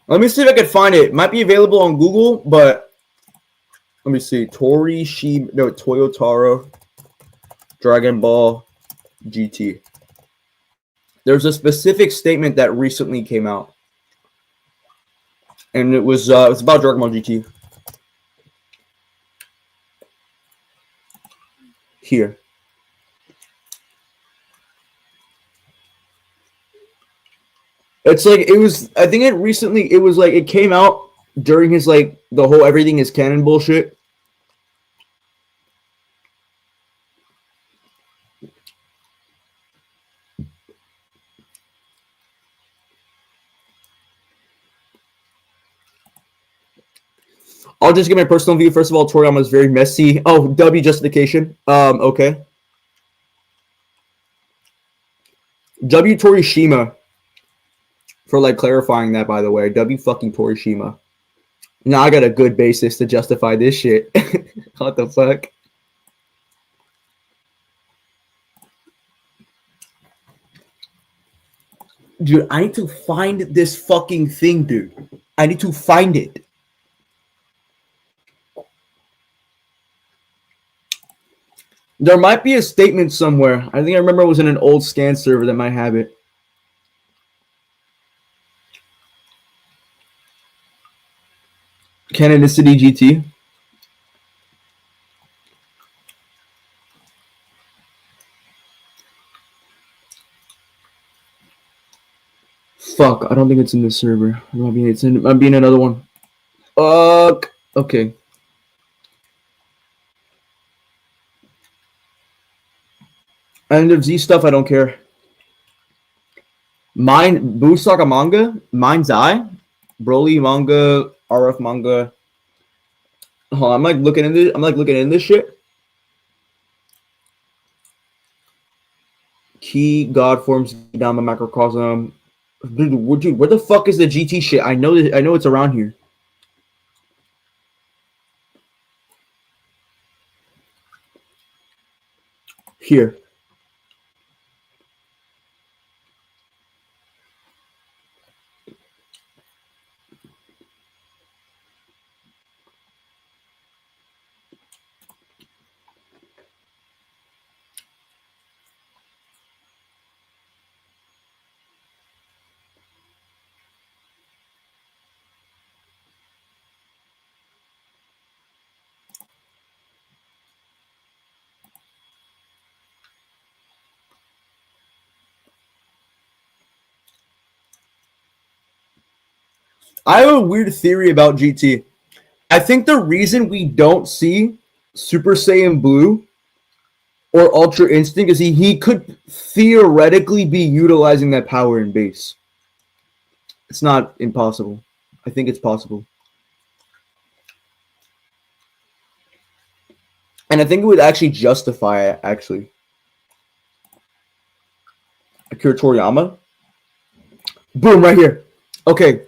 Let me see if I can find it. It might be available on Google, but let me see. Toyotaro Dragon Ball GT. There's a specific statement that recently came out, and it's about Dragon Ball GT. Here. It's like it was. I think it recently. It was like it came out during his like the whole everything is canon bullshit. I'll just give my personal view. First of all, Toriyama is very messy. Oh, W justification. Okay. W Torishima. For like clarifying that, by the way, W fucking Torishima. Now I got a good basis to justify this shit. What the fuck? Dude, I need to find this fucking thing, dude. I need to find it. There might be a statement somewhere. I think I remember it was in an old scan server that might have it. Canonicity GT. Fuck, I don't think it's in this server. It might be in another one. Fuck. Okay. End of Z stuff, I don't care. Mine, Busaka manga, Mind's Eye, Broly manga, RF manga. Hold on, I'm like looking in this shit. Key, God forms, Dama macrocosm. Dude, where the fuck is the GT shit? I know it's around here. Here. I have a weird theory about GT. I think the reason we don't see Super Saiyan Blue or Ultra Instinct is he could theoretically be utilizing that power in base. It's not impossible. I think it's possible. And I think it would actually justify it, actually. Akira Toriyama. Boom, right here. Okay.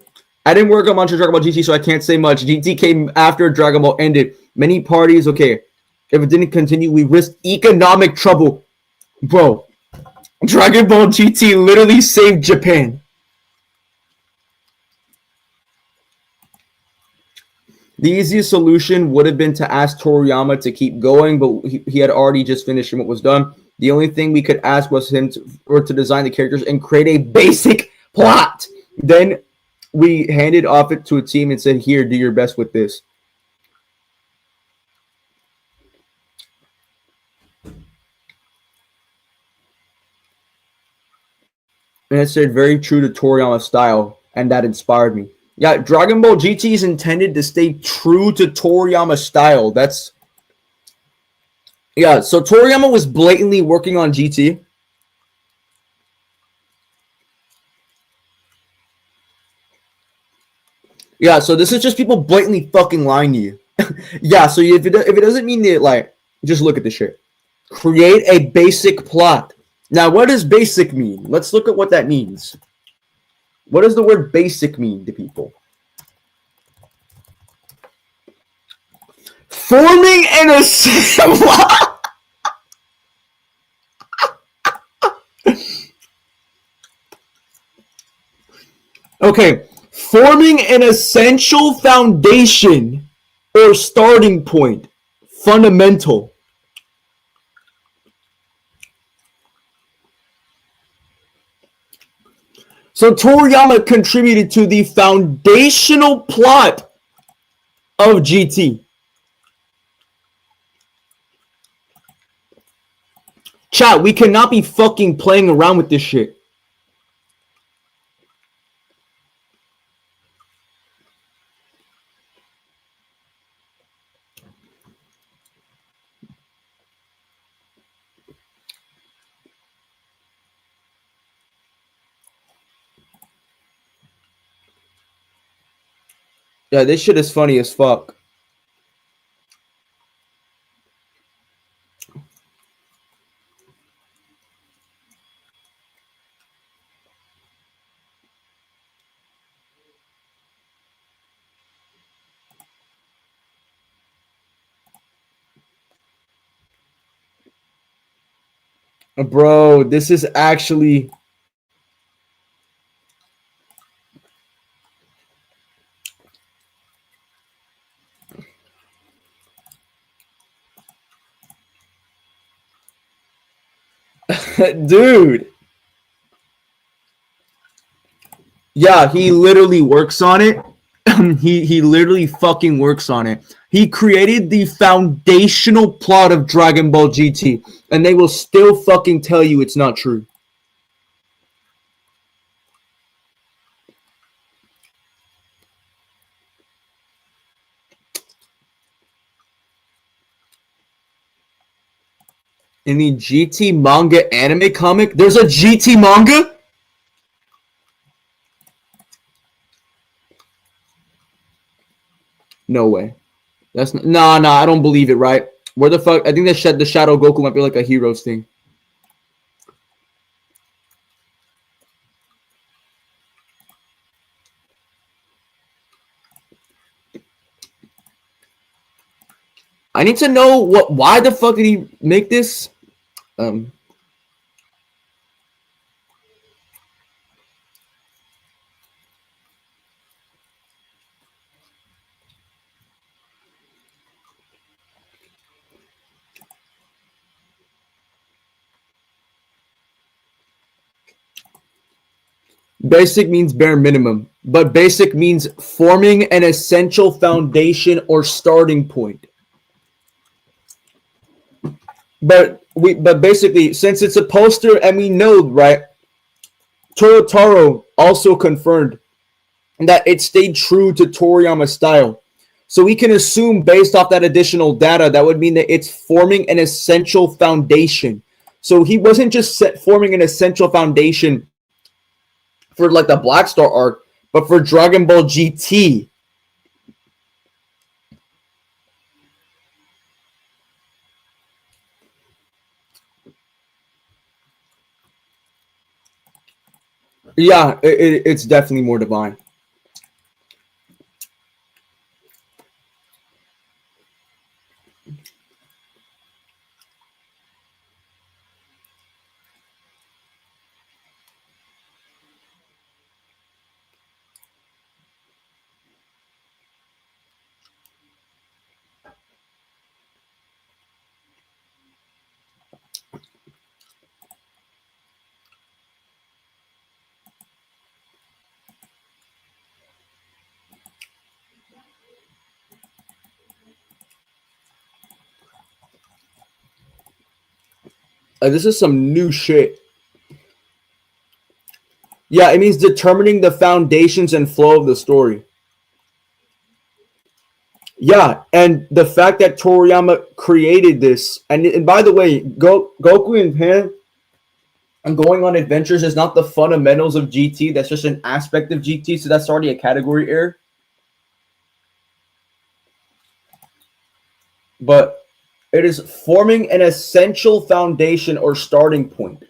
I didn't work on Monster Dragon Ball GT, so I can't say much. GT came after Dragon Ball ended. Many parties, okay. If it didn't continue, we risked economic trouble. Bro, Dragon Ball GT literally saved Japan. The easiest solution would have been to ask Toriyama to keep going, but he had already just finished what was done. The only thing we could ask was him to design the characters and create a basic plot. Then we handed off it to a team and said, here, do your best with this. And it stayed very true to Toriyama's style, and that inspired me. Yeah, Dragon Ball GT is intended to stay true to Toriyama's style. That's... Yeah, so Toriyama was blatantly working on GT. Yeah, so this is just people blatantly fucking lying to you. Yeah, so if it doesn't mean that, like, just look at this shit. Create a basic plot. Now, what does basic mean? Let's look at what that means. What does the word basic mean to people? Forming an essential... Okay. Forming an essential foundation or starting point. Fundamental. So Toriyama contributed to the foundational plot of GT. Chat, we cannot be fucking playing around with this shit. Yeah, this shit is funny as fuck. Bro, this is actually... Dude. Yeah, he literally works on it. he literally fucking works on it. He created the foundational plot of Dragon Ball GT, and they will still fucking tell you it's not true. In the GT manga anime comic, there's a GT manga? No way. That's not, nah, I don't believe it, right? Where the fuck? I think the Shadow Goku might be like a Heroes thing. I need to know why the fuck did he make this? Basic means bare minimum, but basic means forming an essential foundation or starting point. But basically, since it's a poster and we know, right? Toro also confirmed that it stayed true to Toriyama's style. So we can assume based off that additional data, that would mean that it's forming an essential foundation. So he wasn't just forming an essential foundation for like the Black Star arc, but for Dragon Ball GT. Yeah, it's definitely more divine. This is some new shit. Yeah, it means determining the foundations and flow of the story. Yeah, and the fact that Toriyama created this, and by the way, Goku and Pan and going on adventures is not the fundamentals of GT. That's just an aspect of GT, so that's already a category error. But it is forming an essential foundation or starting point.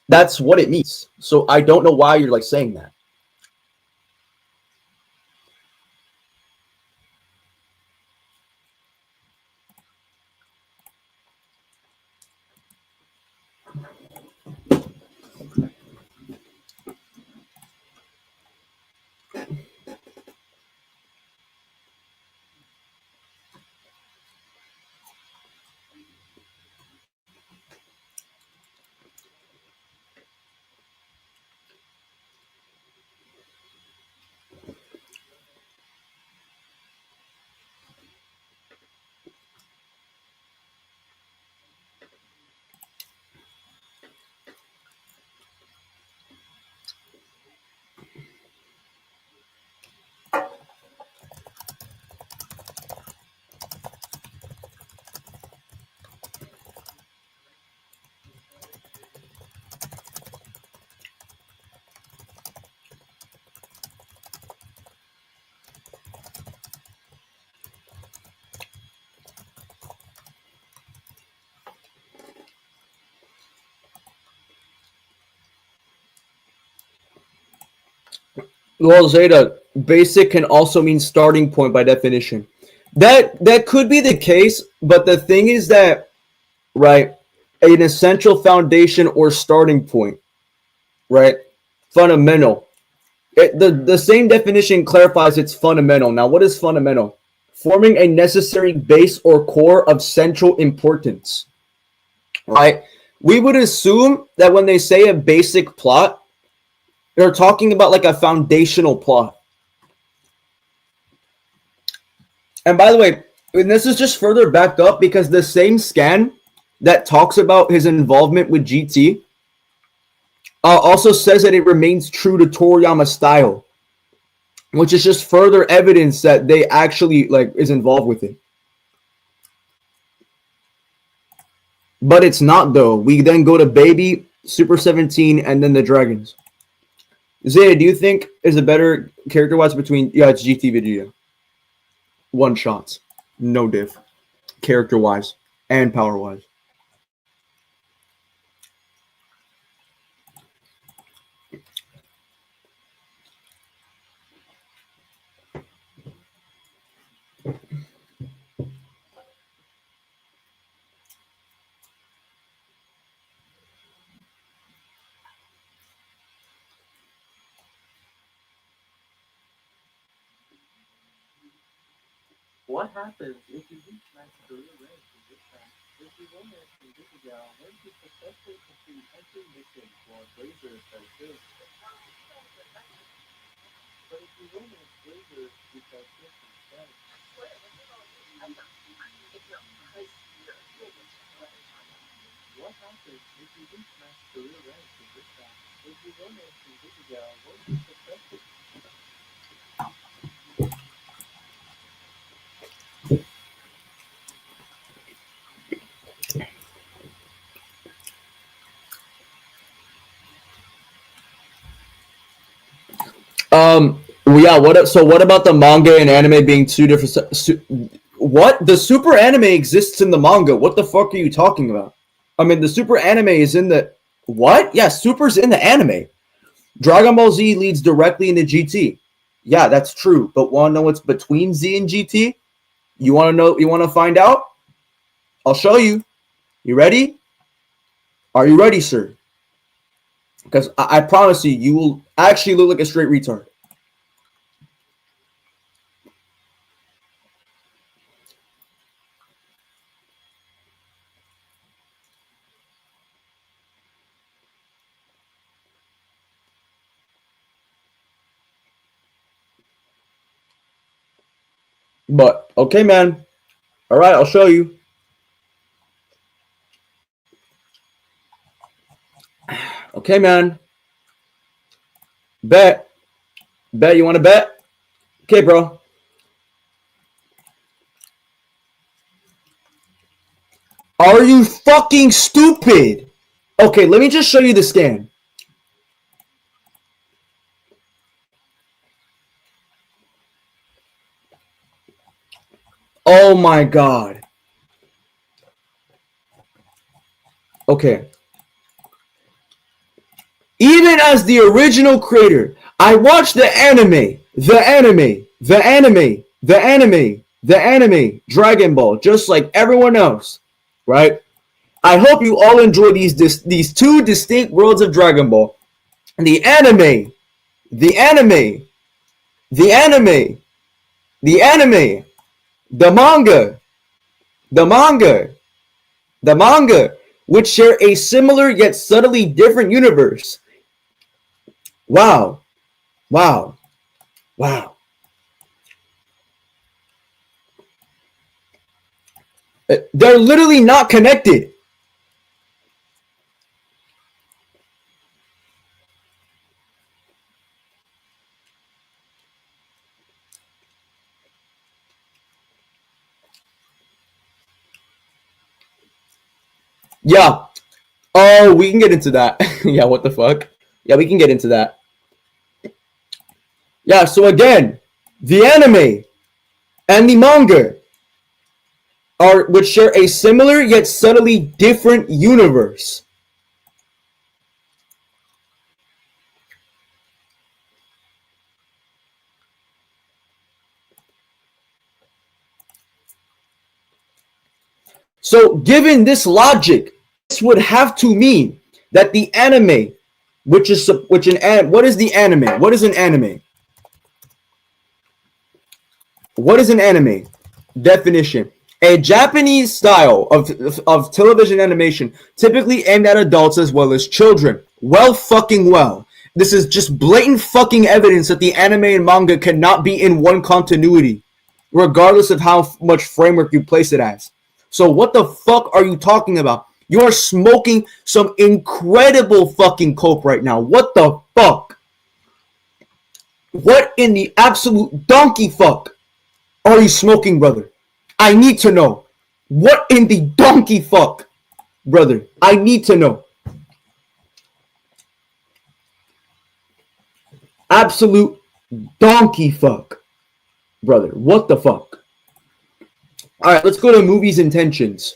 That's what it means. So I don't know why you're like saying that. Well, Zeta, basic can also mean starting point by definition. That could be the case, but the thing is that, right, an essential foundation or starting point, right, fundamental. The same definition clarifies it's fundamental. Now, what is fundamental? Forming a necessary base or core of central importance, right? We would assume that when they say a basic plot, they're talking about like a foundational plot. And by the way, and this is just further backed up because the same scan that talks about his involvement with GT also says that it remains true to Toriyama's style, which is just further evidence that they actually like is involved with it. But it's not though. We then go to Baby, Super 17, and then the Dragons. Zeta, do you think is a better character-wise between it's GT Vegeta? One shots. No diff. Character-wise and power-wise. What happens if you reach max career rank in this match? If you romance in this gal, when you successfully complete every mission for Blazer Tycoon. But if you romance Blazer because this is done. What happens If you reach max career rank in this round, you'll be romancing Baby Gal once you're successful. Yeah. What about the manga and anime being two different? What? The super anime exists in the manga. What the fuck are you talking about? I mean, the super anime is in the what? Yeah, Super's in the anime. Dragon Ball Z leads directly into GT. Yeah, that's true. But want to know what's between Z and GT? You want to know? You want to find out? I'll show you. You ready? Are you ready, sir? Because I promise you, you will actually look like a straight retard. But, okay, man. All right, I'll show you. Okay, man. Bet. Bet, you want to bet? Okay, bro. Are you fucking stupid? Okay, let me just show you the scan. Oh my god. Okay. Even as the original creator, I watched the anime, Dragon Ball, just like everyone else, right? I hope you all enjoy these two distinct worlds of Dragon Ball. The anime, the manga, which share a similar yet subtly different universe. Wow. They're literally not connected. Yeah. Oh, we can get into that. Yeah, what the fuck? Yeah, we can get into that. Yeah, so again, the anime and the manga which share a similar yet subtly different universe. So, given this logic, this would have to mean that the anime, what is the anime? What is an anime? What is an anime? Definition: a Japanese style of television animation, typically aimed at adults as well as children. Well fucking well. This is just blatant fucking evidence that the anime and manga cannot be in one continuity, regardless of how much framework you place it as. So what the fuck are you talking about? You are smoking some incredible fucking coke right now. What the fuck? What in the absolute donkey fuck are you smoking, brother? I need to know. What in the donkey fuck, brother? I need to know. Absolute donkey fuck, brother. What the fuck? All right, let's go to movies' intentions.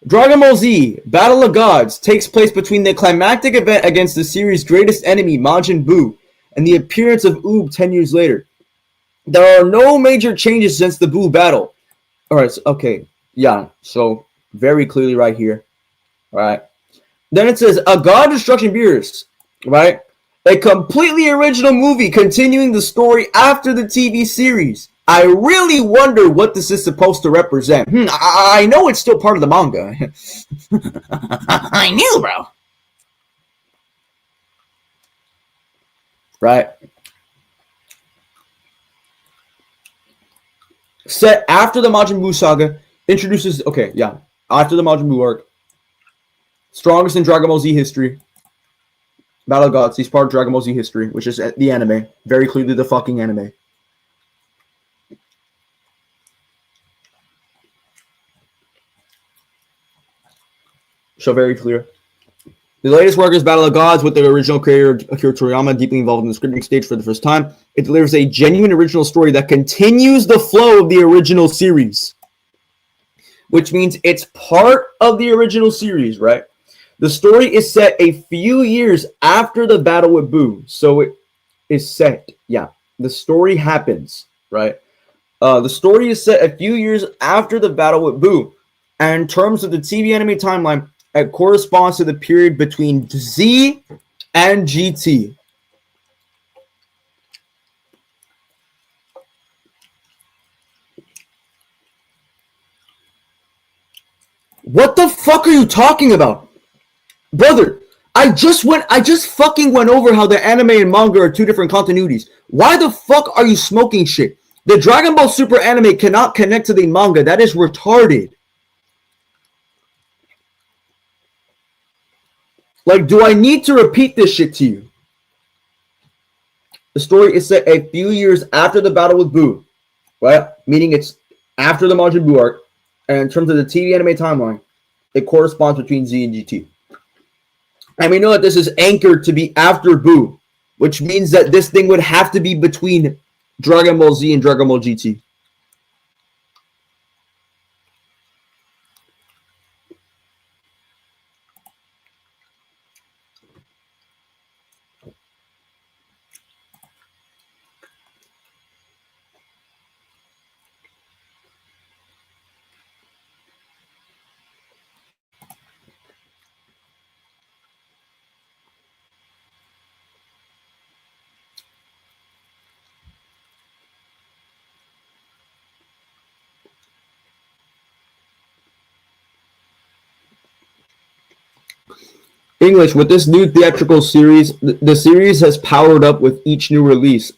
Dragon Ball Z, Battle of Gods, takes place between the climactic event against the series' greatest enemy, Majin Buu, and the appearance of Oob 10 years later. There are no major changes since the Buu battle. Alright, okay. Yeah, so very clearly right here. Alright. Then it says, A God Destruction Beerus. Right? A completely original movie continuing the story after the TV series. I really wonder what this is supposed to represent. I know it's still part of the manga. I knew, bro. Right? Set after the Majin Buu saga, introduces, after the Majin Buu arc, strongest in Dragon Ball Z history, Battle of Gods, he's part of Dragon Ball Z history, which is the anime, very clearly the fucking anime. So very clear. The latest work is Battle of Gods, with the original creator Akira Toriyama deeply involved in the scripting stage for the first time. It delivers a genuine original story that continues the flow of the original series, which means it's part of the original series, right? The story is set a few years after the battle with Buu, so it is set. Yeah, the story happens, right? The story is set a few years after the battle with Buu, and in terms of the TV anime timeline, it corresponds to the period between Z and GT. What the fuck are you talking about? Brother, I just fucking went over how the anime and manga are two different continuities. Why the fuck are you smoking shit? The Dragon Ball Super anime cannot connect to the manga. That is retarded. Like, do I need to repeat this shit to you? The story is set a few years after the battle with Buu, right? Meaning it's after the Majin Buu arc. And in terms of the TV anime timeline, it corresponds between Z and GT. And we know that this is anchored to be after Buu, which means that this thing would have to be between Dragon Ball Z and Dragon Ball GT. English, with this new theatrical series, the series has powered up with each new release.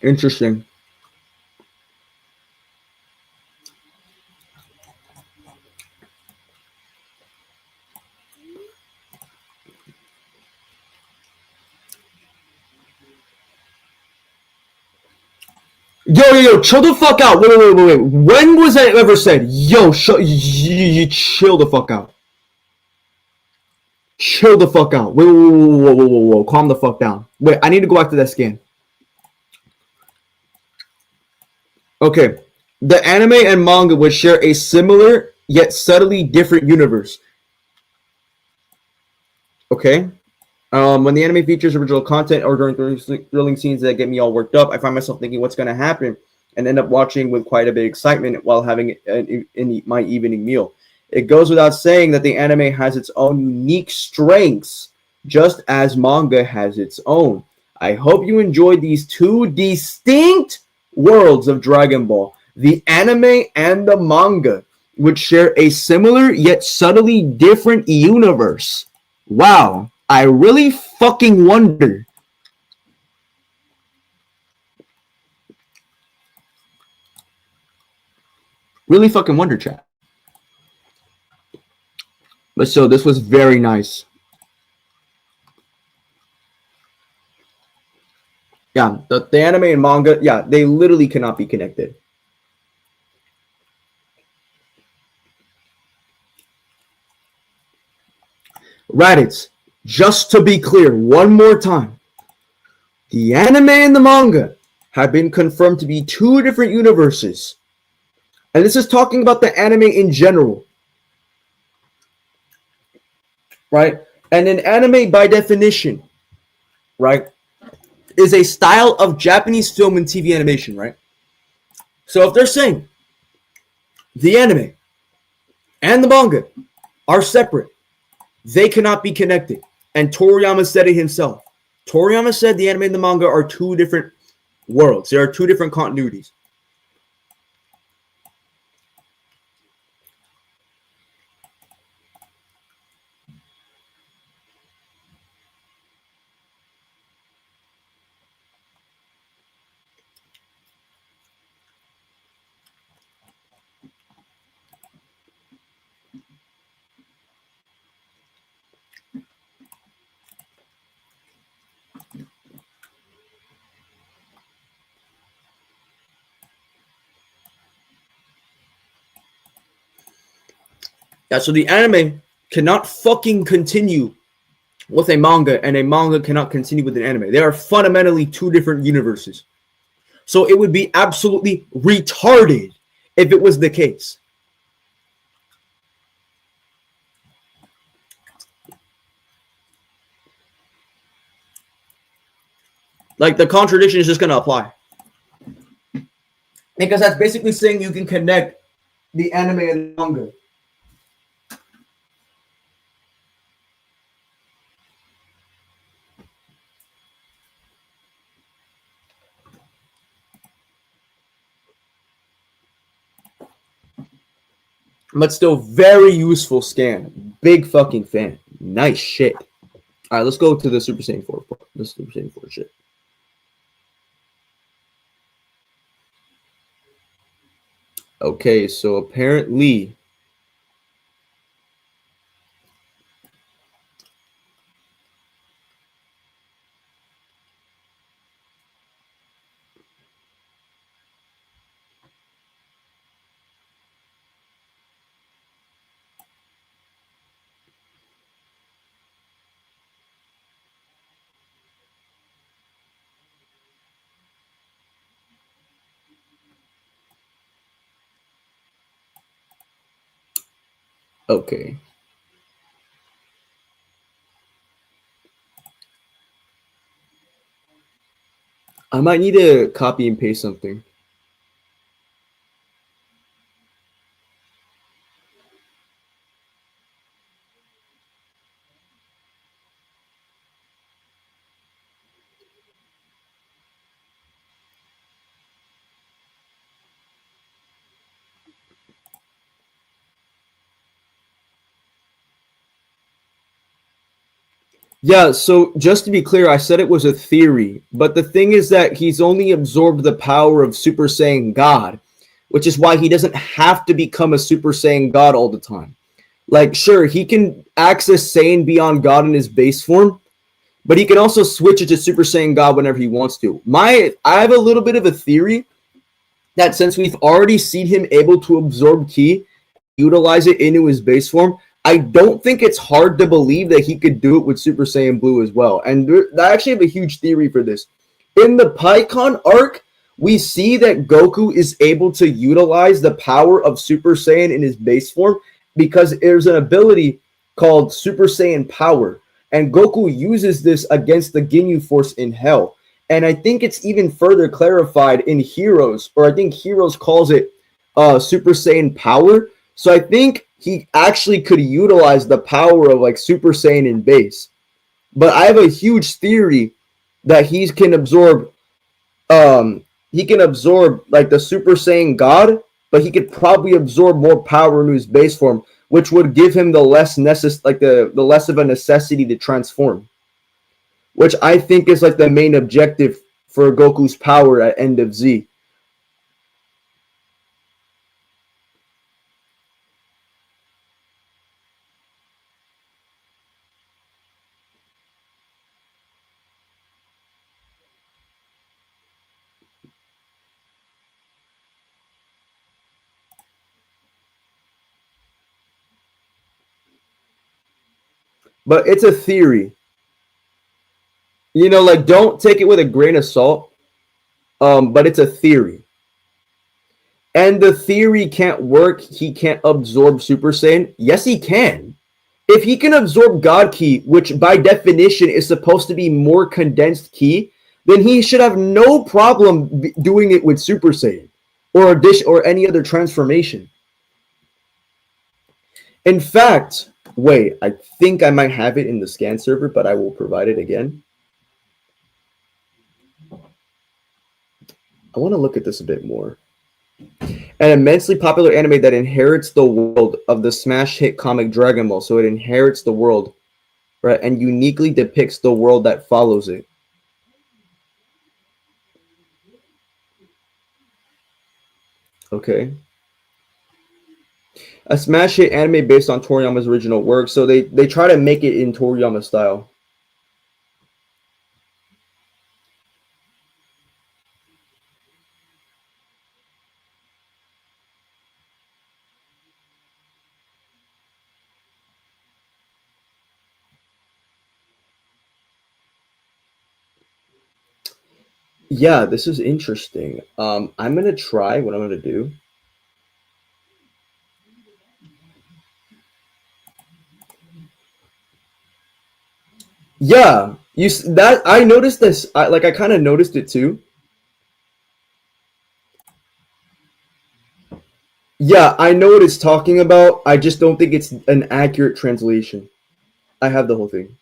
Interesting. Yo, chill the fuck out. Wait. When was that ever said? Yo, you chill the fuck out. Chill the fuck out. Whoa. Calm the fuck down. Wait, I need to go back to that scan. Okay. The anime and manga would share a similar yet subtly different universe. Okay. When the anime features original content or during thrilling scenes that get me all worked up, I find myself thinking what's going to happen and end up watching with quite a bit of excitement while having my evening meal. It goes without saying that the anime has its own unique strengths, just as manga has its own. I hope you enjoyed these two distinct worlds of Dragon Ball, the anime and the manga, which share a similar yet subtly different universe. Wow. I really fucking wonder. Really fucking wonder, chat. But so, this was very nice. Yeah, the anime and manga, yeah, they literally cannot be connected. Raditz, just to be clear, one more time. The anime and the manga have been confirmed to be two different universes. And this is talking about the anime in general. Right? And in anime, by definition, right, is a style of Japanese film and TV animation, right? So if they're saying the anime and the manga are separate, they cannot be connected. And Toriyama said it himself. Toriyama said the anime and the manga are two different worlds. There are two different continuities. Yeah, so the anime cannot fucking continue with a manga, and a manga cannot continue with an anime. They are fundamentally two different universes. So it would be absolutely retarded if it was the case. Like, the contradiction is just going to apply. Because that's basically saying you can connect the anime and the manga. But still, very useful scan. Big fucking fan. Nice shit. All right, let's go to the Super Saiyan 4 part. This Super Saiyan 4 shit. Okay, so apparently... Okay. I might need to copy and paste something. Yeah, so just to be clear, I said it was a theory, but the thing is that he's only absorbed the power of Super Saiyan God, which is why he doesn't have to become a Super Saiyan God all the time. Like, sure, he can access Saiyan beyond God in his base form, but he can also switch it to Super Saiyan God whenever he wants to. I have a little bit of a theory that since we've already seen him able to absorb ki, utilize it into his base form, I don't think it's hard to believe that he could do it with Super Saiyan Blue as well. And I actually have a huge theory for this. In the Pikkon arc, we see that Goku is able to utilize the power of Super Saiyan in his base form because there's an ability called Super Saiyan Power. And Goku uses this against the Ginyu Force in Hell. And I think it's even further clarified in Heroes, or I think Heroes calls it Super Saiyan Power. So I think he actually could utilize the power of like Super Saiyan in base. But I have a huge theory that he can absorb like the Super Saiyan God, but he could probably absorb more power in his base form, which would give him the less the less of a necessity to transform. Which I think is like the main objective for Goku's power at End of Z. But it's a theory. You know, like, don't take it with a grain of salt. But it's a theory. And the theory can't work. He can't absorb Super Saiyan. Yes, he can. If he can absorb God Ki, which by definition is supposed to be more condensed ki, then he should have no problem doing it with Super Saiyan or any other transformation. In fact, wait, I think I might have it in the scan server, but I will provide it again. I want to look at this a bit more. An immensely popular anime that inherits the world of the smash hit comic Dragon Ball. So it inherits the world, right, and uniquely depicts the world that follows it. Okay. A smash hit anime based on Toriyama's original work. So they try to make it in Toriyama style. Yeah, this is interesting. I'm gonna try what I'm gonna do. Yeah, that I noticed this. I kind of noticed it too. Yeah, I know what it's talking about. I just don't think it's an accurate translation. I have the whole thing.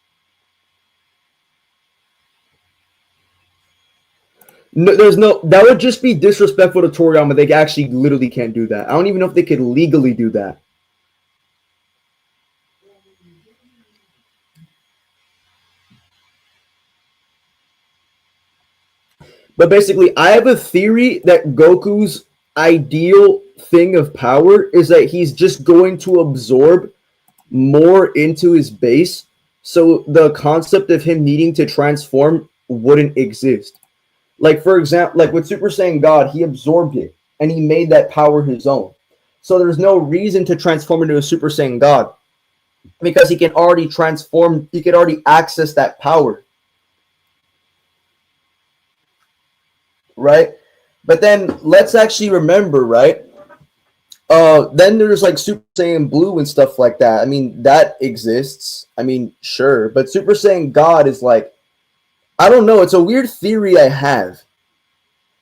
No, there's no. That would just be disrespectful to Toriyama. They actually literally can't do that. I don't even know if they could legally do that. But basically, I have a theory that Goku's ideal thing of power is that he's just going to absorb more into his base, so the concept of him needing to transform wouldn't exist. Like, for example, like with Super Saiyan God, he absorbed it and he made that power his own. So there's no reason to transform into a Super Saiyan God because he can already transform, he can already access that power. Right? But then let's actually remember, right? Then there's like Super Saiyan Blue and stuff like that. I mean, that exists. I mean, sure, but Super Saiyan God is like, I don't know. It's a weird theory I have.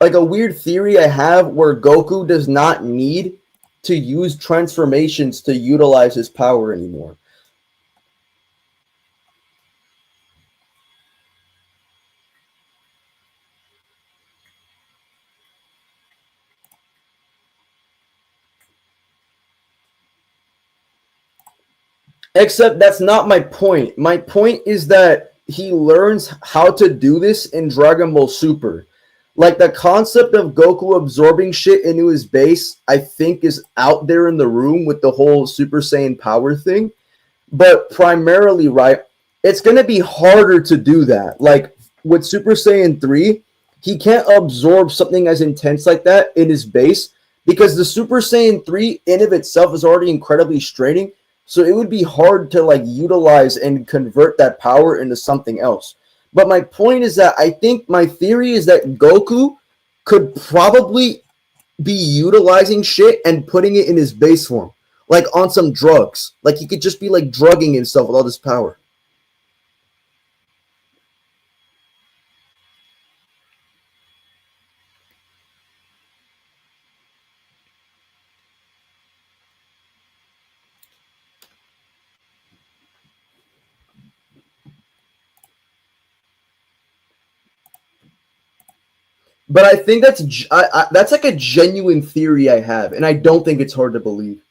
Like a weird theory I have where Goku does not need to use transformations to utilize his power anymore. Except that's not my point. My point is that he learns how to do this in Dragon Ball Super. Like the concept of Goku absorbing shit into his base, I think is out there in the room with the whole Super Saiyan power thing. But primarily, right, it's going to be harder to do that. Like with Super Saiyan 3, he can't absorb something as intense like that in his base because the Super Saiyan 3 in of itself is already incredibly straining. So it would be hard to like utilize and convert that power into something else. But my point is that I think my theory is that Goku could probably be utilizing shit and putting it in his base form, like on some drugs. Like he could just be like drugging himself with all this power. But I think that's like a genuine theory I have, and I don't think it's hard to believe.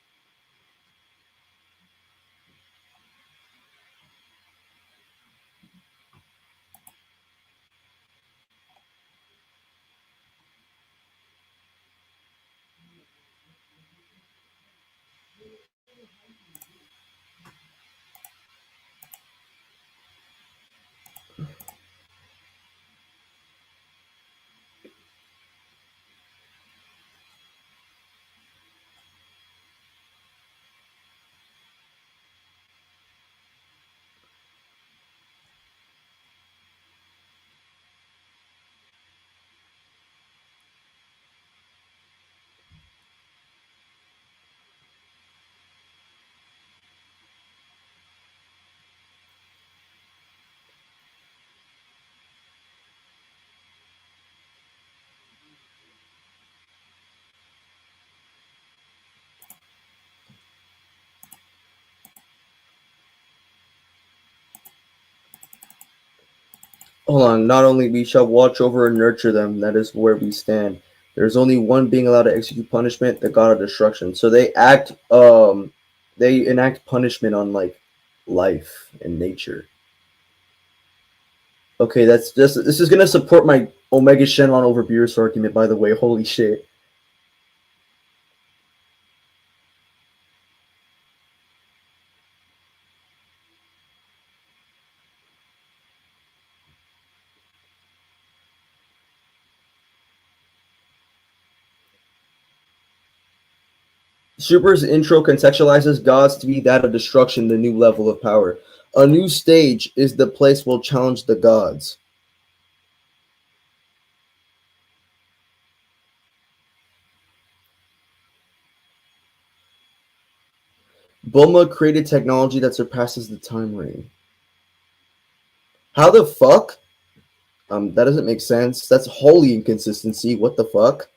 Hold on. Not only we shall watch over and nurture them, that is where we stand. There's only one being allowed to execute punishment, the god of destruction. So they enact punishment on like life and nature. Okay, this is gonna support my Omega Shenron over Beerus argument, by the way. Holy shit. Super's intro contextualizes gods to be that of destruction, the new level of power. A new stage is the place will challenge the gods. Bulma created technology that surpasses the time ring. How the fuck? That doesn't make sense. That's wholly inconsistency. What the fuck?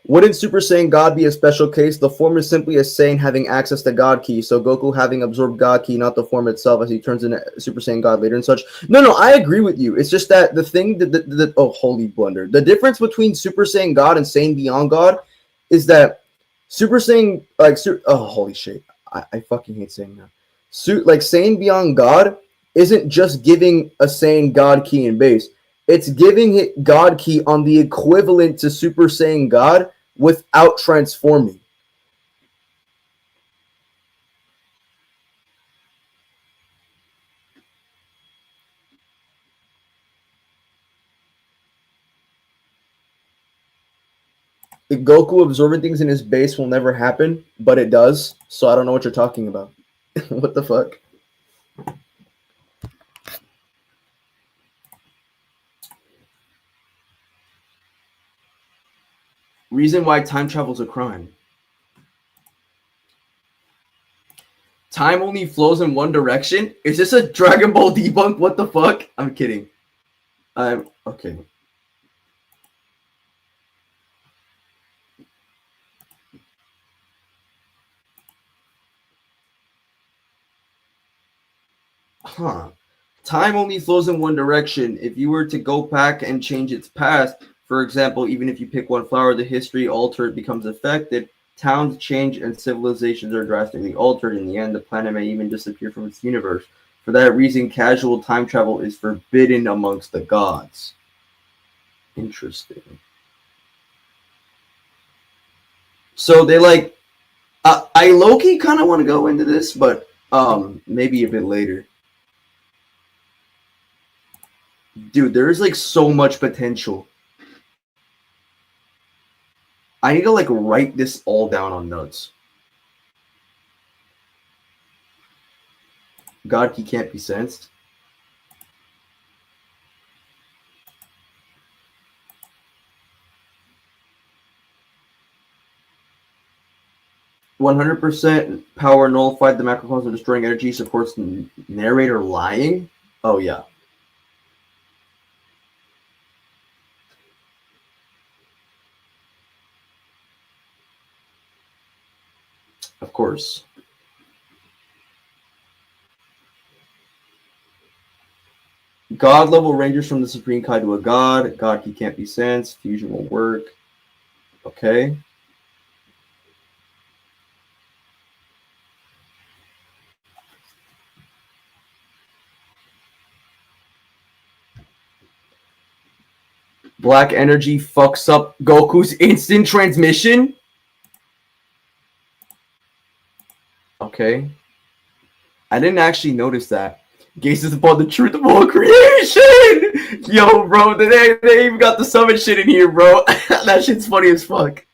Wouldn't Super Saiyan God be a special case? The form is simply a Saiyan having access to God Ki, so Goku having absorbed God Ki, not the form itself, as he turns into Super Saiyan God later and such. No, I agree with you. It's just that the thing that oh, holy blunder. The difference between Super Saiyan God and Saiyan Beyond God is that Super Saiyan, oh, holy shit. I fucking hate saying that. Saiyan Beyond God isn't just giving a Saiyan God Ki in base. It's giving it God Ki on the equivalent to Super Saiyan God without transforming. The Goku absorbing things in his base will never happen, but it does. So I don't know what you're talking about. What the fuck? Reason why time travel is a crime. Time only flows in one direction? Is this a Dragon Ball debunk? What the fuck? I'm kidding. Okay. Huh. Time only flows in one direction. If you were to go back and change its past, for example, even if you pick one flower, the history altered becomes affected. Towns change and civilizations are drastically altered. In the end, the planet may even disappear from its universe. For that reason, casual time travel is forbidden amongst the gods. Interesting. So they like... I low-key kind of want to go into this, but maybe a bit later. Dude, there is like so much potential. I need to like write this all down on notes. God, he can't be sensed. "100% power nullified the macrocosm destroying energy supports narrator lying." Oh yeah. Of course. God level rangers from the Supreme Kai to a god. God, he can't be sensed. Fusion will work. Okay. Black energy fucks up Goku's instant transmission. Okay. I didn't actually notice that. Gazes upon the truth of all creation! Yo, bro, they even got the summon shit in here, bro. That shit's funny as fuck.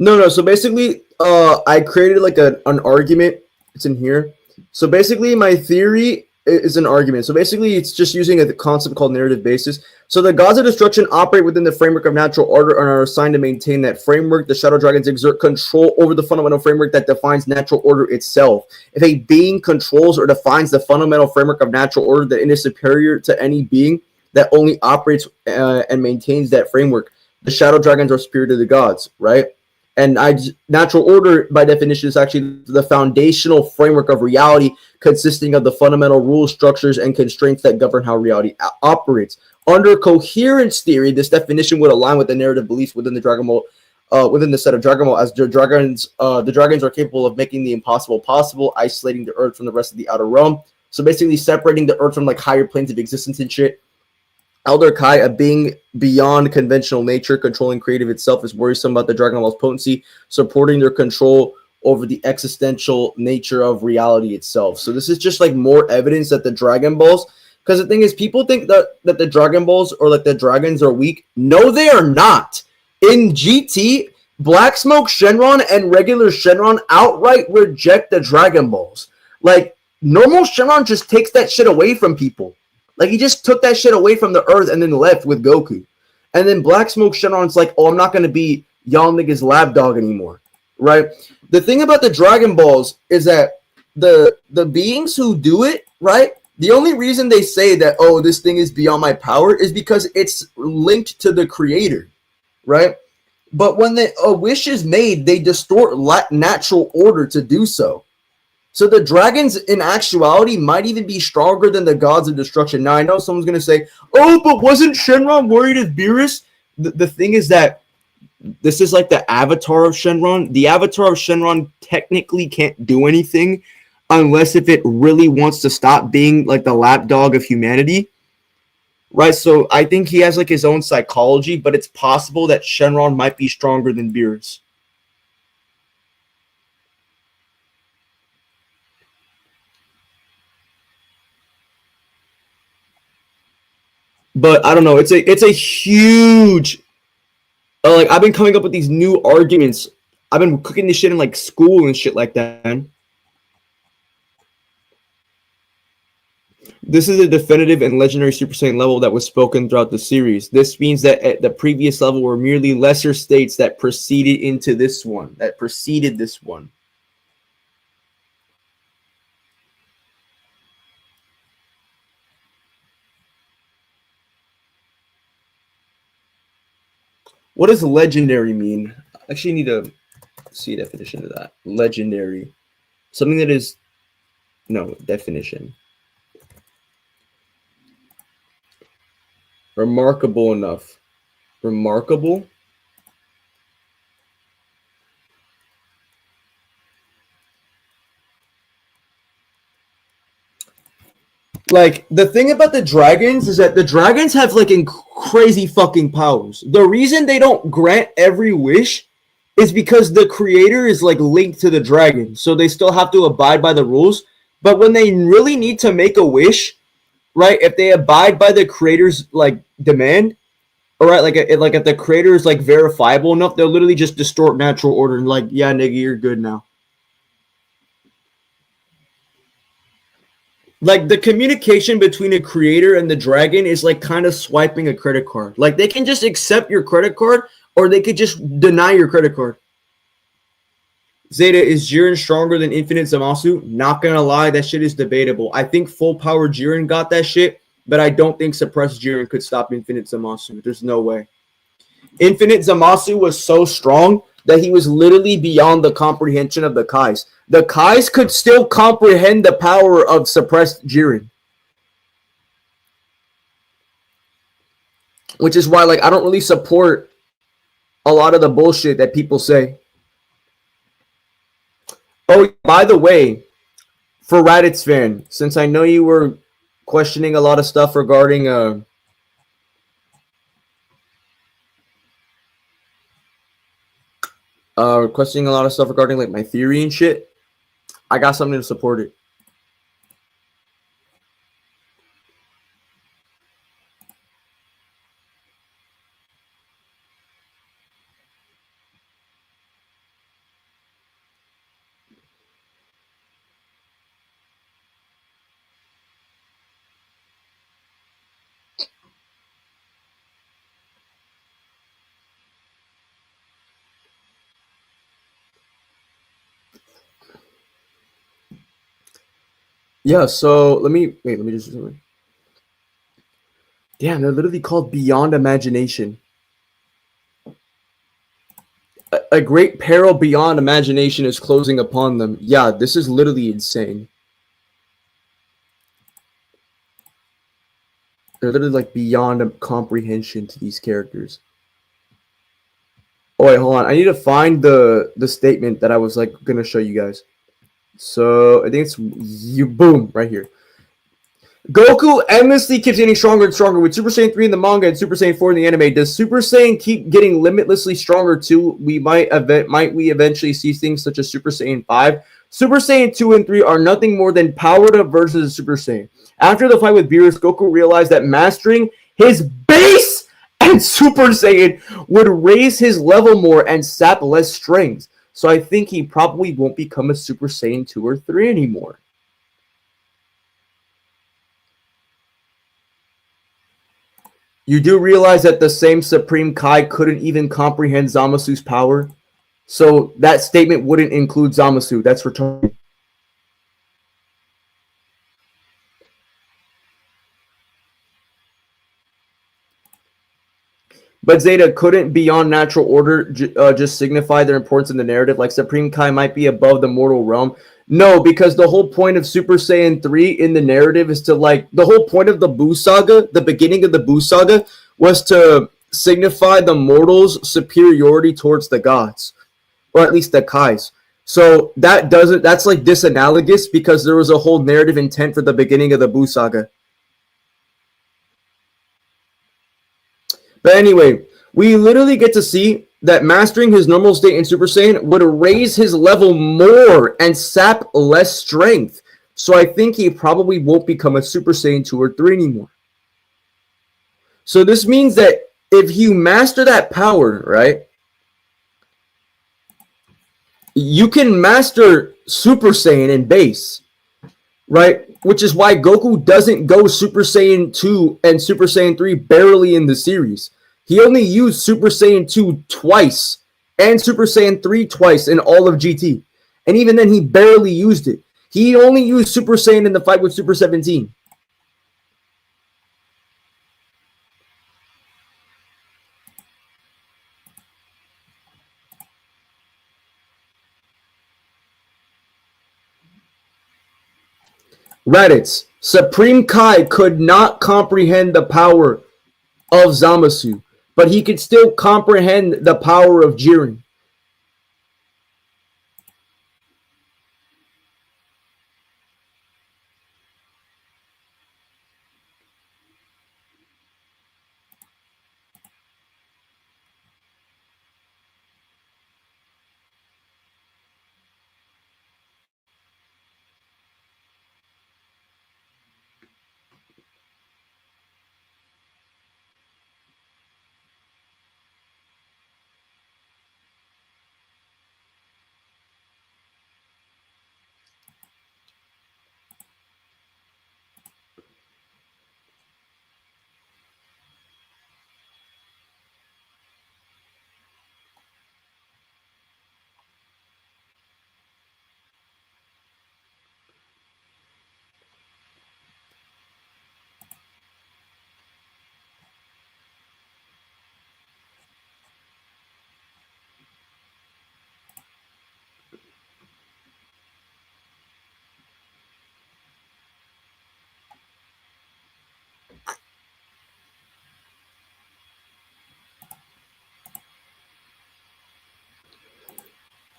No, so basically, I created like an argument. It's in here. So basically, my theory is an argument. So basically, it's just using a concept called narrative basis. So the gods of destruction operate within the framework of natural order and are assigned to maintain that framework. The shadow dragons exert control over the fundamental framework that defines natural order itself. If a being controls or defines the fundamental framework of natural order, then it is superior to any being that only operates and maintains that framework. The shadow dragons are superior to the gods, right? And natural order, by definition, is actually the foundational framework of reality, consisting of the fundamental rules, structures, and constraints that govern how reality operates. Under coherence theory, this definition would align with the narrative beliefs within the Dragon Ball, within the set of Dragon Ball, as the dragons are capable of making the impossible possible, isolating the Earth from the rest of the outer realm. So basically, separating the Earth from like higher planes of existence and shit. Elder Kai, a being beyond conventional nature, controlling creative itself, is worrisome about the Dragon Ball's potency, supporting their control over the existential nature of reality itself. So this is just like more evidence that the Dragon Balls, because the thing is, people think that the Dragon Balls or like the dragons are weak. No, they are not. In GT, Black Smoke Shenron and regular Shenron outright reject the Dragon Balls. Like, normal Shenron just takes that shit away from people. Like, he just took that shit away from the Earth and then left with Goku. And then Black Smoke Shenron's like, oh, I'm not going to be y'all niggas lapdog anymore, right? The thing about the Dragon Balls is that the beings who do it, right, the only reason they say that, oh, this thing is beyond my power is because it's linked to the creator, right? But when a wish is made, they distort natural order to do so. So the dragons, in actuality, might even be stronger than the gods of destruction. Now, I know someone's going to say, oh, but wasn't Shenron worried of Beerus? The thing is that this is like the avatar of Shenron. The avatar of Shenron technically can't do anything unless if it really wants to stop being like the lapdog of humanity. Right? So I think he has like his own psychology, but it's possible that Shenron might be stronger than Beerus. But I don't know. It's a huge. Like, I've been coming up with these new arguments. I've been cooking this shit in like school and shit like that. Man. This is a definitive and legendary Super Saiyan level that was spoken throughout the series. This means that at the previous level were merely lesser states that preceded into this one. That preceded this one. What does legendary mean? I actually need to see a definition of that. Legendary. Something that is... No, definition. Remarkable enough. Remarkable? Like, the thing about the dragons is that the dragons have, like, crazy fucking powers. The reason they don't grant every wish is because the creator is, like, linked to the dragon. So they still have to abide by the rules. But when they really need to make a wish, right, if they abide by the creator's, like, demand, all right, like if the creator is, like, verifiable enough, they'll literally just distort natural order and, like, yeah, nigga, you're good now. Like, the communication between a creator and the dragon is like kind of swiping a credit card. Like, they can just accept your credit card or they could just deny your credit card. Zeta, is Jiren stronger than Infinite Zamasu? Not gonna lie, that shit is debatable. I think full power Jiren got that shit, but I don't think suppressed Jiren could stop Infinite Zamasu. There's no way. Infinite Zamasu was so strong that he was literally beyond the comprehension of the Kais. The Kais could still comprehend the power of suppressed Jiren. Which is why, like, I don't really support a lot of the bullshit that people say. Oh, by the way, for Raditz fan, since I know you were questioning a lot of stuff regarding questioning a lot of stuff regarding like my theory and shit, I got something to support it. Yeah, so let me just damn, they're literally called Beyond Imagination. A great peril beyond imagination is closing upon them. Yeah, this is literally insane. They're literally like beyond comprehension to these characters. Oh wait, hold on. I need to find the statement that I was like gonna show you guys. So I think it's you. Boom, right here. Goku endlessly keeps getting stronger and stronger with Super Saiyan 3 in the manga and Super Saiyan 4 in the anime. Does Super Saiyan keep getting limitlessly stronger too? Might we eventually see things such as Super Saiyan 5? Super Saiyan 2 and 3 are nothing more than powered up versions of Super Saiyan. After the fight with Beerus, Goku realized that mastering his base and Super Saiyan would raise his level more and sap less strength. So I think he probably won't become a Super Saiyan 2 or 3 anymore. You do realize that the same Supreme Kai couldn't even comprehend Zamasu's power? So that statement wouldn't include Zamasu. That's retarded. But Zeta, couldn't Beyond Natural Order just signify their importance in the narrative? Like Supreme Kai might be above the mortal realm. No, because the whole point of Super Saiyan 3 in the narrative is to like the whole point of the Buu Saga, the beginning of the Buu Saga, was to signify the mortals' superiority towards the gods, or at least the Kais. So that's like disanalogous because there was a whole narrative intent for the beginning of the Buu Saga. But anyway, we literally get to see that mastering his normal state in Super Saiyan would raise his level more and sap less strength. So I think he probably won't become a Super Saiyan 2 or 3 anymore. So this means that if you master that power, right, you can master Super Saiyan in base, right? Which is why Goku doesn't go Super Saiyan 2 and Super Saiyan 3 barely in the series. He only used Super Saiyan 2 twice and Super Saiyan 3 twice in all of GT. And even then, he barely used it. He only used Super Saiyan in the fight with Super 17. Raditz, Supreme Kai could not comprehend the power of Zamasu, but he could still comprehend the power of Jiren.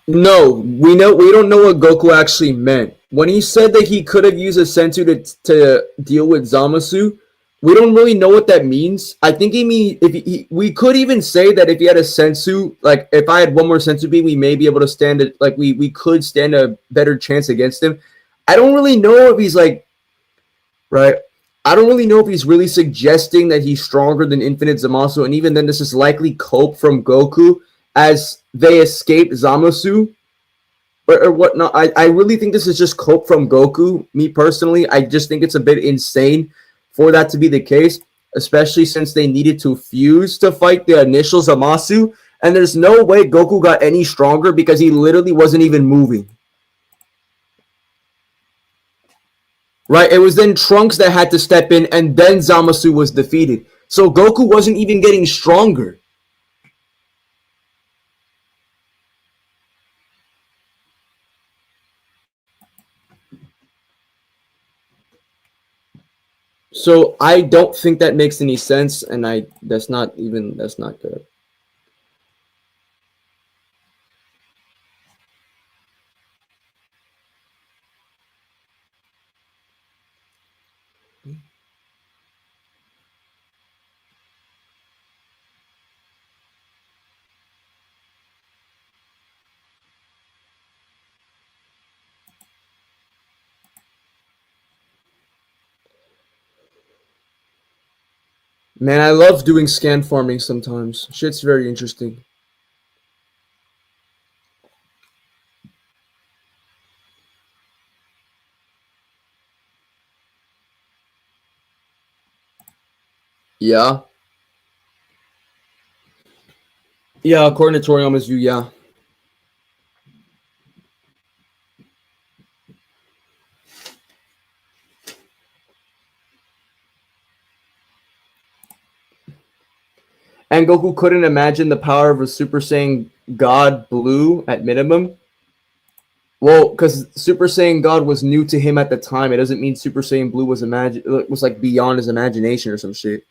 No, we don't know what Goku actually meant. When he said that he could have used a sensu to deal with Zamasu, we don't really know what that means. I think he mean we could even say that if he had a sensu, like if I had one more sensu beam, we may be able to stand it. Like we could stand a better chance against him. I don't really know if he's like, right. I don't really know if he's really suggesting that he's stronger than Infinite Zamasu, and even then, this is likely cope from Goku as they escape Zamasu or whatnot. I really think this is just cope from Goku. Me personally, I just think it's a bit insane for that to be the case, especially since they needed to fuse to fight the initial Zamasu, and there's no way Goku got any stronger because he literally wasn't even moving. right? It was then Trunks that had to step in, and then Zamasu was defeated. So Goku wasn't even getting stronger. So I don't think that makes any sense, and that's not good. Man, I love doing scan farming sometimes. Shit's very interesting. Yeah. Yeah, according to Toriyama's view, yeah. And Goku couldn't imagine the power of a Super Saiyan God Blue at minimum. Well, because Super Saiyan God was new to him at the time. It doesn't mean Super Saiyan Blue was like beyond his imagination or some shit.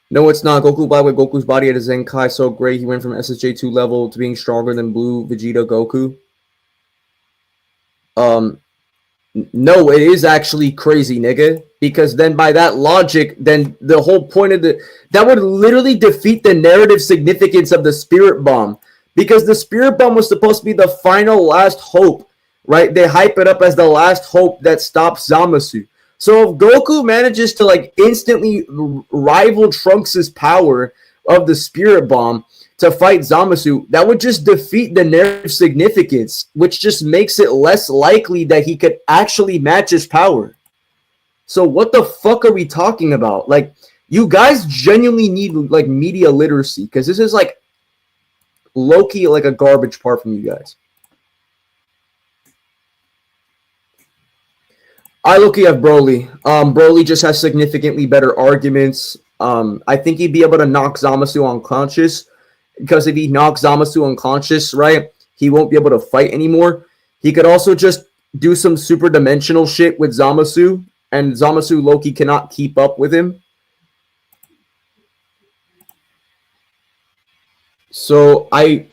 No, it's not. Goku by with Goku's body at a Zenkai so great he went from SSJ2 level to being stronger than Blue Vegeta Goku. No, it is actually crazy, nigga. Because then by that logic, then the whole point of that would literally defeat the narrative significance of the Spirit Bomb. Because the Spirit Bomb was supposed to be the final last hope, right? They hype it up as the last hope that stops Zamasu. So if Goku manages to like instantly rival Trunks' power of the Spirit Bomb to fight Zamasu, that would just defeat the narrative significance, which just makes it less likely that he could actually match his power. So what the fuck are we talking about? Like, you guys genuinely need like media literacy, because this is like low-key like a garbage part from you guys. I low-key have Broly. Broly just has significantly better arguments. I think he'd be able to knock Zamasu unconscious, because if he knocks Zamasu unconscious, right, he won't be able to fight anymore. He could also just do some super dimensional shit with Zamasu, and Zamasu Loki cannot keep up with him. So I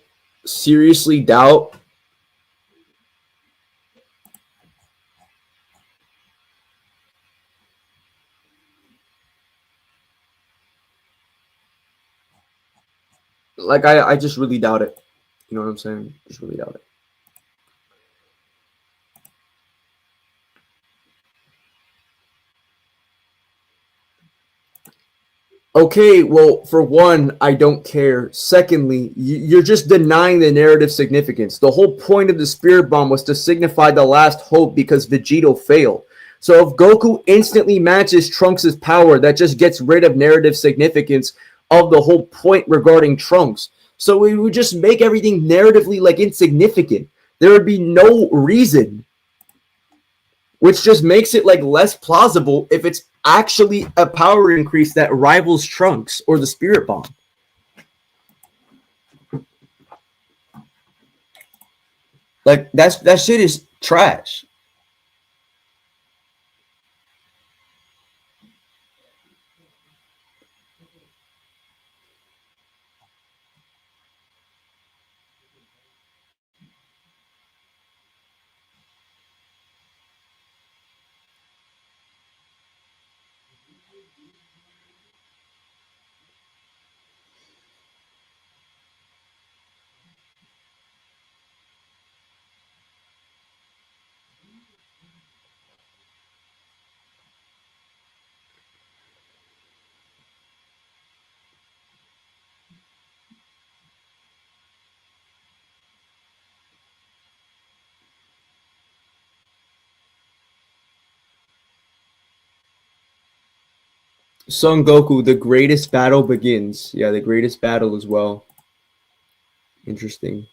seriously doubt like I just really doubt it. You know what I'm saying? Just really doubt it. Okay, well, for one, I don't care. Secondly, you're just denying the narrative significance. The whole point of the Spirit Bomb was to signify the last hope because Vegito failed. So if Goku instantly matches Trunks' power, that just gets rid of narrative significance of the whole point regarding Trunks. So we would just make everything narratively like insignificant. There would be no reason, which just makes it like less plausible if it's actually a power increase that rivals Trunks or the Spirit Bomb. Like that shit is trash. Son Goku, the greatest battle begins. Yeah, the greatest battle as well. Interesting.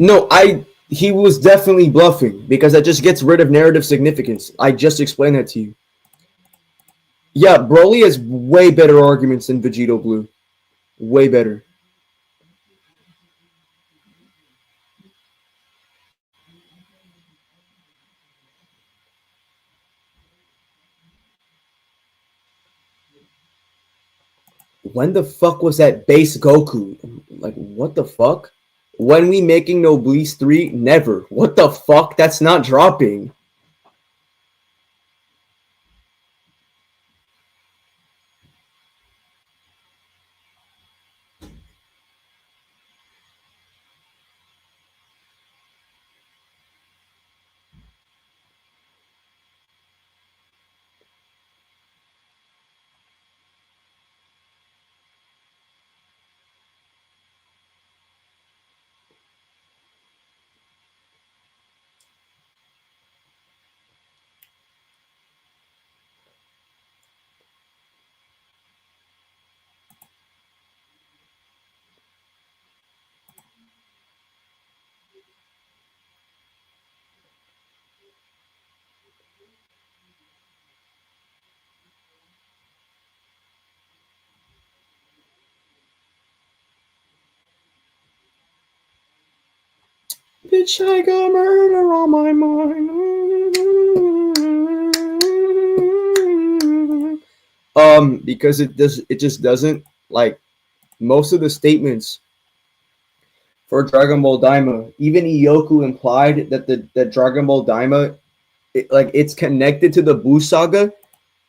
No, he was definitely bluffing because that just gets rid of narrative significance. I just explained that to you. Yeah, Broly has way better arguments than Vegito Blue. Way better. When the fuck was that base Goku? Like, what the fuck? When we making Noblesse 3? Never. What the fuck? That's not dropping. Bitch, I got murder on my mind. Because it just doesn't, like, most of the statements for Dragon Ball Daima, even Iyoku implied that Dragon Ball Daima, it's connected to the Buu saga,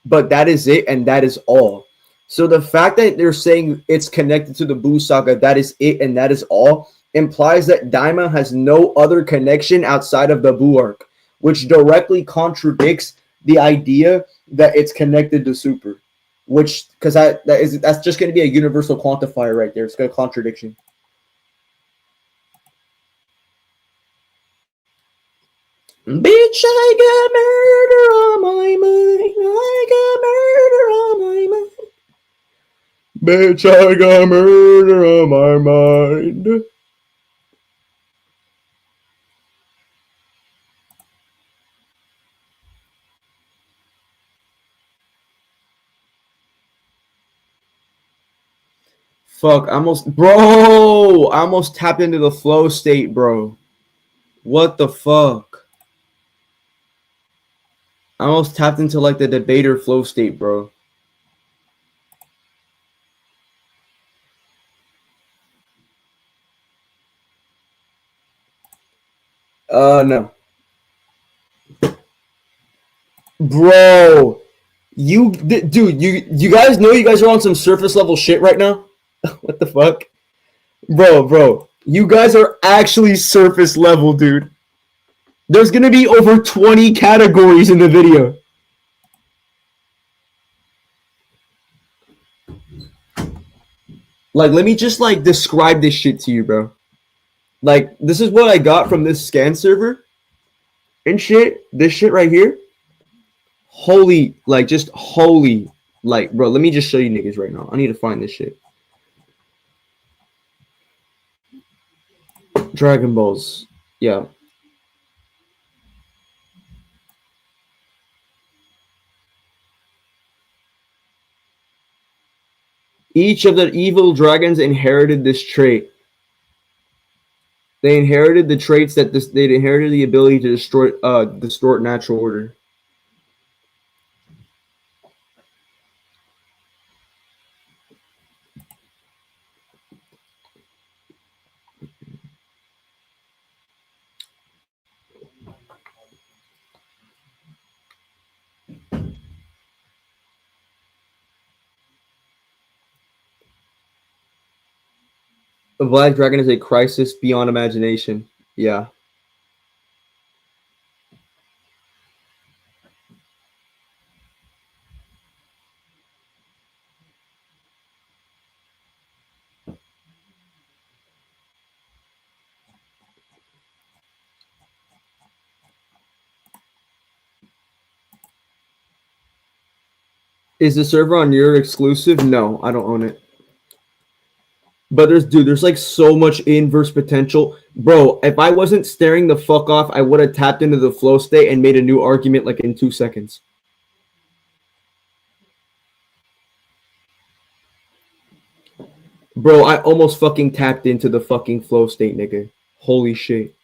but that is it and that is all. So the fact that they're saying it's connected to the Buu saga, that is it and that is all, implies that Daima has no other connection outside of the Buu arc, which directly contradicts the idea that it's connected to Super. Which, because that's just going to be a universal quantifier right there. It's got a contradiction. Bitch, I got murder on my mind. I got murder on my mind. Bitch, I got murder on my mind. Fuck, I almost tapped into the flow state, bro. What the fuck? I almost tapped into, like, the debater flow state, bro. No. Bro, dude, you guys know you guys are on some surface level shit right now? What the fuck? Bro, you guys are actually surface level, dude. There's gonna be over 20 categories in the video. Like, let me just, like, describe this shit to you, bro. Like, this is what I got from this scan server and shit. This shit right here. Holy, like, bro, let me just show you niggas right now. I need to find this shit. Dragon Balls. Yeah. Each of the evil dragons inherited this trait. They inherited the traits that they inherited the ability to distort natural order. The Black Dragon is a crisis beyond imagination. Yeah. Is the server on your exclusive? No, I don't own it. But there's like so much inverse potential. Bro, if I wasn't staring the fuck off, I would have tapped into the flow state and made a new argument like in 2 seconds. Bro, I almost fucking tapped into the fucking flow state, nigga. Holy shit.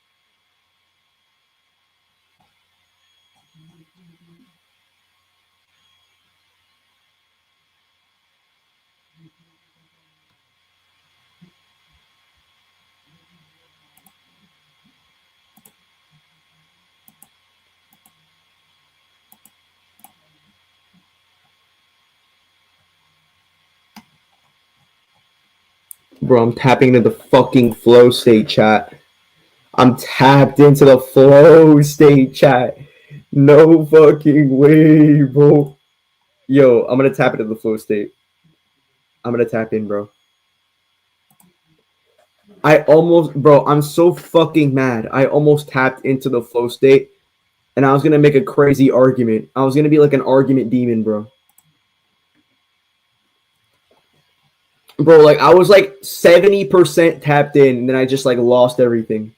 Bro, I'm tapping into the fucking flow state, chat. I'm tapped into the flow state, chat. No fucking way, bro. Yo, I'm gonna tap into the flow state. I'm gonna tap in, bro. Bro, I'm so fucking mad. I almost tapped into the flow state, and I was gonna make a crazy argument. I was gonna be like an argument demon, bro. Bro, like, I was like 70% tapped in, and then I just like lost everything.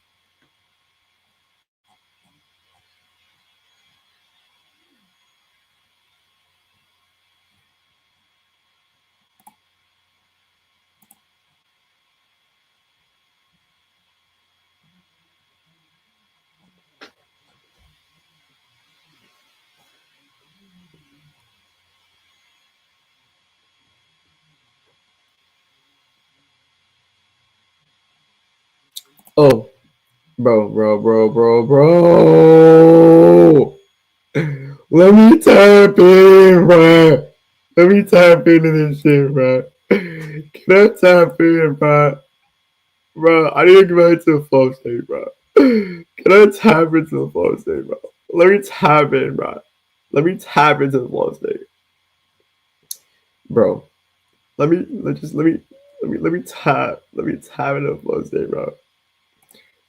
Oh, bro. Let me tap in, bro. Let me tap into this shit, bro. Can I tap in, bro? Bro, I need to go back to the flow state, bro. Can I tap into the flow state, bro? Let me tap in, bro. Let me tap into the flow state, bro. Let me tap into the flow state, bro.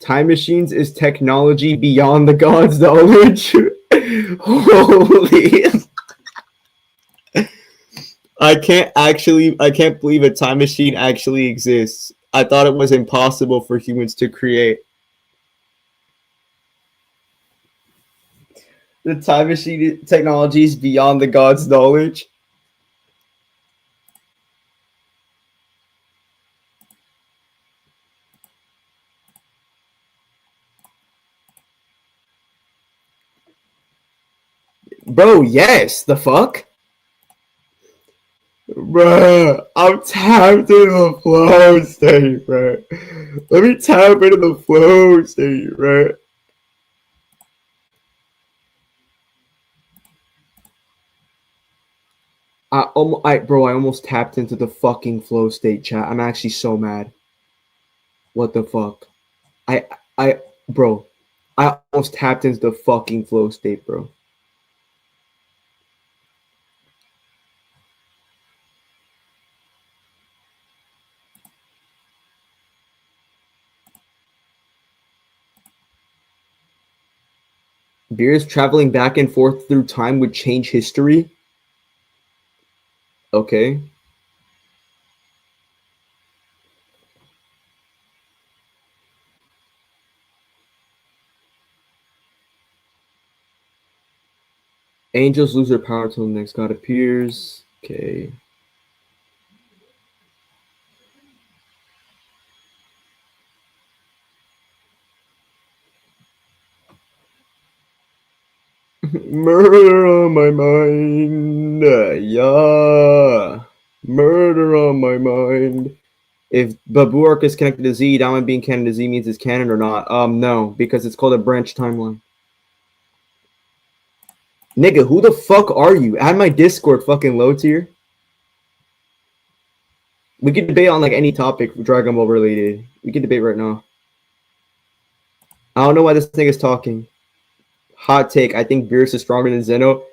Time machines is technology beyond the gods' knowledge. Holy. I can't believe a time machine actually exists. I thought it was impossible for humans to create. The time machine technology is beyond the gods' knowledge. Bro, yes, the fuck? Bruh, I'm tapped into the flow state, bro. Let me tap into the flow state, bro. Bro, I almost tapped into the fucking flow state, chat. I'm actually so mad. What the fuck? Bro, I almost tapped into the fucking flow state, bro. Beers traveling back and forth through time would change history? Okay. Angels lose their power until the next god appears. Okay. Murder on my mind. Yeah. Murder on my mind. If Babu arc is connected to Z, Diamond being canon to Z means it's canon or not? No, because it's called a branch timeline. Nigga, who the fuck are you? Add my Discord fucking low tier. We can debate on like any topic Dragon Ball related. We can debate right now. I don't know why this nigga's talking. Hot take, I think Beerus is stronger than Zeno.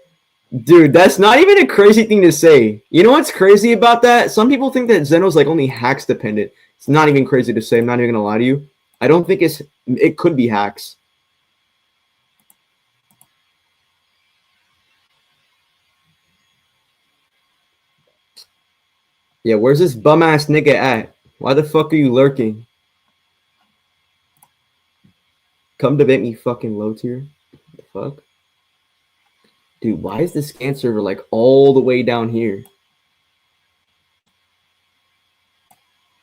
Dude, that's not even a crazy thing to say. You know what's crazy about that? Some people think that Zeno's like only hacks dependent. It's not even crazy to say. I'm not even gonna lie to you. I don't think it could be hacks. Yeah, where's this bum ass nigga at? Why the fuck are you lurking? Come debate me, fucking low tier. What the fuck? Dude, why is the scan server like all the way down here?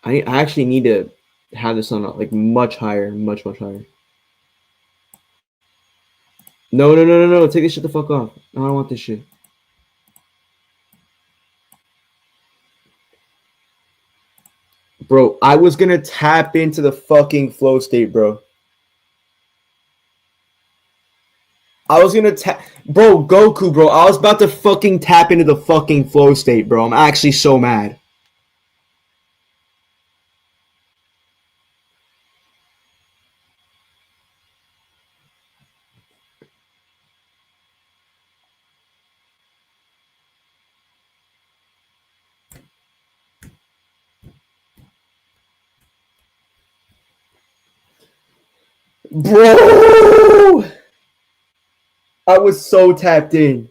I actually need to have this on like much higher, much higher. No. Take this shit the fuck off. I don't want this shit. Bro, I was gonna tap into the fucking flow state, bro. I was gonna tap. Bro, Goku, bro. I was about to fucking tap into the fucking flow state, bro. I'm actually so mad. Bro! I was so tapped in.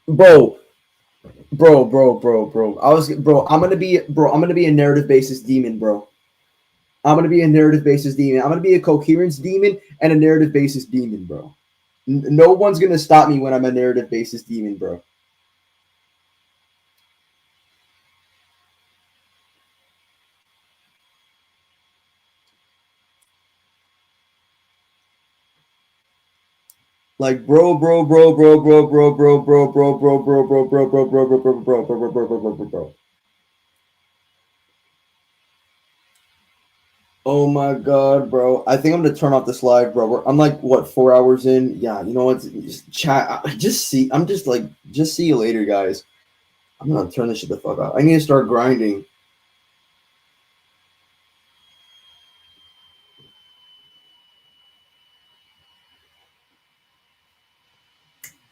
Bro. I'm gonna be a narrative basis demon, bro. I'm gonna be a narrative basis demon. I'm gonna be a coherence demon and a narrative basis demon, bro. No one's gonna stop me when I'm a narrative basis demon, bro. Like bro. Oh my god, bro. I think I'm gonna turn off this live, bro. I'm like what 4 hours in? Yeah, you know what? Just chat. Just see you later, guys. I'm gonna turn this shit the fuck off. I need to start grinding.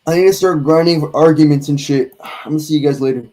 I need to start grinding for arguments and shit. I'm gonna see you guys later.